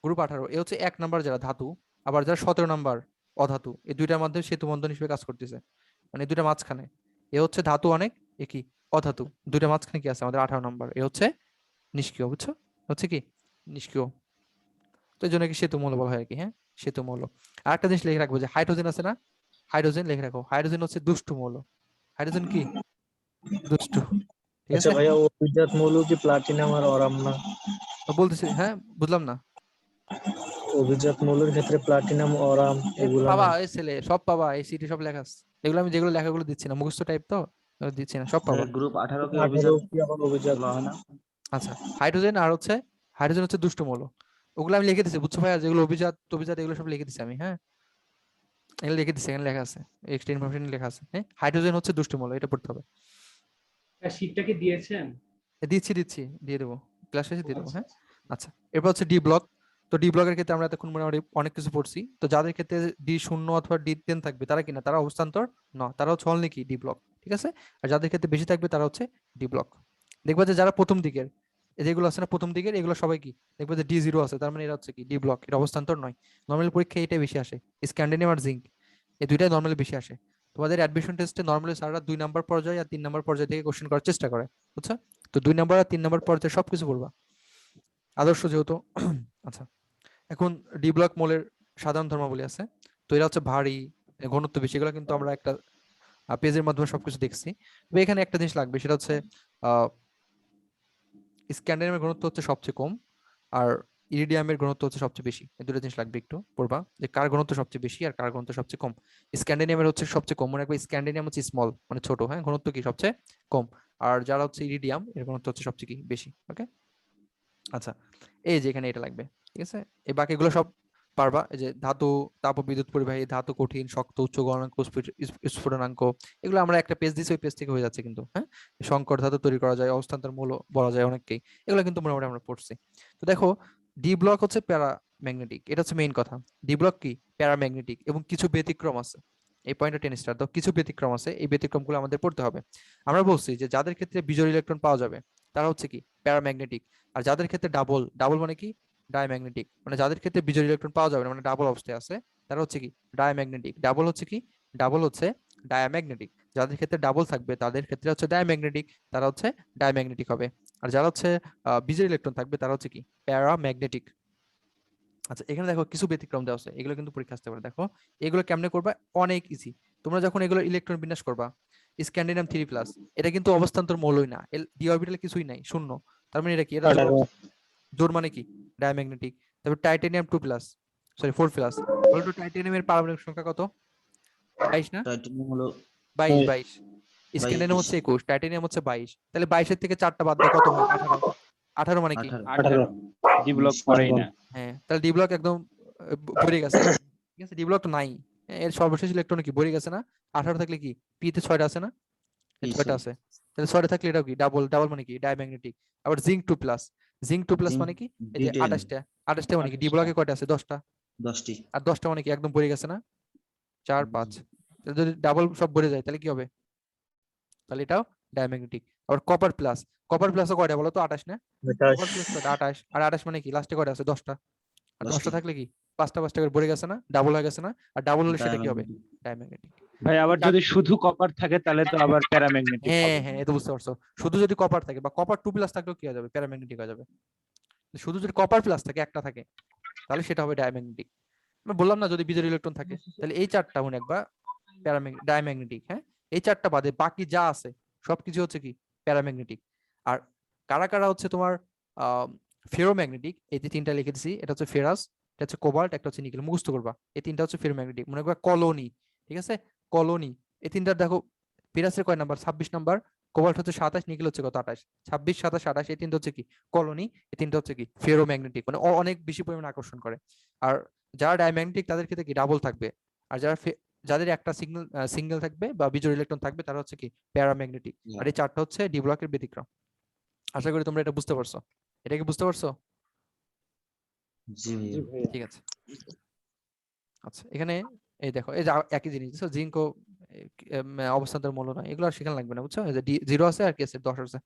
গ্রুপ 18 এ হচ্ছে 1 নাম্বার যারা ধাতু, আবার যারা 17 নাম্বার অধাতু, এই দুইটার মধ্যে সেতু বন্ধন হিসেবে কাজ করতেছে, মানে এই দুইটা মাঝখানে। এ হচ্ছে ধাতু অনেক, এ কি অধাতু, দুইটা মাঝখানে কি আছে আমাদের 18 নাম্বার, এ হচ্ছে নিষ্ক্রিয়, বুঝছো? হচ্ছে কি নিষ্ক্রিয়। তো এই জন্য কি সেতু মৌল বলা হয় আর কি। হ্যাঁ, সেতু মৌল। আর একটা জিনিস লিখে রাখবো যে হাইড্রোজেন আছে না, হাইড্রোজেন লিখে রাখো, হাইড্রোজেন হচ্ছে দুষ্টু মৌল। হাইড্রোজেন কি দুষ্টু, ঠিক আচ্ছা আছে? ভাইয়া, অভিজাত মৌল কি প্লাটিনাম আর অরাম না? বলতেছি, হ্যাঁ বুঝলাম না। অভিজাত মৌলের ক্ষেত্রে প্লাটিনাম, অরাম এগুলো পাবা, না? এই ছেলে সব পাবা, এই সিটি সব লেখা আছে। এগুলো আমি যেগুলো লেখাগুলো দিচ্ছি না, মুখস্থ টাইপ তো, এগুলো দিচ্ছি না, সব পাবা। ভাইয়া গ্রুপ 18কে 18 অভিজাত কি আবার অভিজাত? বলা হয় না? আচ্ছা, হাইড্রোজেন আর হচ্ছে হাইড্রোজেন হচ্ছে দুষ্টু মৌল, ওগুলো আমি লিখে দিচ্ছি, বুঝছো ভাইয়া? যেগুলো অভিজাত অভিজাত এগুলো সব লিখে দিচ্ছি আমি। হ্যাঁ, এগুলো লিখে দিচ্ছি, এখানে লেখা আছে, এক্সট্রা ইনফরমেশন লেখা আছে। হ্যাঁ, হাইড্রোজেন হচ্ছে দুষ্টু মৌল, এটা পড়তে হবে। শীটটা কি দিয়েছেন? দিচ্ছি দিচ্ছি, দিয়ে দেবো, ক্লাস শেষে দিয়ে দেবো। আচ্ছা, হ্যাঁ, আচ্ছা এরপর হচ্ছে ডি ব্লক। তো ডি ব্লকের ক্ষেত্রে আমরা এতক্ষণ মোটামুটি অনেক কিছু পড়ছি। তো যাদের ক্ষেত্রে D0 অথবা D10 থাকবে তারা কিনা, তারা অবস্থান্তর না, তারা হচ্ছে অনলি কি ডি ব্লক, ঠিক আছে? আর যাদের ক্ষেত্রে বেশি থাকবে তারা হচ্ছে ডি ব্লক। দেখবা যে যারা প্রথম দিকের যেগুলো আছে না, প্রথম দিকের এগুলো সবাই কি দেখবে যে D0 আছে, তার মানে এরা হচ্ছে কি ডি ব্লক, এটা অবস্থান্তর নয়। নর্মাল পরীক্ষায় এটাই বেশি আসে, স্ক্যান্ডিনেভিয়াম আর জিঙ্ক, এই দুইটাই নর্মালি বেশি আসে। তোমাদের অ্যাডমিশন টেস্টে নর্মালি স্যাররা 2 নাম্বার পর্যায়ে আর 3 নাম্বার পর্যায়ে থেকে কোশ্চেন করার চেষ্টা করে, বুঝছো? তো 2 নাম্বার আর 3 নাম্বার পর্যায়ে সবকিছু পড়বা, আদর্শ যেহেতু। আচ্ছা, এখন ডি ব্লক মৌলের সাধারণ ধর্মাবলী আছে। তো এরা হচ্ছে ভারী, ঘনত্ব বেশি, এগুলো কিন্তু আমরা একটা পেজের মাধ্যমে সবকিছু দেখছি। তবে এখানে একটা জিনিস লাগবে, সেটা হচ্ছে স্ক্যান্ডিনামের ঘনত্ব হচ্ছে সবচেয়ে কম, আর ইরিডিয়ামের ঘনত্ব হচ্ছে সবচেয়ে বেশি। এই দুটো জিনিস লাগবে, একটু পড়বা যে কার ঘনত্ব সবচেয়ে বেশি আর কার ঘনত্ব সবচেয়ে কম। স্ক্যান্ডিনামের হচ্ছে সবচেয়ে কম, মনে রাখবে স্ক্যান্ডিনাম হচ্ছে স্মল মানে ছোট, হ্যাঁ, ঘনত্ব কি সবচেয়ে কম। আর যারা হচ্ছে ইরিডিয়াম এর ঘনত্ব হচ্ছে সবচেয়ে কি বেশি। ওকে, আচ্ছা এই যে এখানে এটা লাগবে, ঠিক আছে? এই বাকিগুলো সব পারবা, এই যে ধাতু, তাপবিদ্যুৎ পরিবাহী, ধাতু কঠিন, শক্ত, উচ্চ গলনাঙ্ক, স্ফুটনাঙ্ক, এগুলো আমরা একটা পেজ দিছি, ওই পেজ থেকে হয়ে যাচ্ছে কিন্তু। হ্যাঁ, সংকর ধাতু তৈরি করা যায়, অবস্থান্তর মৌল বলা যায় অনেককেই, এগুলো কিন্তু মোটামুটি আমরা পড়ছি। তো দেখো ডি ব্লক হচ্ছে প্যারাম্যাগনেটিক, এটা হচ্ছে মেইন কথা। ডি ব্লক কি প্যারাম্যাগনেটিক, এবং কিছু ব্যতিক্রম আছে, এই পয়েন্টটা টেন স্টার দাও, কিছু ব্যতিক্রম আছে, এই ব্যতিক্রমগুলো আমাদের পড়তে হবে। আমরা বলছি যে যাদের ক্ষেত্রে বিজোড় ইলেকট্রন পাওয়া যাবে তারা হচ্ছে কি প্যারাম্যাগনেটিক, আর যাদের ক্ষেত্রে ডাবল, ডাবল মানে কি ডায়াম্যাগনেটিক, মানে যাদের ক্ষেত্রে বিজোড় ইলেকট্রন পাওয়া যাবে না, মানে ডাবল অবস্থায় আছে, তারা হচ্ছে কি ডায়াম্যাগনেটিক। ডাবল হচ্ছে কি, ডাবল হচ্ছে ডায়াম্যাগনেটিক। যাদের ক্ষেত্রে ডাবল থাকবে তাদের ক্ষেত্রে হচ্ছে ডায়াম্যাগনেটিক, তারা হচ্ছে ডায়াম্যাগনেটিক হবে। আর যারা হচ্ছে বিজোড় ইলেকট্রন থাকবে তারা হচ্ছে কি প্যারাম্যাগনেটিক। আচ্ছা, এখানে দেখো কিছু ব্যতিক্রম দেওয়া আছে, এগুলো কিন্তু পরীক্ষা আসতে পারে। দেখো এগুলো কেমনে করবা, অনেক ইজি। তোমরা যখন এগুলো ইলেকট্রন বিন্যাস করবা, স্ক্যান্ডিনাম 3+, এটা কিন্তু অবস্থান্তর মৌলই না, ডি অরবিটালে কিছুই নাই, শূন্য। তার মানে এটা কি, এটা জোড়, জোড় মানে কি ডায়াম্যাগনেটিক। তারপর টাইটানিয়াম 2+, সরি 4+, বলতো টাইটানিয়ামের পারমাণবিক সংখ্যা কত? 22 না? টাইটানিয়াম হলো 22, 22। 22। স্ক্যান্ডিনাম হচ্ছে 21, টাইটানিয়াম হচ্ছে 22। তাহলে 22-এর থেকে 4টা বাদ দিয়ে কত হয়? 18। 18 মানে কি? 18। 18 ডি ব্লক পড়েই না। হ্যাঁ, তাহলে ডি ব্লক একদম ভরে গেছে, ঠিক আছে? ডি ব্লক তো নাই, এর সর্বশেষ ইলেকট্রন কি ভরে গেছে না? 18 থাকলে কি পি তে 6টা আছে না? 6টা আছে, তাহলে 6টা থাকলে এটাও কি ডাবল, ডাবল মানে কি ডায়াম্যাগনেটিক। আবার জিঙ্ক 2+, জিঙ্ক 2+ মানে কি এই যে 28টা, 28টা মানে কি ডি ব্লকে কয়টা আছে? 10টা। 10টি। আর 10টা মানে কি একদম ভরে গেছে না? 4, 5। তাহলে যদি ডাবল সব ভরে যায় তাহলে কি হবে? তাহলে এটাও ডায়াম্যাগনেটিক। আবার কপার প্লাস, কপার প্লাসও কয়টা বলো তো? 28 না? কপার প্লাস কয়টা? 28। আর 28 মানে কি লাস্টে কয়টা আছে? 10টা। আর 10টা থাকলে কি পাঁচটা পাঁচটা করে ভরে গেছে না, ডাবল হয়ে গেছে না, আর ডাবল হলে সেটা কি হবে? Diamagnetic। ডায়াম্যাগনেটিক। ভাই আবার যদি শুধু কপার থাকে তাহলে তো আবার প্যারাম্যাগনেটিক হ্যাঁ হবে। হ্যাঁ, এটা বুঝতে পারছো। শুধু যদি কপার থাকে বা কপার 2+ থাকলেও কি হয়ে যাবে? প্যারাম্যাগনেটিক হয়ে যাবে। শুধু যদি কপার প্লাস থাকে, একটা থাকে, তাহলে সেটা হবে ডায়াম্যাগনেটিক। আমি বললাম না যদি বিজোড় ইলেকট্রন থাকে, তাহলে এই চারটা মনে রাখবা ডায়াম্যাগনেটিক। হ্যাঁ, এই চারটা বাদে বাকি যা আছে সবকিছু হচ্ছে কি? প্যারাম্যাগনেটিক। আর কারা কারা হচ্ছে তোমার ফেরোম্যাগনেটিক? এই যে তিনটা লিখে দিছি, এটা হচ্ছে ফেরাস, এটা হচ্ছে কোবাল্ট, একটা হচ্ছে নিকেল। মুখস্থ করবা এই তিনটা হচ্ছে ফেরোম্যাগনেটিক। মনে করবা কলোনি, ঠিক আছে? কলোনি। এই তিনটার দেখো ফেরাসের কয় নাম্বার? 26 নাম্বার। কোবাল্ট হচ্ছে 27, নিকেল হচ্ছে কত? 28। 26, 27, 28, এই তিনটা হচ্ছে কি? কলোনি। এই তিনটা হচ্ছে কি? ফেরোম্যাগনেটিক, মানে অনেক বেশি পরিমাণে আকর্ষণ করে। আর যারা ডায়াম্যাগনেটিক তাদের ক্ষেত্রে কি? ডাবল থাকবে। আর যাদের একটা সিঙ্গেল থাকবে বা বিজোড় ইলেকট্রন থাকবে, তারা হচ্ছে কি? প্যারাম্যাগনেটিক। আর এই চারটা হচ্ছে ডি ব্লকের ব্যতিক্রম। আশা করি তোমরা এটা বুঝতে পারছো। এটা কি বুঝতে পারছো? জি ভাইয়া। ঠিক আছে। আচ্ছা, এখানে এই দেখো, এই যে একই জিনিস জিঙ্ক ও অবস্থান্তর মূল্য নয়, এগুলো আর শেখানো লাগবে না, বুঝছো? এই যে 0 আছে আর কি আছে 10 আছে।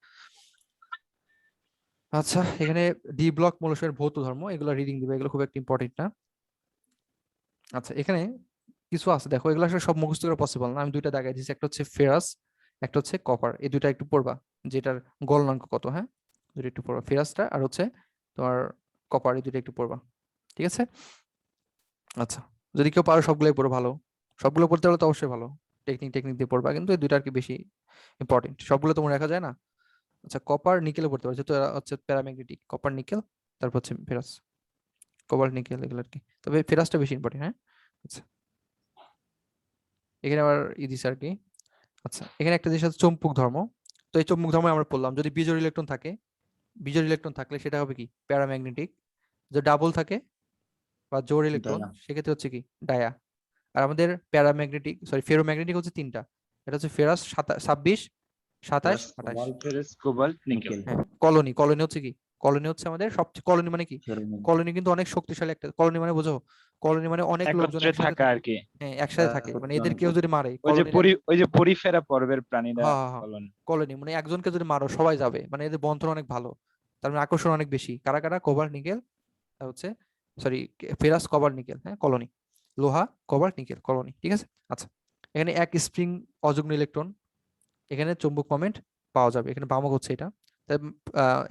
আচ্ছা, এখানে ডি ব্লক মৌলসমূহের ভৌত ধর্ম, এগুলো রিডিং দিবে, এগুলো খুব একটা ইম্পর্টেন্ট না। আচ্ছা, এখানে কিছু আছে দেখো, এগুলো আসলে সব মুখস্থ করা পসিবল না। আমি দুইটা দেখাই দিচ্ছি, একটা হচ্ছে ফেরাস, একটা হচ্ছে কপার। এই দুইটা একটু পড়বা, যেটার গলনাঙ্ক কত। হ্যাঁ, দুইটা একটু পড়বা, ফেরাসটা আর হচ্ছে তোমার কপার, এই দুইটা একটু পড়বা, ঠিক আছে? আচ্ছা, যদি কেউ পারো সবগুলোই পড়ো, ভালো। সবগুলো পড়তে হলে তো অবশ্যই ভালো, টেকনিক দিয়ে পড়বা, কিন্তু এই দুইটা আর কি বেশি ইম্পর্টেন্ট, সবগুলো তো মনে রাখা যায় না। আচ্ছা, কপার নিকেলে পড়তে পারো, যেহেতু এরা হচ্ছে প্যারাম্যাগনেটিক। কপার নিকেল, তারপর হচ্ছে ফেরাস, কোবাল্ট নিকেল, এগুলো আর কি। তবে ফেরাসটা বেশি ইম্পর্টেন্ট। হ্যাঁ, আচ্ছা, এখানে আবার দিছে আর কি। আচ্ছা, এখানে একটা জিনিস আছে চৌম্বক ধর্ম। তো এই চৌম্বক ধর্ম আমরা বললাম, যদি বিজোড় ইলেকট্রন থাকে, বিজোড় ইলেকট্রন থাকলে সেটা হবে কি? প্যারাম্যাগনেটিক। যদি ডাবল থাকে বা জোড় ইলেকট্রন, ডায়া। সেক্ষেত্রে হচ্ছে কি? ডায়া। আর আমাদের প্যারাম্যাগনেটিক ফেরোম্যাগনেটিক হচ্ছে তিনটা, এটা হচ্ছে ferrous 26, 27, Ferrous, 28। cobalt, ferrous, cobalt, nickel. Nickel. হ্যাঁ, কলোনি হচ্ছে কি? কলোনি হচ্ছে আমাদের সবচেয়ে, কলোনি মানে কি? ফেরোম্যাগনেটিক। কলোনি কিন্তু অনেক শক্তিশালী একটা কলোনি, মানে বোঝো? কলোনি মানে অনেক লোকজন একত্রে একসাথে থাকা থাকে। আর কি। হ্যাঁ, একসাথে থাকে, মানে এদের একত্রে কেউ যদি মারে ওই যে কলোনির ওই যে পরিফেরা পর্বের প্রাণীরা হ্যাঁ হ্যাঁ হ্যাঁ, কলোনি। কলোনি মানে একজনকে যদি মারো সবাই যাবে, মানে এদের বন্ধন অনেক ভালো, তার মানে আকর্ষণ অনেক বেশি। কারা কারা? কোবাল্ট নিকেল, আর হচ্ছে সরি ফেরাস কোবাল্ট নিকেল। হ্যাঁ, কলোনি, লোহা কোবাল্ট নিকেল কলোনি, ঠিক আছে? আচ্ছা, এখানে এক স্প্রিং অযুগ্ম ইলেকট্রন, এখানে চৌম্বক মোমেন্ট পাওয়া যাবে। এখানে বামক হচ্ছে এটা। তাই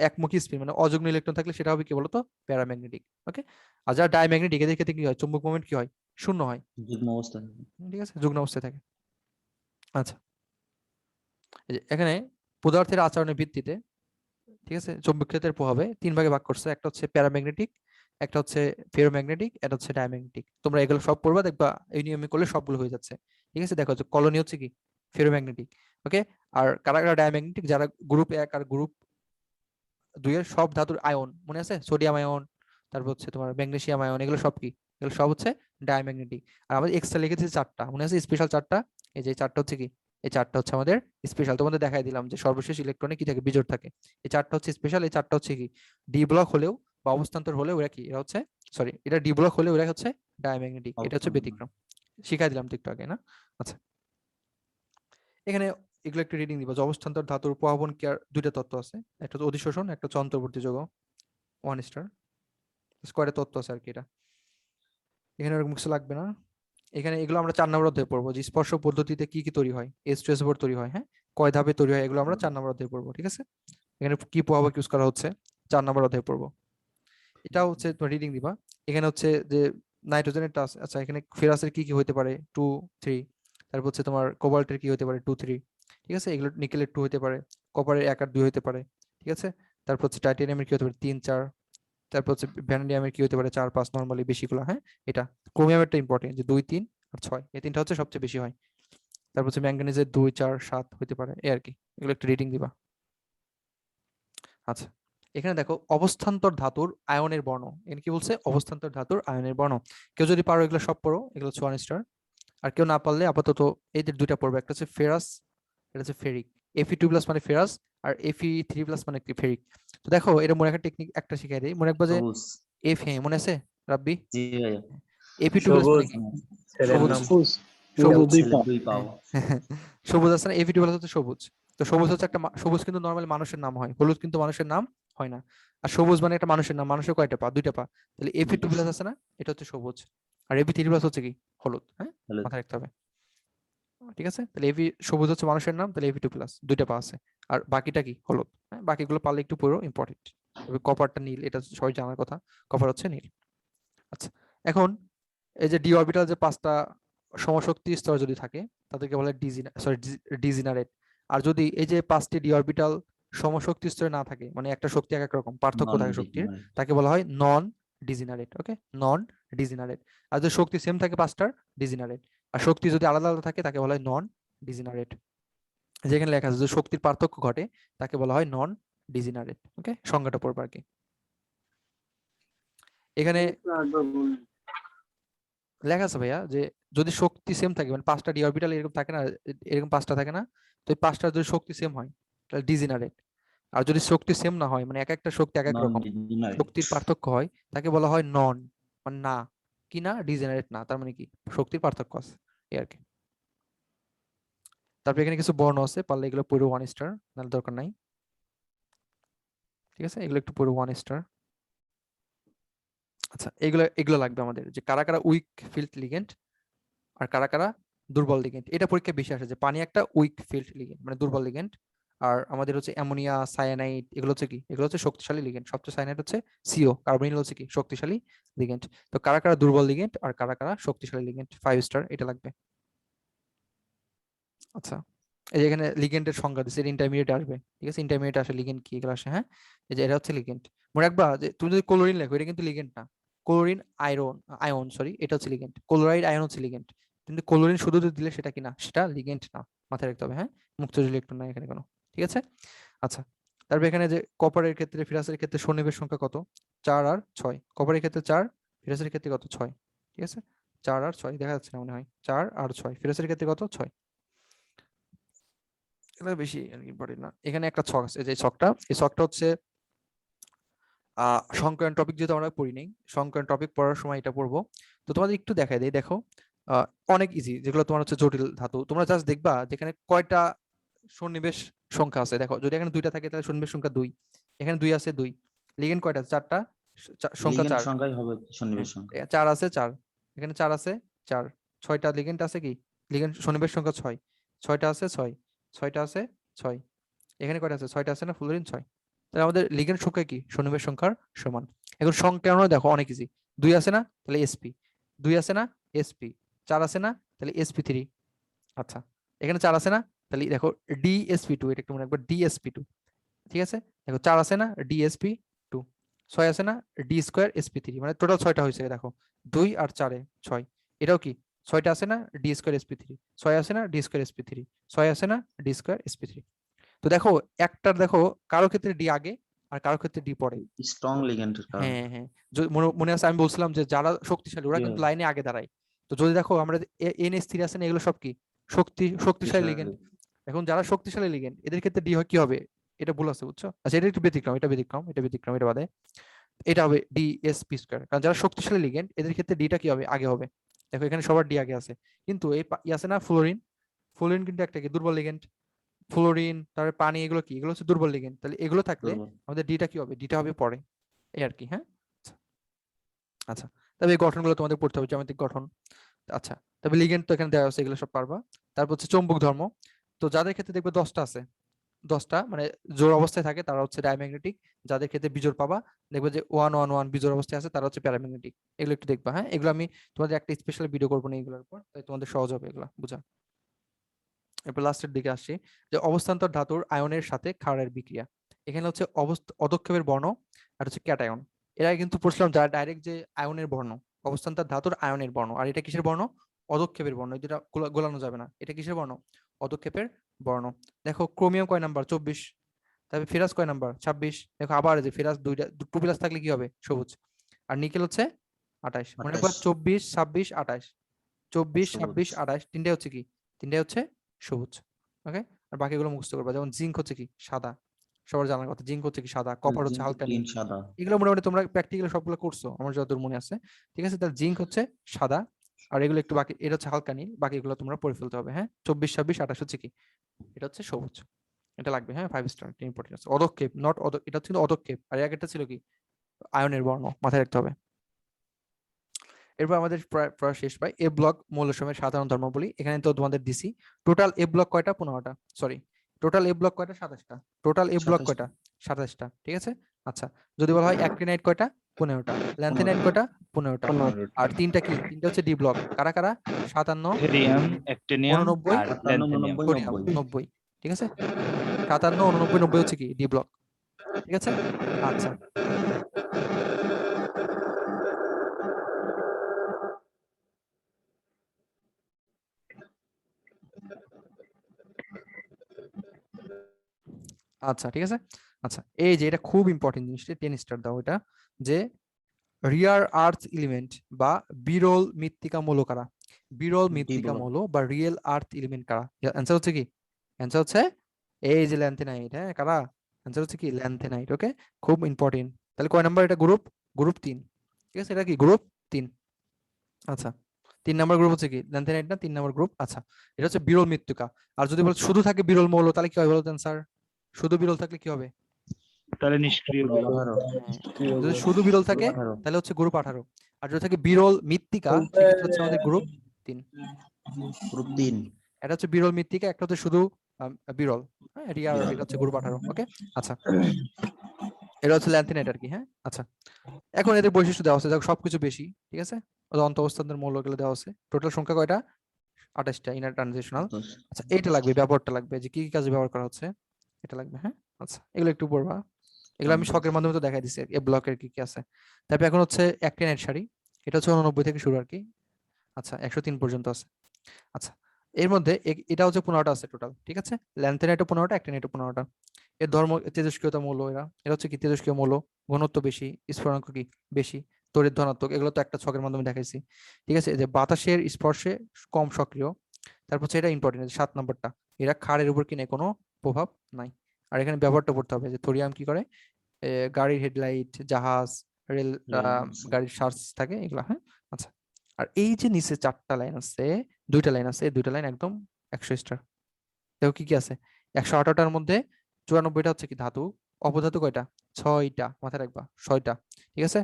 একমুখী স্পিন মানে অযুগ্ম ইলেকট্রন থাকলে সেটা হবে কি বলতো? প্যারাম্যাগনেটিক। ওকে। আর যারা ডায়াম্যাগনেটিক, এদের ক্ষেত্রে কি হয়? চৌম্বক মোমেন্ট কি হয়? শূন্য হয়। যুগ্ম অবস্থা। ঠিক আছে, যুগ্ম অবস্থায় থাকে। আচ্ছা, এই যে এখানে পদার্থের আচরণের ভিত্তিতে, ঠিক আছে, চৌম্বক ক্ষেত্রের প্রভাবে 3 ভাগে ভাগ করছে। একটা হচ্ছে প্যারাম্যাগনেটিক, একটা হচ্ছে ফেরোম্যাগনেটিক, এটা হচ্ছে ডায়াম্যাগনেটিক। তোমরা এগুলো সব পড়বা, দেখবা এই নিয়মে করলে সবগুলো হয়ে যাচ্ছে। ঠিক আছে, দেখো কলোনি হচ্ছে কি? ফেরোম্যাগনেটিক। ওকে। আর কারা কারা ডায়াম্যাগনেটিক? যারা গ্রুপ 1 আর গ্রুপ 2 এর সব ধাতুর আয়ন, মনে আছে? সোডিয়াম আয়ন, তারপর হচ্ছে তোমার ম্যাগনেসিয়াম আয়ন, এগুলো সব কি? এগুলো সব হচ্ছে ডায়াম্যাগনেটিক। আর আমাদের এক্সট্রা লিখেছি চারটা, মনে আছে? স্পেশাল চারটা। এই যে চারটা হচ্ছে কি? এই চারটা হচ্ছে আমাদের স্পেশাল। তোমাদের দেখাই দিলাম যে সর্বশেষ ইলেকট্রনে কি থাকে? বিজোড় থাকে। এই চারটা হচ্ছে স্পেশাল। এই চারটা হচ্ছে কি? ডি ব্লক হলেও বা অবস্থান্তর হলেও এরা কি? এরা হচ্ছে সরি, এটা ডি ব্লক হলেও এরা হচ্ছে ডায়াম্যাগনেটিক। এটা হচ্ছে ব্যতিক্রম। শিখাই দিলাম তো একটু আগে, না? আচ্ছা, এখানে এগুলো একটু রিডিং দিবা যে অবস্থান্তর ধাতুর প্রভাবন কি আর দুইটা তত্ত্ব আছে, একটা হচ্ছে অধিশোষণ, একটা হচ্ছে অন্তর্বর্তী যৌগ। 1 স্টার স্কোয়ারে তত্ত্ব আছে আর কি এটা। এখানে ওরকম কিছু লাগবে না। এখানে এগুলো আমরা 4 নম্বর অধ্যায়ে পড়বো, যে স্পর্শ পদ্ধতিতে কি কি তৈরি হয়, H2SO4 তৈরি হয়। হ্যাঁ, কয় ধাপে তৈরি হয়, এগুলো আমরা 4 নম্বর অধ্যায়ে পড়বো, ঠিক আছে? এখানে কি প্রভাবক ইউজ করা হচ্ছে 4 নম্বর অধ্যায়ে পড়বো। এটাও হচ্ছে তোমার রিডিং দিবা। এখানে হচ্ছে যে নাইট্রোজেনের টাস, আচ্ছা, এখানে ফেরাসের কি কি হতে পারে? 2, 3। তারপর হচ্ছে তোমার কোবাল্টের কি হতে পারে? 2, 3। ঠিক আছে, এগুলো নিকেলের 2 হতে পারে, কপারের 1 আর 2 হতে পারে, ঠিক আছে? তারপর হচ্ছে টাইটেনিয়ামের কি হতে পারে? 3, 4। তারপর হচ্ছে ভ্যানাডিয়ামের কি হতে পারে? 4, 5 নরমালি বেশিগুলো। হ্যাঁ, এটা ক্রোমিয়ামেরটা ইম্পর্টেন্ট, যে 2, 3 আর 6, এই তিনটা হচ্ছে সবচেয়ে বেশি হয়। তারপর হচ্ছে ম্যাঙ্গানিজের 2, 4, 7 হতে পারে, এই আর কি। এগুলো একটু রিডিং দিবা। আচ্ছা, এখানে দেখো অবস্থান্তর ধাতুর আয়নের বর্ণ। এখানে কি বলছে? অবস্থান্তর ধাতুর আয়নের বর্ণ। কেউ যদি পারো এগুলো সব পড়ো, এগুলো হচ্ছে 1 স্টার। আর কেউ না পারলে আপাতত এদের দুইটা পড়বে, একটা হচ্ছে ফেরাস, এটা হচ্ছে ফেরিক। Fe2+ মানে ফেরাস, আর Fe3+ মানে কি? ফেরিক। তো দেখো এটা মনে রাখার টেকনিক একটা শিখাই দেই। মনে রাখবা যে সবুজ। হ্যাঁ, মনে আছে রাব্বি? জি ভাইয়া। Fe2+ মানে সবুজ কি? ছেলের সবুজ। নাম। সবুজ। ছেলের 2 পাও। সবুজ আছে না? Fe2+ হচ্ছে সবুজ। তো সবুজ হচ্ছে একটা সবুজ কিন্তু নরমালি মানুষের নাম হয়, হলুদ কিন্তু মানুষের নাম হয় না। আর সবুজ মানে একটা মানুষের নাম, মানুষের কয়টা পা? 2টা পা। তাহলে Fe2+ আছে না, এটা হচ্ছে সবুজ। আর Fe3+ হচ্ছে কি? হলুদ। হ্যাঁ, হলুদ। মাথায় রাখতে হবে। ঠিক আছে, তাহলে সবুজ হচ্ছে মানুষের নাম, তাহলে Fe2+, 2টা পা আছে। আর বাকিটা কি? হলুদ। হ্যাঁ, বাকিগুলো পারলে একটু পড়ো, ইম্পর্টেন্ট। তবে কপারটা নীল, এটা সবাই জানার কথা, কপার হচ্ছে নীল। আচ্ছা, এখন এই যে ডি অরবিটাল যে 5টা সমশক্তি স্তর যদি থাকে তাদেরকে বলে ডিজেনারেট। আর যদি এই যে 5টি ডি অরবিটাল সমশক্তি স্তরে না থাকে, মানে একটা শক্তি এক এক রকম, পার্থক্য থাকে শক্তির, তাকে বলা হয় নন ডিজেনারেট। ওকে, নন ডিজেনারেট। আর যদি শক্তি সেম থাকে 5টার, ডিজেনারেট। আর শক্তি যদি আলাদা আলাদা থাকে তাকে বলা হয় নন ডিজেনারেট। যেখানে লেখা আছে যে শক্তির পার্থক্য ঘটে তাকে বলা হয় নন ডিজেনারেট। ওকে, সংজ্ঞাটা পড়বে আর কি। এখানে লেখা আছে ভাইয়া যে যদি শক্তি সেম থাকে, মানে 5টা ডি অরবিটাল এরকম থাকে না, এরকম 5টা থাকে না, তো এই 5টার যদি শক্তি সেম হয় তাহলে ডিজেনারেট। আর যদি শক্তি সেম না হয়, মানে এক একটা শক্তি এক এক নন রকম, ডিজেনারেট। শক্তির পার্থক্য হয়, তাকে বলা হয় নন, মানে না, কি না, ডিজেনারেট না, তার মানে কি শক্তির পার্থক্য আছে, এই আর কি। তারপর এখানে কিছু বর্ণ আছে, পারলে এগুলো পুরো 1 স্টার, নাহলে দরকার নাই। ঠিক আছে, এগুলো একটু পুরো 1 স্টার। আচ্ছা, এগুলো এগুলো লাগবে আমাদের, যে কারা কারা উইক ফিল্ড লিগেন্ড আর কারা কারা দুর্বল লিগেন্ড। এটা পরীক্ষায় বেশি আসে যে পানি একটা উইক ফিল্ড লিগেন্ড, মানে দুর্বল লিগেন্ড। আর আমাদের হচ্ছে অ্যামোনিয়া, সায়ানাইড, এগুলো হচ্ছে কি? এগুলো হচ্ছে শক্তিশালী লিগেন্ড। সবচেয়ে সায়ানাইড হচ্ছে CO, কার্বনিল হচ্ছে কি? শক্তিশালী লিগেন্ড। তো কারা কারা দুর্বল লিগেন্ড আর কারা কারা শক্তিশালী লিগেন্ড, 5 স্টার, এটা লাগবে। আচ্ছা, এই যে এখানে লিগেন্ডের সংজ্ঞা দিচ্ছে, ইন্টারমিডিয়েট আসবে। ঠিক আছে, ইন্টারমিডিয়েট আসে লিগেন্ড কি, এগুলো আসে। হ্যাঁ, এই যে এটা হচ্ছে লিগেন্ড। মনে রাখবা যে তুমি যদি ক্লোরিন লেখো, এটা কিন্তু লিগেন্ড না। ক্লোরিন আয়ন, সরি, এটা হচ্ছে লিগেন্ড। ক্লোরাইড আয়ন হচ্ছে লিগেন্ড। কিন্তু ক্লোরিন শুধু দিলে সেটা কি না, সেটা লিগেন্ড না, মাথায় রাখতে হবে। হ্যাঁ, মুক্ত ইলেকট্রন নাই এখানে কোনো। ঠিক আছে, আচ্ছা। তারপর এখানে যে কপারের ক্ষেত্রে, ফেরাসের ক্ষেত্রে সন্নিবেশ সংখ্যা কত? 4 আর 6। কপারের ক্ষেত্রে 4, ফেরাসের ক্ষেত্রে কত? 6। ঠিক আছে, 4 আর 6 দেখা যাচ্ছে না মনে হয়, 4 আর 6, ফেরাসের ক্ষেত্রে কত? 6। এটা বেশি ইম্পর্টেন্ট না। এখানে একটা ছক আছে, যে ছকটা, এই ছকটা হচ্ছে সংকরণ টপিক, যেহেতু আমরা পড়ি নাই, সংকরণ টপিক পড়ার সময় এটা পড়বো। তো তোমাদের একটু দেখাই দেই, দেখো অনেক ইজি, যেগুলো তোমার হচ্ছে জটিল ধাতু, তোমরা জাস্ট দেখবা যেখানে কয়টা সন্নিবেশ সংখ্যা আছে। দেখো, যদি এখানে 2টা থাকে তাহলে সন্নিবেশ সংখ্যা 2, এখানে 2 আছে, 2 লিগেন্ড কয়টা? 4টা, সংখ্যা লিগেন্ড 4। সংখ্যাই হবে সন্নিবেশ সংখ্যা। 4 আছে, 4, এখানে 4 আছে, 4, 6টা লিগেন্ড আছে কি? লিগেন্ড সন্নিবেশ সংখ্যা 6, 6টা আছে, 6, 6টা আছে, 6, এখানে কয়টা আছে? 6টা আছে না, ফ্লোরিন 6। তাহলে আমাদের লিগেন্ড সংখ্যা কি? সন্নিবেশ সংখ্যার সমান। এখন সংকেতন দেখো অনেক ইজি। 2 আছে না, তাহলে SP, 2 আছে না, SP, 4 আছে না, তাহলে SP3। আচ্ছা, এখানে 4 আছে না, তাহলে দেখো DSP2, এটা একটু মনে রাখবে, DSP2। ঠিক আছে, দেখো 4 আছে না, DSP2, 6 আছে না, D2SP3, মানে টোটাল 6টা হয়েছে। দেখো 2 আর 4 6, এটাও কি 6টা আছে না, D2SP3, 6 আছে না, D2SP3, 6 আছে না, D2SP3। তো দেখো একটার, দেখো কারো ক্ষেত্রে ডি আগে আর কারো ক্ষেত্রে ডি পরে। স্ট্রং লিগেন্ডের কারণে। হ্যাঁ হ্যাঁ, মনে আছে আমি বলছিলাম যে যারা শক্তিশালী ওরা কিন্তু লাইনে আগে দাঁড়ায়। তো যদি দেখো আমরা NH3 আছে না, এগুলো সব কি শক্তিশালী লিগেন্ড। এখন যারা শক্তিশালী লিগেন্ড এদের ক্ষেত্রে ডি হয় কি হবে? এটা ভুল আছে, বুঝছো? আচ্ছা, এটা একটু ব্যতিক্রম, এটা ব্যতিক্রম, এটা ব্যতিক্রম, এটা বাদে। এটা হবে DSP2, কারণ যারা শক্তিশালী লিগেন্ড এদের ক্ষেত্রে ডিটা কি হবে? আগে হবে। দেখো এখানে সবার ডি আগে আছে, কিন্তু এই আছে না ফ্লোরিন, ফ্লোরিন কিন্তু একটা কি দুর্বল লিগেন্ড। ফ্লোরিন, তারপরে পানি, এগুলো কি? এগুলো হচ্ছে দুর্বল লিগেন্ড। তাহলে এগুলো থাকলে আমাদের ডিটা কি হবে? ডিটা হবে পরে, এই আর কি। হ্যাঁ, আচ্ছা, তবে এই গঠনগুলো তোমাদের পড়তে হবে, জ্যামিতিক গঠন। আচ্ছা, তবে লিগেন্ড তো এখানে দেওয়া আছে, এগুলো সব পারবা। তারপর হচ্ছে চৌম্বক ধর্ম। তো যাদের ক্ষেত্রে দেখবে 10টা আছে, 10টা মানে জোড় অবস্থায় থাকে তারা হচ্ছে ডায়াম্যাগনেটিক। যাদের ক্ষেত্রে বিজোড় পাবা, দেখবে যে 1 1 1 বিজোড় অবস্থায় আছে তারা হচ্ছে প্যারাম্যাগনেটিক। এগুলো একটু দেখবা। হ্যাঁ, এগুলো আমি তোমাদের একটা স্পেশাল ভিডিও করবো না এগুলোর উপর, তাই তোমাদের সহজ হবে এগুলো বোঝা। এরপর লাস্টের দিকে আসছি, যে অবস্থান্তর ধাতুর আয়নের সাথে ক্ষারের বিক্রিয়া। এখানে হচ্ছে অধক্ষেপের বর্ণ আর হচ্ছে ক্যাটায়ন। এরা কিন্তু পড়ছিলাম যারা ডাইরেক্ট যে আয়নের বর্ণ, অবস্থান্তর ধাতুর আয়নের বর্ণ। আর এটা কিসের বর্ণ? অধক্ষেপের বর্ণ, যেটা গোলানো যাবে না। এটা কিসের বর্ণ? অধক্ষেপের বর্ণ। দেখো ক্রোমিয়াম কয় নাম্বার? 24। তারপরে ফেরাস কয় নাম্বার? 26। দেখো আবার যে ফেরাস 2 প্লাস থাকলে কি হবে? সবুজ। আর নিকেল হচ্ছে 28। মনে রাখবা 24 26 28, 24 26 28, তিনটাই হচ্ছে কি? তিনটাই হচ্ছে সবুজ। ওকে, আর বাকিগুলো মুখস্থ করবা। যেমন জিঙ্ক হচ্ছে কি? সাদা, সবার জানার কথা। জিঙ্ক হচ্ছে কি? সাদা। কপার হচ্ছে হালকা নীল। সাদা। এগুলো মোটামুটি তোমরা প্র্যাকটিক্যালি সবগুলো করছো আমার যতদূর মনে আছে। ঠিক আছে, তাহলে জিঙ্ক হচ্ছে সাদা, আর এগুলো একটু বাকি, এটা হচ্ছে হালকা নীল, বাকিগুলো তোমরা পড়ে ফেলতে হবে। হ্যাঁ, 24 26 28 হচ্ছে কি? এটা হচ্ছে সবুজ। এটা লাগবে, হ্যাঁ 5 স্টার, এটা ইম্পর্টেন্ট আছে। অদক্ষেপ, নট এটা ছিল অদক্ষেপ, আর এর আগেরটা ছিল কি আয়নের বর্ণ, মাথায় রাখতে হবে। এরপর আমাদের প্রায় শেষ ভাই। এ ব্লক মৌলসমূহের সাধারণ ধর্মাবলী, এখানে তো তোমাদের দিছি। টোটাল এ ব্লক কয়টা? 15টা, সরি টোটাল এ ব্লক কয়টা? 27টা। টোটাল এ ব্লক 27টা। কয়টা? 27টা, ঠিক আছে। আচ্ছা, যদি বলা হয় অ্যাক্টিনাইট কয়টা? 15টা। ল্যান্থেনাইট কয়টা? 15টা। আর তিনটা কি? তিনটা হচ্ছে ডি ব্লক, কারা কারা? 57, থেরিয়াম, অ্যাক্টিনিয়াম 89, আর 57, ল্যান্থেনিয়াম। 89, সোডিয়াম 90। 90, ঠিক আছে। 57, 89, 90 হচ্ছে কি ডি ব্লক, ঠিক আছে। আচ্ছা, আচ্ছা ঠিক আছে। আচ্ছা, এই যে এটা খুব ইম্পর্টেন্ট জিনিসটা, 10 স্টার দাও এটা, যে রিয়ার আর্থ এলিমেন্ট বা বিরল মৃত্তিকা মৌল কারা? বিরল মৃত্তিকা block। মৌল বা রিয়েল আর্থ এলিমেন্ট কারা? অ্যান্সার হচ্ছে কি? অ্যান্সার হচ্ছে এই যে ল্যান্থেনাইট। হ্যাঁ, কারা? অ্যান্সার হচ্ছে কি ল্যান্থেনাইট। ওকে, খুব ইম্পর্টেন্ট। তাহলে কয় নাম্বার এটা? গ্রুপ 3, ঠিক আছে। এটা কি গ্রুপ 3? আচ্ছা, 3 নাম্বার গ্রুপ হচ্ছে কি ল্যান্থেনাইট না? 3 নাম্বার গ্রুপ। আচ্ছা, এটা হচ্ছে বিরল মৃত্তিকা। আর যদি বল শুধু থাকে বিরল মৌল, তাহলে কি হয় বলো স্যার? শুধু বিরল থাকলে কি হবে? তাহলে নিষ্ক্রিয় গ্রুপ মৌল। 18। যদি শুধু বিরল থাকে গ্রুপ 18। তাহলে হচ্ছে গ্রুপ 18। আর যদি থাকে বিরল মৃত্তিকা, সেক্ষেত্রে হচ্ছে আমাদের গ্রুপ 3। গ্রুপ 3। এটা হচ্ছে বিরল মৃত্তিকা, একটা হচ্ছে শুধু বিরল, হ্যাঁ রিয়ার, বিরল। এটা হচ্ছে গ্রুপ 18। ওকে, আচ্ছা, এটা হচ্ছে ল্যান্থেনাইট আর কি। হ্যাঁ, আচ্ছা, এখন এদের বৈশিষ্ট্য দেওয়া আছে, দেখো সবকিছু বেশি, ঠিক আছে। ওদের অন্তঃস্থানের মৌলগুলো দেওয়া আছে। টোটাল সংখ্যা কয়টা? 28টা ইনার ট্রানজিশনাল। আচ্ছা, এইটা লাগবে, ব্যবহারটা লাগবে, যে কি কি কাজে ব্যবহার করা হচ্ছে, এটা লাগবে। হ্যাঁ, আচ্ছা, এগুলো একটু পড়বা। এগুলো আমি শখের মাধ্যমে তো দেখাই দিচ্ছি এ ব্লকের কি কি আছে। তারপর এখন হচ্ছে অ্যাক্টিনাইট সারি, এটা হচ্ছে 89 থেকে শুরু আর কি। আচ্ছা, 103 পর্যন্ত আছে। আচ্ছা, এর মধ্যে এটা হচ্ছে 15টা আছে টোটাল, ঠিক আছে। ল্যান্থেনাইটও 15টা, অ্যাক্টিনাইটও 15টা। এর ধর্ম তেজস্ক্রিয়তা মৌল, এরা হচ্ছে কি তেজস্ক্রিয় মৌল, ঘনত্ব বেশি, স্ফুটনাঙ্ক কি বেশি, তড়িৎ ধনাত্মক, এগুলো তো একটা ছকের মাধ্যমে দেখাইছি, ঠিক আছে। যে বাতাসের স্পর্শে কম সক্রিয়। তারপর হচ্ছে এটা ইম্পর্টেন্ট, 7 নম্বরটা, এরা ক্ষারের উপর কিনে কোনো প্রভাব নাই। আর এখানে ব্যবহারটা পড়তে হবে, যে থোরিয়াম কি করে, গাড়ির হেডলাইট, জাহাজ, রেল, গাড়ির সার্চ থাকে এগুলা। হ্যাঁ, আচ্ছা, আর এই যে নিচে 4টা লাইন আছে, 2টা লাইন আছে, এই 2টা লাইন একদম 100 স্টার। দেখো কি কি আছে, 118টার মধ্যে 94টা হচ্ছে কি ধাতু, অপধাতু কয়টা? 6টা, মাথায় রাখবা 6টা, ঠিক আছে।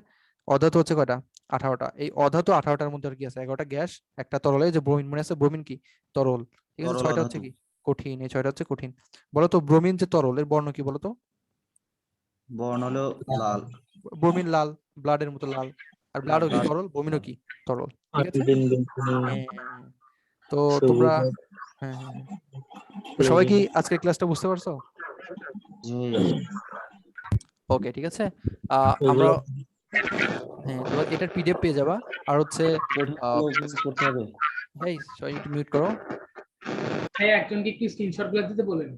অধাতু হচ্ছে কয়টা? 18টা। এই অধাতু 18টার মধ্যে আর কি আছে? 11টা গ্যাস, একটা তরল, এই যে ব্রোমিন মনে আছে, ব্রোমিন কি তরল, ঠিক আছে। তরল 6টা হচ্ছে অধাতু। কি কঠিন, এই 6টা হচ্ছে কঠিন। বলো তো ব্রোমিন যে তরল, এর বর্ণ কি বলো তো? বর্ণ হলো লাল। ব্রোমিন লাল, ব্লাডের মতো লাল। আর ব্লাডও কি তরল, ব্রোমিনও কি তরল, ঠিক আছে। আয়োডিন, বেঞ্জিন, হ্যাঁ, তো সবুজ, তোমরা, হ্যাঁ হ্যাঁ হ্যাঁ, তো সবাই কি আজকের ক্লাসটা বুঝতে পারছো? জি। ওকে, ঠিক আছে। আমরা, হ্যাঁ, তোমরা এটার পিডিএফ পেয়ে যাবা। আর হচ্ছে করতে হবে। ভাই সবাই একটু মিউট করো। ভাই একজনকে একটু স্ক্রিনশট গুলো দিতে বলেন।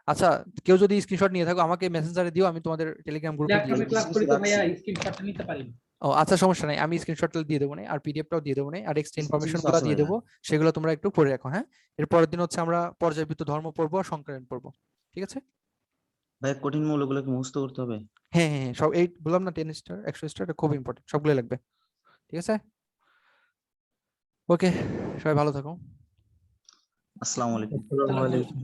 আচ্ছা, কেউ যদি স্ক্রিনশট নিয়ে থাকো আমাকে মেসেঞ্জারে দিও, আমি তোমাদের টেলিগ্রাম গ্রুপে দিয়ে ল্যাপটপে দেবো। ক্লাস করি তো ভাইয়া, রাখছি। স্ক্রিনশটটা নিতে পারি না। ও আচ্ছা, সমস্যা নাই, আমি স্ক্রিনশটটা দিয়ে দেবো না, আর পিডিএফটাও দিয়ে দেবো না, আর এক্সট্রা কিছু ইনফরমেশন কিছু গুলো আছে দিয়ে ভাইয়া। দেবো, সেগুলো তোমরা একটু পড়ে রাখো। হ্যাঁ, এর পরের দিন হচ্ছে আমরা পর্যায়বৃত্ত ধর্ম পড়বো আর সংকরণ পড়বো, ঠিক আছে। ভাই কঠিন মৌলগুলোকে মুখস্থ করতে হবে। হ্যাঁ হ্যাঁ হ্যাঁ, সব এই বললাম না, 10 স্টার 100 স্টার, এটা খুব ইম্পর্টেন্ট, সবগুলো লাগবে, ঠিক আছে। ওকে, সবাই ভালো থাকো। আসসালামু আলাইকুম। আসসালামু আলাইকুম।